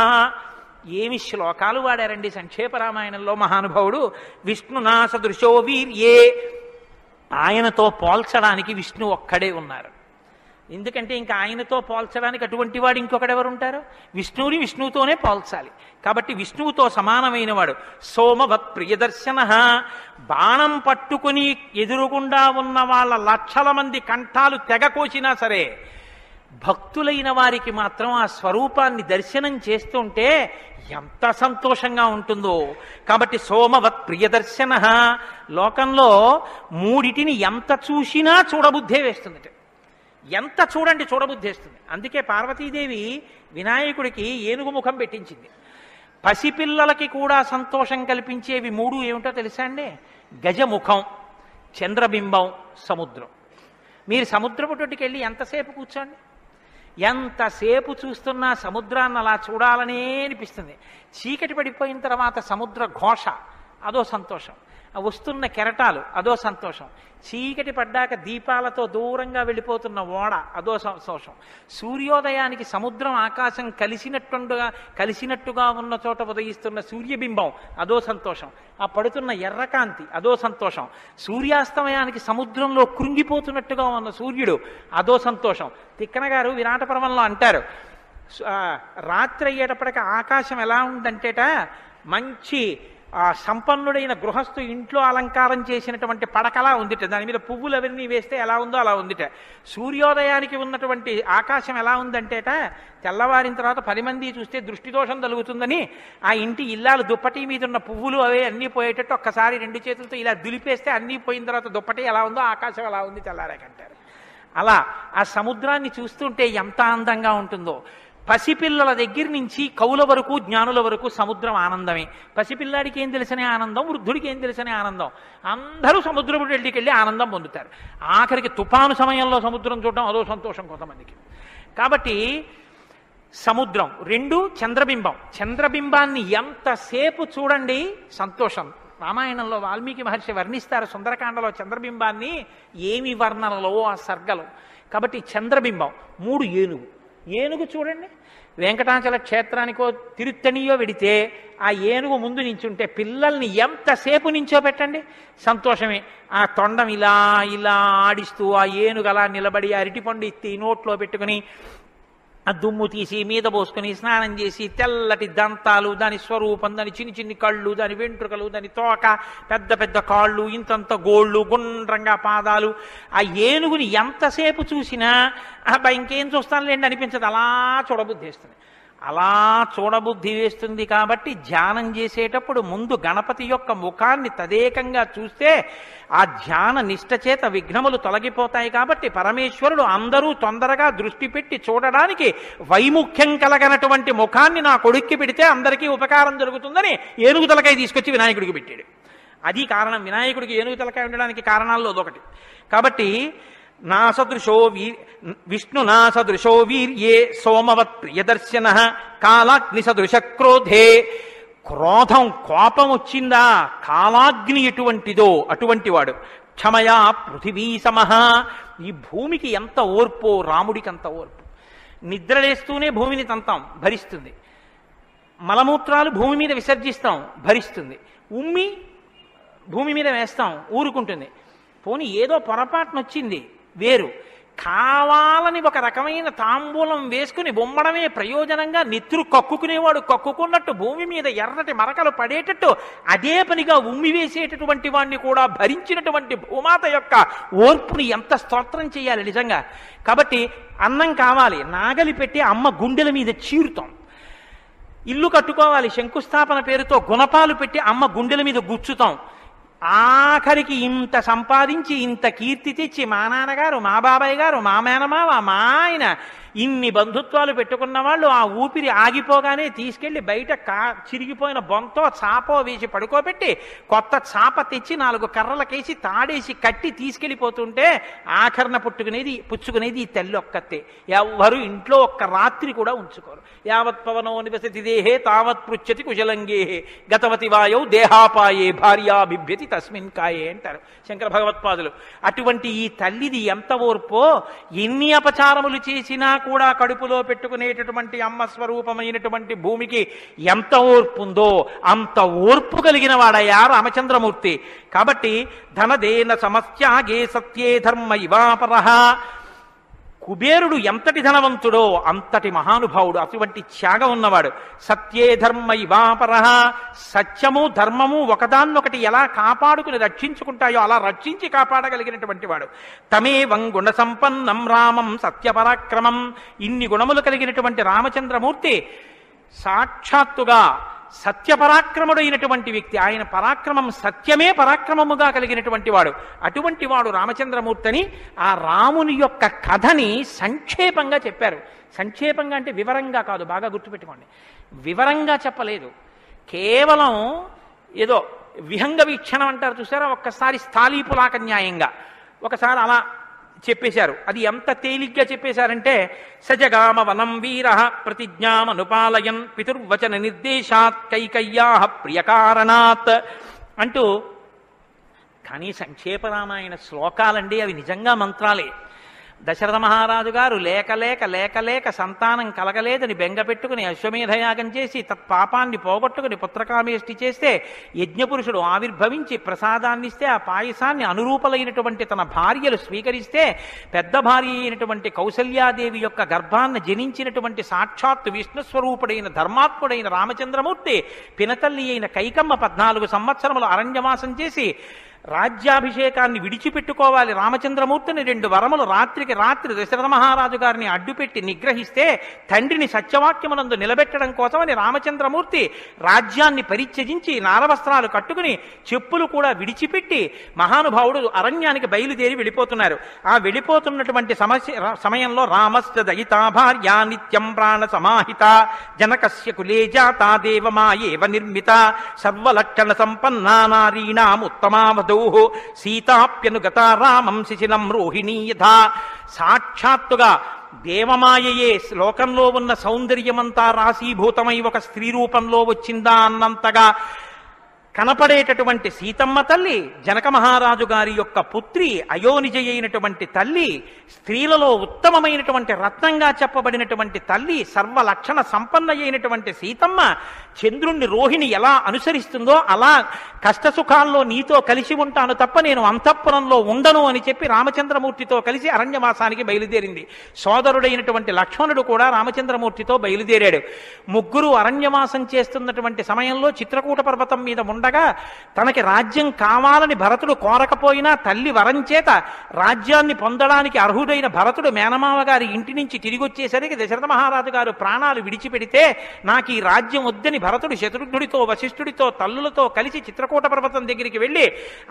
ఏమి శ్లోకాలు వాడారండి సంక్షేప రామాయణంలో మహానుభావుడు. విష్ణునా సదృశో వీర్యే, ఆయనతో పోల్చడానికి విష్ణు ఒక్కడే ఉన్నారు. ఎందుకంటే ఇంకా ఆయనతో పోల్చడానికి అటువంటి వాడు ఇంకొకడెవరు ఉంటారు? విష్ణువుని విష్ణువుతోనే పోల్చాలి. కాబట్టి విష్ణువుతో సమానమైన వాడు. సోమవత్ ప్రియదర్శన, బాణం పట్టుకుని ఎదురుగుండా ఉన్న వాళ్ళ లక్షల మంది కంఠాలు తెగ కోసినా సరే భక్తులైన వారికి మాత్రం ఆ స్వరూపాన్ని దర్శనం చేస్తుంటే ఎంత సంతోషంగా ఉంటుందో. కాబట్టి సోమవత్ ప్రియదర్శన. లోకంలో మూడిటిని ఎంత చూసినా చూడబుద్ధే వేస్తుంది, ఎంత చూడండి చూడబుద్ధేస్తుంది. అందుకే పార్వతీదేవి వినాయకుడికి ఏనుగు ముఖం పెట్టించింది. పసిపిల్లలకి కూడా సంతోషం కల్పించేవి మూడు ఏమిటో తెలుసా అండి? గజముఖం, చంద్రబింబం, సముద్రం. మీరు సముద్రపు ఒడ్డుకి వెళ్ళి ఎంతసేపు కూర్చోండి, ఎంతసేపు చూస్తున్నా సముద్రాన్ని అలా చూడాలనే అనిపిస్తుంది. చీకటి పడిపోయిన తర్వాత సముద్ర ఘోష అదో సంతోషం, వస్తున్న కెరటాలు అదో సంతోషం, చీకటి పడ్డాక దీపాలతో దూరంగా వెళ్ళిపోతున్న ఓడ అదో సంతోషం, సూర్యోదయానికి సముద్రం ఆకాశం కలిసినట్టుగా ఉన్న చోట ఉదయిస్తున్న సూర్యబింబం అదో సంతోషం, ఆ పడుతున్న ఎర్రకాంతి అదో సంతోషం, సూర్యాస్తమయానికి సముద్రంలో కృంగిపోతున్నట్టుగా ఉన్న సూర్యుడు అదో సంతోషం. తిక్కన గారు విరాట పర్వంలో అంటారు, రాత్రి అయ్యేటప్పటికి ఆకాశం ఎలా ఉందంటేట మంచి సంపన్నుడైన గృహస్థు ఇంట్లో అలంకారం చేసినటువంటి పడకలా ఉందిట, దాని మీద పువ్వులు అవన్నీ వేస్తే ఎలా ఉందో అలా ఉందిట. సూర్యోదయానికి ఉన్నటువంటి ఆకాశం ఎలా ఉందంటేట తెల్లవారిన తర్వాత 10 మంది చూస్తే దృష్టి దోషం కలుగుతుందని ఆ ఇంటి ఇల్లాలు దుప్పటి మీద ఉన్న పువ్వులు అవే అన్నీ పోయేటట్టు ఒక్కసారి 2 చేతులతో ఇలా దులిపేస్తే అన్నీ పోయిన తర్వాత దుప్పటి ఎలా ఉందో ఆకాశం ఎలా ఉంది తెల్లారాకంటారు. అలా ఆ సముద్రాన్ని చూస్తుంటే ఎంత అందంగా ఉంటుందో. పసిపిల్లల దగ్గర నుంచి కవుల వరకు జ్ఞానుల వరకు సముద్రం ఆనందమే. పసిపిల్లాడికి ఏం తెలిసనే ఆనందం, వృద్ధుడికి ఏం తెలిసనే ఆనందం. అందరూ సముద్రపు వెళ్ళికెళ్ళి ఆనందం పొందుతారు. ఆఖరికి తుఫాను సమయంలో సముద్రం చూడడం అదో సంతోషం కొంతమందికి. కాబట్టి సముద్రం 2, చంద్రబింబం. చంద్రబింబాన్ని ఎంతసేపు చూడండి సంతోషం. రామాయణంలో వాల్మీకి మహర్షి వర్ణిస్తారు సుందరకాండలో చంద్రబింబాన్ని, ఏమి వర్ణనలో ఆ సర్గలు. కాబట్టి చంద్రబింబం. 3 ఏనుగు. ఏనుగు చూడండి, వెంకటాచల క్షేత్రానికో తిరుత్తణియో వెడితే ఆ ఏనుగు ముందు నించుంటే పిల్లల్ని ఎంతసేపు నించో పెట్టండి సంతోషమే. ఆ తొండం ఇలా ఇలా ఆడిస్తూ ఆ ఏనుగు అలా నిలబడి అరటిపండు ఎత్తి నోట్లో పెట్టుకుని ఆ దుమ్ము తీసి మీద పోసుకుని స్నానం చేసి తెల్లటి దంతాలు, దాని స్వరూపం, దాని చిన్ని చిన్ని కళ్ళు, దాని వెంట్రుకలు, దాని తోక, పెద్ద పెద్ద కాళ్ళు, ఇంతంత గోళ్ళు, గుండ్రంగా పాదాలు. ఆ ఏనుగుని ఎంతసేపు చూసినా అబ్బా ఇంకేం చూస్తానులేండి అనిపించదు, అలా చూడబుద్ధి వేస్తుంది. అలా చూడబుద్ధి వేస్తుంది కాబట్టి ధ్యానం చేసేటప్పుడు ముందు గణపతి యొక్క ముఖాన్ని తదేకంగా చూస్తే ఆ ధ్యాన నిష్ట చేత విఘ్నములు తొలగిపోతాయి. కాబట్టి పరమేశ్వరుడు అందరూ తొందరగా దృష్టి పెట్టి చూడడానికి వైముఖ్యం కలగనటువంటి ముఖాన్ని నా కొడుక్కి పెడితే అందరికీ ఉపకారం జరుగుతుందని ఏనుగు తలకాయ తీసుకొచ్చి వినాయకుడికి పెట్టాడు. అది కారణం. వినాయకుడికి ఏనుగు తలకాయ ఉండడానికి కారణాల్లో అదొకటి. కాబట్టి విష్ణునా సదృశో వీర్యే సోమవత్ ప్రియదర్శన కాలాగ్ని సదృశ క్రోధే. క్రోధం, కోపం వచ్చిందా కాలాగ్ని ఎటువంటిదో అటువంటి వాడు. క్షమయా పృథివీ సమః. ఈ భూమికి ఎంత ఓర్పో రాముడికి అంత ఓర్పు. నిద్రలేస్తూనే భూమిని తంతాం, భరిస్తుంది. మలమూత్రాలు భూమి మీద విసర్జిస్తాం, భరిస్తుంది. ఉమ్మి భూమి మీద వేస్తాం, ఊరుకుంటుంది. పోనీ ఏదో పొరపాటున వచ్చింది వేరు, కావాలని ఒక రకమైన తాంబూలం వేసుకుని బొమ్మడమే ప్రయోజనంగా నెత్తురు కక్కుకునేవాడు కక్కుకున్నట్టు భూమి మీద ఎర్రటి మరకలు పడేటట్టు అదే పనిగా ఉమ్మి వేసేటటువంటి వాడిని కూడా భరించినటువంటి భూమాత యొక్క ఓర్పుని ఎంత స్తోత్రం చేయాలి నిజంగా. కాబట్టి అన్నం కావాలి, నాగలి పెట్టి అమ్మ గుండెల మీద చీరుతాం. ఇల్లు కట్టుకోవాలి, శంకుస్థాపన పేరుతో గుణపాలు పెట్టి అమ్మ గుండెల మీద గుచ్చుతాం. ఆఖరికి ఇంత సంపాదించి ఇంత కీర్తి తెచ్చి మా నాన్నగారు, మా బాబాయ్ గారు, మా మేనమావ, మా ఆయన ఇన్ని బంధుత్వాలు పెట్టుకున్న వాళ్ళు ఆ ఊపిరి ఆగిపోగానే తీసుకెళ్లి బయట చిరిగిపోయిన బొంతో చాపో వేసి పడుకోబెట్టి కొత్త చాప తెచ్చి 4 కర్రలకేసి తాడేసి కట్టి తీసుకెళ్లిపోతుంటే ఆఖరణ పుచ్చుకునేది ఈ తల్లి ఒక్కతే. ఎవ్వరు ఇంట్లో ఒక్క రాత్రి కూడా ఉంచుకోరు. యావత్ పవనో నివసతి దేహే తావత్ పృచ్చతి కుశలంగేహే గతవతి వాయౌ దేహాపాయే భార్యా బిభ్యతి తస్మిన్ కాయే అంటారు శంకర భగవత్పాదులు. అటువంటి ఈ తల్లిది ఎంత ఓర్పో, ఎన్ని అపచారములు చేసినా కూడా కడుపులో పెట్టుకునేటటువంటి అమ్మ స్వరూపమైనటువంటి భూమికి ఎంత ఓర్పుందో అంత ఓర్పు కలిగిన వాడయ్యా రామచంద్రమూర్తి. కాబట్టి ధనదేన సమస్యాగే సత్యే ధర్మ ఇవాపరః. కుబేరుడు ఎంతటి ధనవంతుడో అంతటి మహానుభావుడు, అటువంటి త్యాగం ఉన్నవాడు. సత్యే ధర్మ ఇవాపరః. సత్యము ధర్మము ఒకదాన్నొకటి ఎలా కాపాడుకుని రక్షించుకుంటాయో అలా రక్షించి కాపాడగలిగినటువంటి వాడు. తమేవం గుణ సంపన్నం రామం సత్యపరాక్రమం. ఇన్ని గుణములు కలిగినటువంటి రామచంద్రమూర్తి సాక్షాత్తుగా సత్యపరాక్రముడైనటువంటి వ్యక్తి. ఆయన పరాక్రమం సత్యమే పరాక్రమముగా కలిగినటువంటి వాడు. అటువంటి వాడు రామచంద్రమూర్తిని ఆ రాముని యొక్క కథని సంక్షేపంగా చెప్పారు. సంక్షేపంగా అంటే వివరంగా కాదు, బాగా గుర్తుపెట్టుకోండి. వివరంగా చెప్పలేదు, కేవలం ఏదో విహంగ వీక్షణం అంటారు చూసారా, ఒక్కసారి స్థాళీపులాక న్యాయంగా ఒకసారి అలా చెప్పేశారు. అది ఎంత తేలిగ్గా చెప్పేశారంటే సజగామ వనం వీర ప్రతిజ్ఞామనుపాలయన్ పితుర్వచన నిర్దేశాత్ కైకయ్యా ప్రియకారణాత్ అంటూ. కానీ సంక్షేప రామాయణ శ్లోకాలండి, అవి నిజంగా మంత్రాలే. దశరథ మహారాజు గారు లేక లేక లేక లేక సంతానం కలగలేదని బెంగ పెట్టుకుని అశ్వమేధయాగం చేసి తత్పాపాన్ని పోగొట్టుకుని పుత్రకామేష్టి చేస్తే యజ్ఞపురుషుడు ఆవిర్భవించి ప్రసాదాన్నిస్తే ఆ పాయసాన్ని అనురూపలైనటువంటి తన భార్యలు స్వీకరిస్తే పెద్ద భార్య అయినటువంటి కౌసల్యాదేవి యొక్క గర్భాన్ని జనించినటువంటి సాక్షాత్తు విష్ణుస్వరూపుడైన ధర్మాత్ముడైన రామచంద్రమూర్తి పినతల్లి అయిన కైకమ్మ 14 సంవత్సరములు అరణ్యవాసం చేసి రాజ్యాభిషేకాన్ని విడిచిపెట్టుకోవాలి రామచంద్రమూర్తిని 2 వరములు రాత్రికి రాత్రి దశరథ మహారాజు గారిని అడ్డుపెట్టి నిగ్రహిస్తే తండ్రిని సత్యవాక్యమునందు నిలబెట్టడం కోసమని రామచంద్రమూర్తి రాజ్యాన్ని పరిత్యజించి నారవస్త్రాలు కట్టుకుని చెప్పులు కూడా విడిచిపెట్టి మహానుభావుడు అరణ్యానికి బయలుదేరి వెళ్ళిపోతున్నారు. ఆ వెళ్ళిపోతున్నటువంటి సమయంలో రామస్య దయితా భార్య నిత్యం ప్రాణ సమాహిత జనకస్య కులే జాతా దేవమాయేవ నిర్మిత సర్వలక్షణ సంపన్నా నారీణాం ఉత్తమావధ సీతాప్యనుగత రామం శిశిలం రోహిణీ యథా. సాక్షాత్తుగా దేవమాయయే లోకంలో ఉన్న సౌందర్యమంతా రాశీభూతమై ఒక స్త్రీ రూపంలో వచ్చిందా అన్నంతగా కనపడేటటువంటి సీతమ్మ తల్లి, జనక మహారాజు గారి యొక్క పుత్రి, అయోనిజ అయినటువంటి తల్లి, స్త్రీలలో ఉత్తమమైనటువంటి రత్నంగా చెప్పబడినటువంటి తల్లి, సర్వలక్షణ సంపన్న అయినటువంటి సీతమ్మ చంద్రుణ్ణి రోహిణి ఎలా అనుసరిస్తుందో అలా కష్టసుఖాల్లో నీతో కలిసి ఉంటాను తప్ప నేను అంతఃపురంలో ఉండను అని చెప్పి రామచంద్రమూర్తితో కలిసి అరణ్యవాసానికి బయలుదేరింది. సోదరుడైనటువంటి లక్ష్మణుడు కూడా రామచంద్రమూర్తితో బయలుదేరాడు. ముగ్గురు అరణ్యవాసం చేస్తున్నటువంటి సమయంలో చిత్రకూట పర్వతం మీద ఉండగా తనకి రాజ్యం కావాలని భరతుడు కోరకపోయినా తల్లి వరం చేత రాజ్యాన్ని పొందడానికి అర్హుడైన భరతుడు మేనమామ గారి ఇంటి నుంచి తిరిగి వచ్చేసరికి దశరథ మహారాజు గారు ప్రాణాలు విడిచిపెడితే నాకు ఈ రాజ్యం వద్దని భరతుడు శత్రుఘ్నుడితో వశిష్ఠుడితో తల్లులతో కలిసి చిత్రకూట పర్వతం దగ్గరికి వెళ్ళి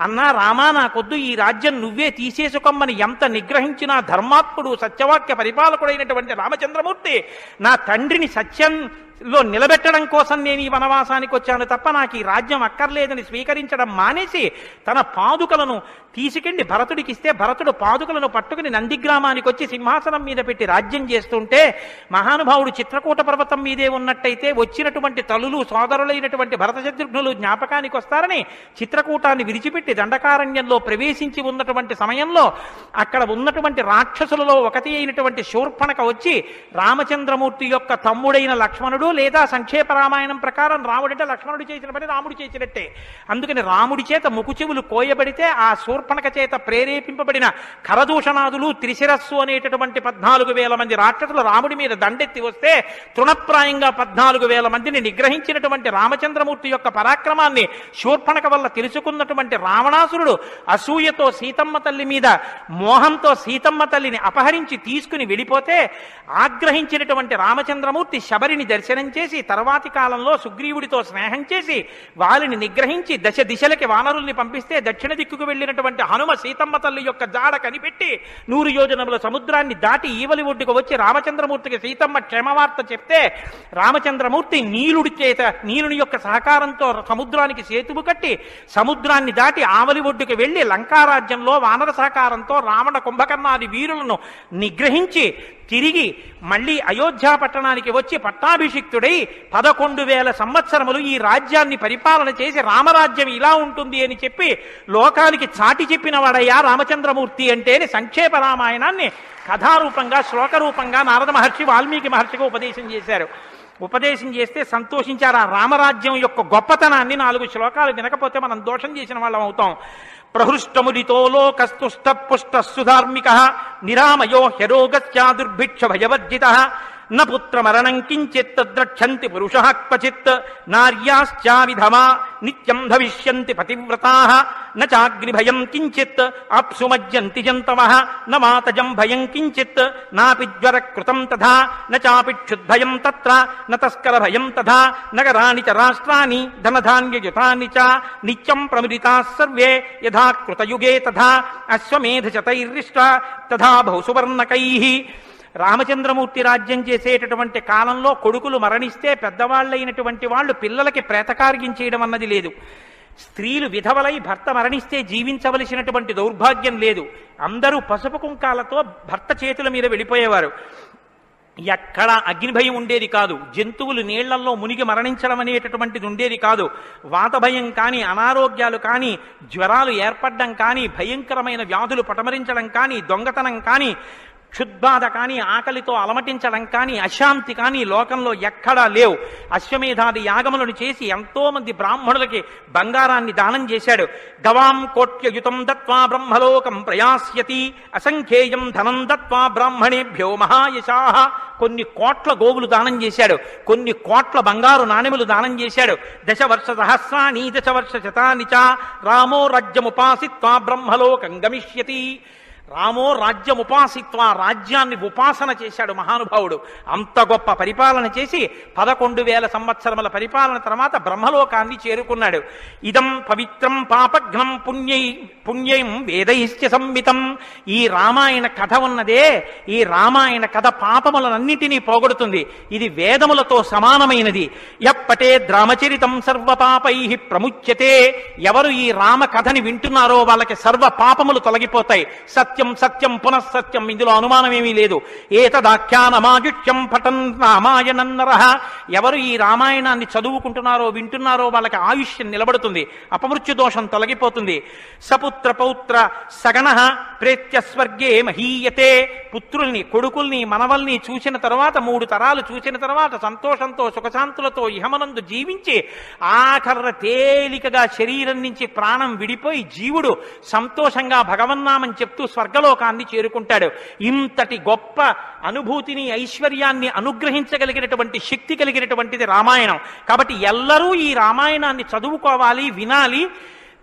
అన్నా రామా నాకొద్దు, ఈ రాజ్యం నువ్వే తీసేసుకోమని ఎంత నిగ్రహించినా ధర్మాత్ముడు సత్యవాక్య పరిపాలకుడైనటువంటి రామచంద్రమూర్తి నా తండ్రిని సత్యంలో నిలబెట్టడం కోసం నేను ఈ వనవాసానికి వచ్చాను తప్ప నాకు ఈ రాజ్యం అక్కర్లేదని స్వీకరించడం మానేసి తన పాదుకలను తీసుకెళ్లి భరతుడికి ఇస్తే భరతుడు పాదుకలను పట్టుకుని నందిగ్రామానికి వచ్చి సింహాసనం మీద పెట్టి రాజ్యం చేస్తుంటే మహానుభావుడు చిత్రకూట పర్వతం మీదే ఉన్నట్టయితే వచ్చినటువంటి తల్లులు సోదరులైనటువంటి భరత శత్రుఘ్నులు జ్ఞాపకానికి వస్తారని చిత్రకూటాన్ని విడిచిపెట్టి దండకారణ్యంలో ప్రవేశించి ఉన్నటువంటి సమయంలో అక్కడ ఉన్నటువంటి రాక్షసులలో ఒకటి అయినటువంటి శూర్పణక వచ్చి రామచంద్రమూర్తి యొక్క తమ్ముడైన లక్ష్మణుడు లేదా సంక్షేప రామాయణం ప్రకారం రాముడంటే లక్ష్మణుడు చేసిన పని రాముడు చేసినట్టే. అందుకని రాముడి చేత ముకుచెవులు కోయబడితే ఆ శూర్పణక చేత ప్రేరేపింపబడిన కరదూషణాదులు త్రిశిరస్సు అనేటటువంటి 14,000 మంది రాక్షసులు రాముడి మీద దండెత్తి వస్తే తృణప్రాయంగా 14,000 మందిని నిగ్రహించినటువంటి రామచంద్రమూర్తి యొక్క పరాక్రమాన్ని శూర్పణక వల్ల తెలుసుకున్నటువంటి రావణాసురుడు అసూయతో సీతమ్మ తల్లి మీద మోహంతో సీతమ్మ తల్లిని అపహరించి తీసుకుని వెళ్ళిపోతే ఆగ్రహించినటువంటి రామచంద్రమూర్తి శబరిని దర్శనం చేసి తర్వాతి కాలంలో సుగ్రీవుడితో స్నేహం చేసి వారిని నిగ్రహించి దశ దిశలకి వానరుల్ని పంపిస్తే దక్షిణ దిక్కుకు వెళ్ళినటువంటి హనుమ సీతమ్మ తల్లి యొక్క జాడ కనిపెట్టి 100 యోజనముల సముద్రాన్ని దాటి ఈవలి ఒడ్డుకు వచ్చి రామచంద్రమూర్తికి సీతమ్మ క్షేమవార్త చెప్తే రామచంద్రమూర్తి నీలుని యొక్క సహకారంతో సముద్రానికి సేతువు కట్టి సముద్రాన్ని దాటి ఆవలి ఒడ్డుకు వెళ్లి లంకారాజ్యంలో వానర సహకారంతో రావణ కుంభకర్ణాది వీరులను నిగ్రహించి తిరిగి మళ్ళీ అయోధ్యా పట్టణానికి వచ్చి పట్టాభిషిక్తుడై 11,000 సంవత్సరములు ఈ రాజ్యాన్ని పరిపాలన చేసి రామరాజ్యం ఇలా ఉంటుంది అని చెప్పి లోకానికి చాటి చెప్పిన వాడయ్యా రామచంద్రమూర్తి అంటేని సంక్షేప రామాయణాన్ని కథారూపంగా శ్లోకరూపంగా నారద మహర్షి వాల్మీకి మహర్షికి ఉపదేశం చేశారు. ఉపదేశం చేస్తే సంతోషించారు. ఆ రామరాజ్యం యొక్క గొప్పతనాన్ని 4 శ్లోకాలు వినకపోతే మనం దోషం చేసిన వాళ్ళం అవుతాం. ప్రహృష్టముదితో లోకస్తుష్ట పుష్ట సుధార్మిక నిరామయో హ్యరోగస్యా దుర్భిక్ష భయవర్జిత న పుత్రమరణం కించిత్ ద్రక్షంతి పురుషః క్వచిత్ నార్యాశ్చావిధమా నిత్యం భవిష్యంతి పతివ్రతాః న చాగ్నిభయం కించిత్ అప్సుమజ్జంతి జంతవః న మాతజం భయం కించిత్ నాపి జ్వరకృతం తథా న చాపిక్షుద్భయం తత్ర న తస్కర భయం తథా నగరాణి చ రాష్ట్రాణి ధనధాన్యయుతాని చ నిత్యం ప్రముదితాః సర్వే యథా కృతయుగే తథా అశ్వమేధశతైర్రిష్ట తథా బహుసువర్ణకైః. రామచంద్రమూర్తి రాజ్యం చేసేటటువంటి కాలంలో కొడుకులు మరణిస్తే పెద్దవాళ్ళైనటువంటి వాళ్ళు పిల్లలకి ప్రేతకార్యం చేయడం అన్నది లేదు. స్త్రీలు విధవలై భర్త మరణిస్తే జీవించవలసినటువంటి దౌర్భాగ్యం లేదు. అందరూ పసుపు కుంకాలతో భర్త చేతుల మీద వెళ్ళిపోయేవారు. ఎక్కడ అగ్నిభయం ఉండేది కాదు. జంతువులు నీళ్లలో మునిగి మరణించడం అనేటటువంటిది ఉండేది కాదు. వాత భయం కానీ, అనారోగ్యాలు కానీ, జ్వరాలు ఏర్పడడం కానీ, భయంకరమైన వ్యాధులు పటమరించడం కానీ, దొంగతనం కానీ, క్షుద్బాధ కానీ, ఆకలితో అలమటించడం కానీ, అశాంతి కానీ లోకంలో ఎక్కడా లేవు. అశ్వమేధాది యాగములను చేసి ఎంతో మంది బ్రాహ్మణులకి బంగారాన్ని దానం చేశాడు. గవాం కోట్యయుతం దత్వా బ్రహ్మలోకం ప్రయాస్యతి అసంఖ్యేయం ధనం దత్వా బ్రాహ్మణేభ్యో మహాయశాః. కొన్ని కోట్ల గోవులు దానం చేశాడు. కొన్ని కోట్ల బంగారు నాణెములు దానం చేశాడు. 10 వర్ష సహస్రాణి 10 వర్ష శతాని చ రామో రాజ్యముపాసిత్వా బ్రహ్మలోకం గమిష్యతి. రామో రాజ్యముపాసిత్వ, రాజ్యాన్ని ఉపాసన చేశాడు మహానుభావుడు. అంత గొప్ప పరిపాలన చేసి 11,000 సంవత్సరముల పరిపాలన తర్వాత బ్రహ్మలోకాన్ని చేరుకున్నాడు. ఇదం పవిత్రం పాపఘ్నం పుణ్యం వేదైశ్చ సంవితం. ఈ రామాయణ కథ ఉన్నదే, ఈ రామాయణ కథ పాపములనన్నిటినీ పోగొడుతుంది. ఇది వేదములతో సమానమైనది. యప్పటే రామచరితం సర్వపాపై ప్రముచ్యతే. ఎవరు ఈ రామ కథని వింటున్నారో వాళ్ళకి సర్వ పాపములు తొలగిపోతాయి. సత్యం సత్యం పునఃసత్యం, ఇందులో అనుమానమేమీ లేదు. ఏతదాఖ్యానమాజుష్యం పఠన్ రామాయణం నరః. ఎవరు ఈ రామాయణాన్ని చదువుకుంటున్నారో వింటున్నారో వాళ్ళకి ఆయుష్యం నిలబడుతుంది, అపమృత్యు దోషం తొలగిపోతుంది. సపుత్ర పౌత్ర సగణః ప్రేత్య స్వర్గే మహీయతే. పుత్రుల్ని, కొడుకుల్ని, మనవల్ని చూసిన తర్వాత 3 తరాలు చూసిన తర్వాత సంతోషంతో సుఖశాంతులతో ఇహమనందు జీవించి ఆఖర్ర తేలికగా శరీరం నుంచి ప్రాణం విడిపోయి జీవుడు సంతోషంగా భగవన్నామని చెప్తూ స్వర్గలోకాన్ని చేరుకుంటాడు. ఇంతటి గొప్ప అనుభూతిని, ఐశ్వర్యాన్ని అనుగ్రహించగలిగినటువంటి శక్తి కలిగినటువంటిది రామాయణం. కాబట్టి ఎల్లరూ ఈ రామాయణాన్ని చదువుకోవాలి, వినాలి,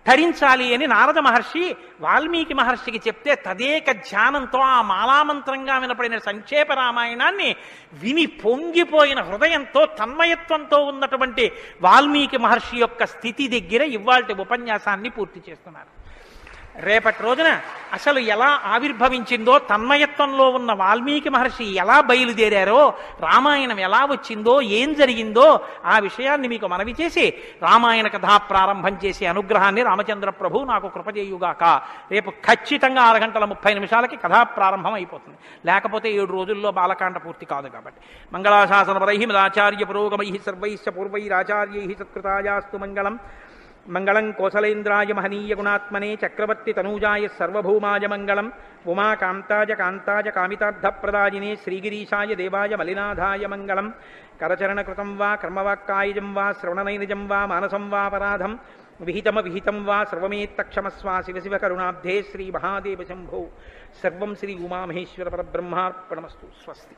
ధరించాలి అని నారద మహర్షి వాల్మీకి మహర్షికి చెప్తే తదేక ధ్యానంతో ఆ మాలామంత్రంగా వినపడిన సంక్షేప రామాయణాన్ని విని పొంగిపోయిన హృదయంతో తన్మయత్వంతో ఉన్నటువంటి వాల్మీకి మహర్షి యొక్క స్థితి దగ్గర ఇవాల్టి ఉపన్యాసాన్ని పూర్తి చేస్తున్నారు. రేపటి రోజున అసలు ఎలా ఆవిర్భవించిందో, తన్మయత్వంలో ఉన్న వాల్మీకి మహర్షి ఎలా బయలుదేరారో, రామాయణం ఎలా వచ్చిందో, ఏం జరిగిందో ఆ విషయాన్ని మీకు మనవి చేసి రామాయణ కథా ప్రారంభం చేసే అనుగ్రహాన్ని రామచంద్ర ప్రభు నాకు కృపచేయుగాక. రేపు ఖచ్చితంగా 6:30 కథా ప్రారంభం అయిపోతుంది. లేకపోతే 7 రోజుల్లో బాలకాండ పూర్తి కాదు. కాబట్టి మంగళాశాసనపరై మదాచార్య పురోగమై సర్వైశ్చ పూర్వైరాచార్యై సత్కృతాయాస్తు మంగళం. మంగళం కోసలేంద్రాయ మహనీయ గుణాత్మనే చక్రవర్తి తనూజాయ సర్వభౌమాయ మంగళం ఉమాకాంతాయ కాంతాయ కామితార్థప్రదాయినే శ్రీగిరీశాయ దేవాయ మలినాథాయ మంగళం కరచరణకృతం వా కర్మవాక్కాయజం వా శ్రవణనైనజం వా మానసం వా పరాధం విహితం వా సర్వమేత్తక్షమస్వ శివ శివ కరుణాబ్ధే శ్రీ మహాదేవ శంభో సర్వం శ్రీ ఉమామహేశ్వర పరబ్రహ్మార్పణమస్తు. స్వస్తి.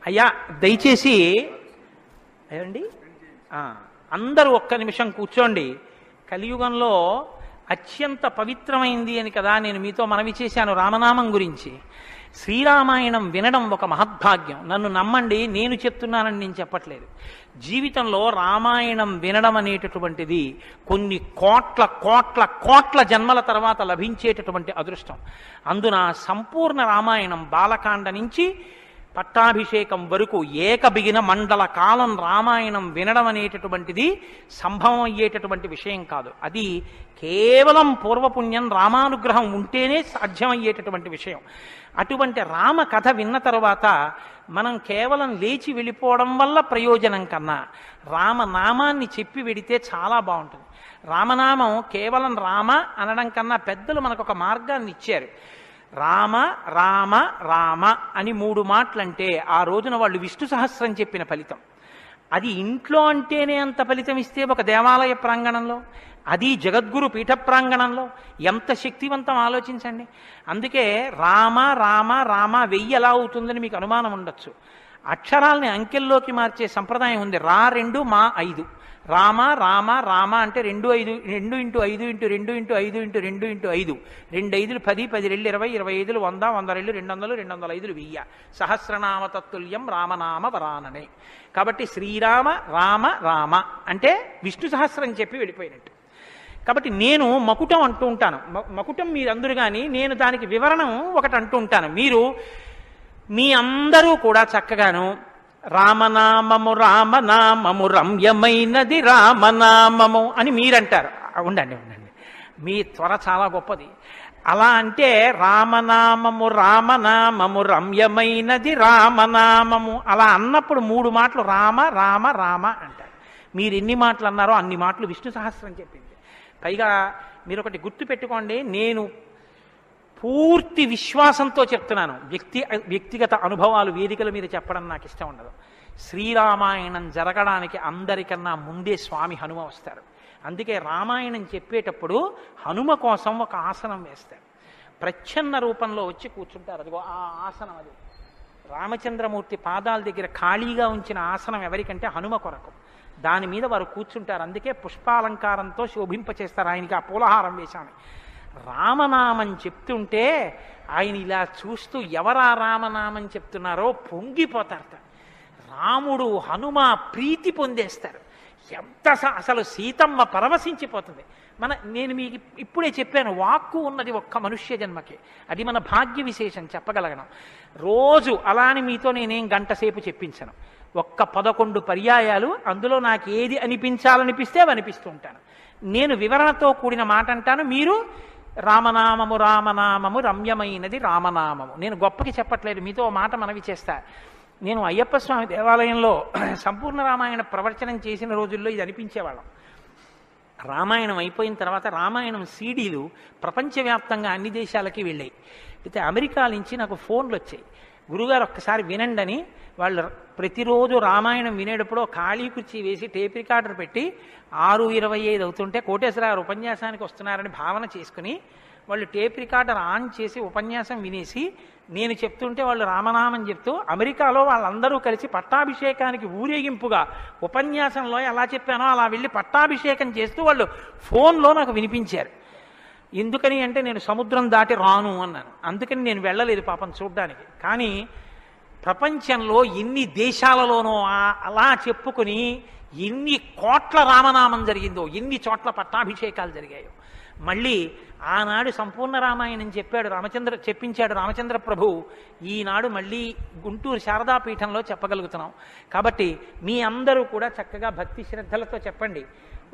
అయ్యా దయచేసి ఏమండి అందరూ ఒక్క నిమిషం కూర్చోండి. కలియుగంలో అత్యంత పవిత్రమైంది అని కదా నేను మీతో మనవి చేశాను రామనామం గురించి. శ్రీరామాయణం వినడం ఒక మహద్భాగ్యం. నన్ను నమ్మండి, నేను చెప్తున్నానని నేను చెప్పట్లేదు. జీవితంలో రామాయణం వినడం అనేటటువంటిది కొన్ని కోట్ల కోట్ల కోట్ల జన్మల తర్వాత లభించేటటువంటి అదృష్టం. అందున సంపూర్ణ రామాయణం బాలకాండ నుంచి పట్టాభిషేకం వరకు ఏకబిగిన మండల కాలం రామాయణం వినడం అనేటటువంటిది సంభవం అయ్యేటటువంటి విషయం కాదు. అది కేవలం పూర్వపుణ్యం రామానుగ్రహం ఉంటేనే సాధ్యమయ్యేటటువంటి విషయం. అటువంటి రామ కథ విన్న తర్వాత మనం కేవలం లేచి వెళ్ళిపోవడం వల్ల ప్రయోజనం కన్నా రామనామాన్ని చెప్పి వెడితే చాలా బాగుంటుంది. రామనామం కేవలం రామ అనడం కన్నా పెద్దలు మనకు ఒక మార్గాన్ని ఇచ్చారు. రామ రామ రామ అని 3 మాటలంటే ఆ రోజున వాళ్ళు విష్ణు సహస్రం చెప్పిన ఫలితం. అది ఇంట్లో అంటేనే అంత ఫలితం ఇస్తే ఒక దేవాలయ ప్రాంగణంలో, అది జగద్గురు పీఠ ప్రాంగణంలో ఎంత శక్తివంతం ఆలోచించండి. అందుకే రామ రామ రామ 1000 ఎలా అవుతుందని మీకు అనుమానం ఉండొచ్చు. అక్షరాల్ని అంకెల్లోకి మార్చే సంప్రదాయం ఉంది. 2 మా 5 రామ రామ రామ అంటే 2 5 2 × 5 × 2 × 5 × 2 × 5 2 5 10 10 2 20 20 100 100 200 205 1000 సహస్రనామ తత్తుల్యం రామనామ వరాననే. కాబట్టి శ్రీరామ రామ రామ అంటే విష్ణు సహస్రం చెప్పి వెళ్ళిపోయినట్టు. కాబట్టి నేను మకుటం అంటూ ఉంటాను. మకుటం మీరందరూ కానీ నేను దానికి వివరణం ఒకటి అంటూ ఉంటాను. మీరు మీ అందరూ కూడా చక్కగాను రామనామము రామనామము రమ్యమైనది రామనామము అని మీరంటారు. ఉండండి మీ త్వర చాలా గొప్పది. అలా అంటే రామనామము రామనామము రమ్యమైనది రామనామము అలా అన్నప్పుడు 3 మాటలు రామ రామ రామ అంటారు. మీరు ఎన్ని మాటలు అన్నారో అన్ని మాటలు విష్ణు సహస్రం చెప్పింది. పైగా మీరు ఒకటి గుర్తు పెట్టుకోండి, నేను పూర్తి విశ్వాసంతో చెప్తున్నాను. వ్యక్తిగత అనుభవాలు వేదికల మీద చెప్పడం నాకు ఇష్టం ఉండదు. శ్రీరామాయణం జరగడానికి అందరికన్నా ముందే స్వామి హనుమ వస్తారు. అందుకే రామాయణం చెప్పేటప్పుడు హనుమ కోసం ఒక ఆసనం వేస్తారు. ప్రచ్ఛన్న రూపంలో వచ్చి కూర్చుంటారు. అదిగో ఆ ఆసనం, అది రామచంద్రమూర్తి పాదాల దగ్గర ఖాళీగా ఉంచిన ఆసనం ఎవరికంటే హనుమ కొరకు. దాని మీద వారు కూర్చుంటారు. అందుకే పుష్పాలంకారంతో శోభింపచేస్తారు. ఆయనకి ఆ పూలహారం వేశాను. రామనామం చెప్తుంటే ఆయన ఇలా చూస్తూ ఎవరా రామనామం చెప్తున్నారో పొంగిపోతారట. రాముడు హనుమ ప్రీతి పొందేస్తారు. ఎంత అసలు సీతమ్మ పరవశించిపోతుంది. నేను మీకు ఇప్పుడే చెప్పాను, వాక్కు ఉన్నది ఒక్క మనుష్య జన్మకి. అది మన భాగ్య విశేషం చెప్పగలగడం. రోజు అలాని మీతో నేనేం గంట సేపు చెప్పించను. ఒక్క 11 పర్యాయాలు అందులో నాకు ఏది అనిపించాలనిపిస్తే అవి అనిపిస్తూ ఉంటాను. నేను వివరణతో కూడిన మాట అంటాను, మీరు రామనామము రామనామము రమ్యమైనది రామనామము. నేను గొప్పకి చెప్పట్లేదు, మీతో మాట మనవి చేస్తా. నేను అయ్యప్ప స్వామి దేవాలయంలో సంపూర్ణ రామాయణ ప్రవచనం చేసిన రోజుల్లో ఇది అనిపించేవాళ్ళం. రామాయణం అయిపోయిన తర్వాత రామాయణం సీడీలు ప్రపంచవ్యాప్తంగా అన్ని దేశాలకి వెళ్ళాయి. అయితే అమెరికా నుంచి నాకు ఫోన్లు వచ్చాయి, గురుగారు ఒక్కసారి వినండి అని. వాళ్ళు ప్రతిరోజు రామాయణం వినేటప్పుడు ఖాళీ కుర్చీ వేసి టేప్ రికార్డర్ పెట్టి 6:25 అవుతుంటే కోటేశ్వరరావు ఉపన్యాసానికి వస్తున్నారని భావన చేసుకుని వాళ్ళు టేప్ రికార్డర్ ఆన్ చేసి ఉపన్యాసం వినేసి నేను చెప్తుంటే వాళ్ళు రామనామం చెప్తూ అమెరికాలో వాళ్ళందరూ కలిసి పట్టాభిషేకానికి ఊరేగింపుగా ఉపన్యాసంలో ఎలా చెప్పానో అలా వెళ్ళి పట్టాభిషేకం చేస్తూ వాళ్ళు ఫోన్లో నాకు వినిపించారు. ఎందుకని అంటే నేను సముద్రం దాటి రాను అన్నాను. అందుకని నేను వెళ్ళలేదు పాపం చూడ్డానికి. కానీ ప్రపంచంలో ఎన్ని దేశాలలోనో అలా చెప్పుకుని ఎన్ని కోట్ల రామనామం జరిగిందో, ఎన్ని చోట్ల పట్టాభిషేకాలు జరిగాయో. మళ్ళీ ఆనాడు సంపూర్ణ రామాయణం చెప్పించాడు రామచంద్ర ప్రభు. ఈనాడు మళ్ళీ గుంటూరు శారదాపీఠంలో చెప్పగలుగుతున్నాం. కాబట్టి మీ అందరూ కూడా చక్కగా భక్తి శ్రద్ధలతో చెప్పండి.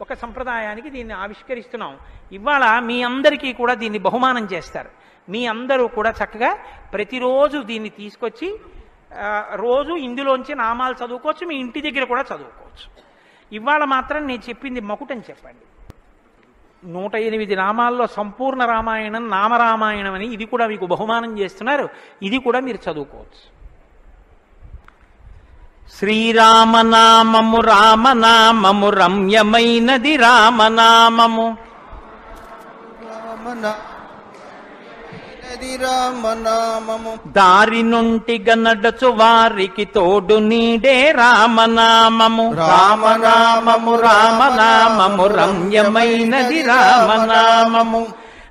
ఒక సంప్రదాయానికి దీన్ని ఆవిష్కరిస్తున్నాం. ఇవాళ మీ అందరికీ కూడా దీన్ని బహుమానం చేస్తారు. మీ అందరూ కూడా చక్కగా ప్రతిరోజు దీన్ని తీసుకొచ్చి రోజు ఇందులోంచి నామాలు చదువుకోవచ్చు, మీ ఇంటి దగ్గర కూడా చదువుకోవచ్చు. ఇవాళ మాత్రం నేను చెప్పింది మకుటని చెప్పండి. 108 నామాల్లో సంపూర్ణ రామాయణం నామరామాయణం అని ఇది కూడా మీకు బహుమానం చేస్తున్నారు. ఇది కూడా మీరు చదువుకోవచ్చు. శ్రీరామనామము రామనామము రమ్యమైనది రామనామము రామనామము దారి నుంటిగా నడచు వారికి తోడు నీడే రామనామము రామనామము రామనామము రమ్యమైనది రామనామము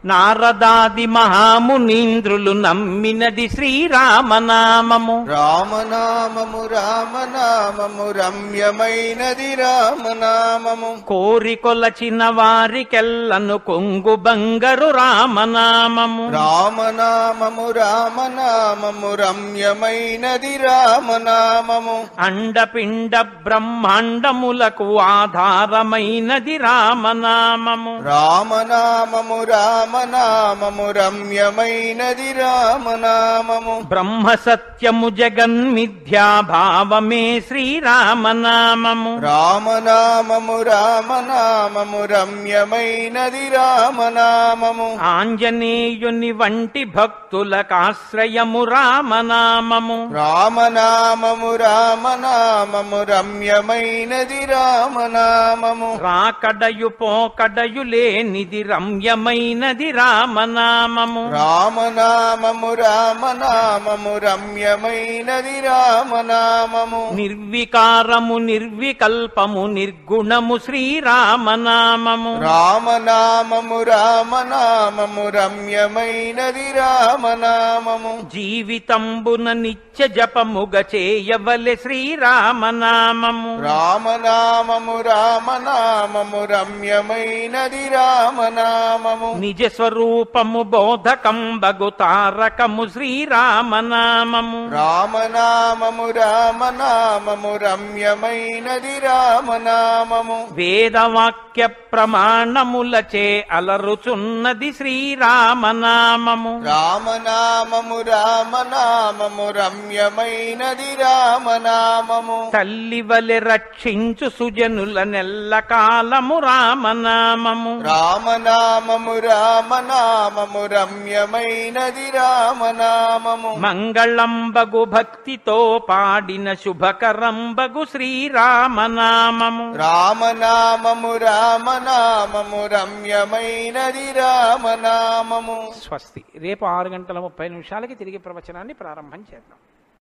నారదాది మహామునీంద్రులు నమ్మినది శ్రీరామనామము రామనామము రామనామము రమ్యమైనది రామనామము కోరి కొలచిన వారికెల్లను కొంగు బంగరు రామనామము రామనామము రామనామము రమ్యమైనది రామనామము అండపిండ బ్రహ్మాండములకు ఆధారమైనది రామనామము రామనామము రామనామము రమ్యమైనది రామనామము బ్రహ్మ సత్యము జగన్మిథ్యా భావమే శ్రీరామనామము రామనామము రామనామము రమ్యమైనది రామనామము ఆంజనేయుని వంటి భక్తులకాశ్రయము రామనామము రామనామము రామనామము రమ్యమైనది రామనామము రాకడయు పోకడయు లేనిది రమ్యమైనది రామనామము రామనామము రామనామము రమ్యమైనది రామనామము నిర్వికారము నిర్వికల్పము నిర్గుణము శ్రీరామనామము రామనామము రామనామము రమ్యమైనది రామనామము జీవితంబున నిత్య జపముగ చేయవలె శ్రీరామనామము రామనామము రామనామము రమ్యమైనది రామనామము నిజ స్వరూపము బోధకంబగు తారకము శ్రీరామనామము రామనామము రామనామము రమ్యమైనది రామనామము వేదవాక్య ప్రమాణములచే అలరుచున్నది శ్రీరామనామము రామనామము రామనామము రమ్యమైనది రామనామము తల్లి వలె రక్షించు సుజనుల నెల్ల కాలము రామనామము రామనామము రామనామము రమ్యమైనది రామనామము మంగళంబగు భక్తితో పాడిన శుభకరంబగు శ్రీరామనామము రామనామము రామనామము రమ్యమైనది రామనామము. స్వస్తి. రేపు 6:30 తిరిగి ప్రవచనాన్ని ప్రారంభం చేద్దాం.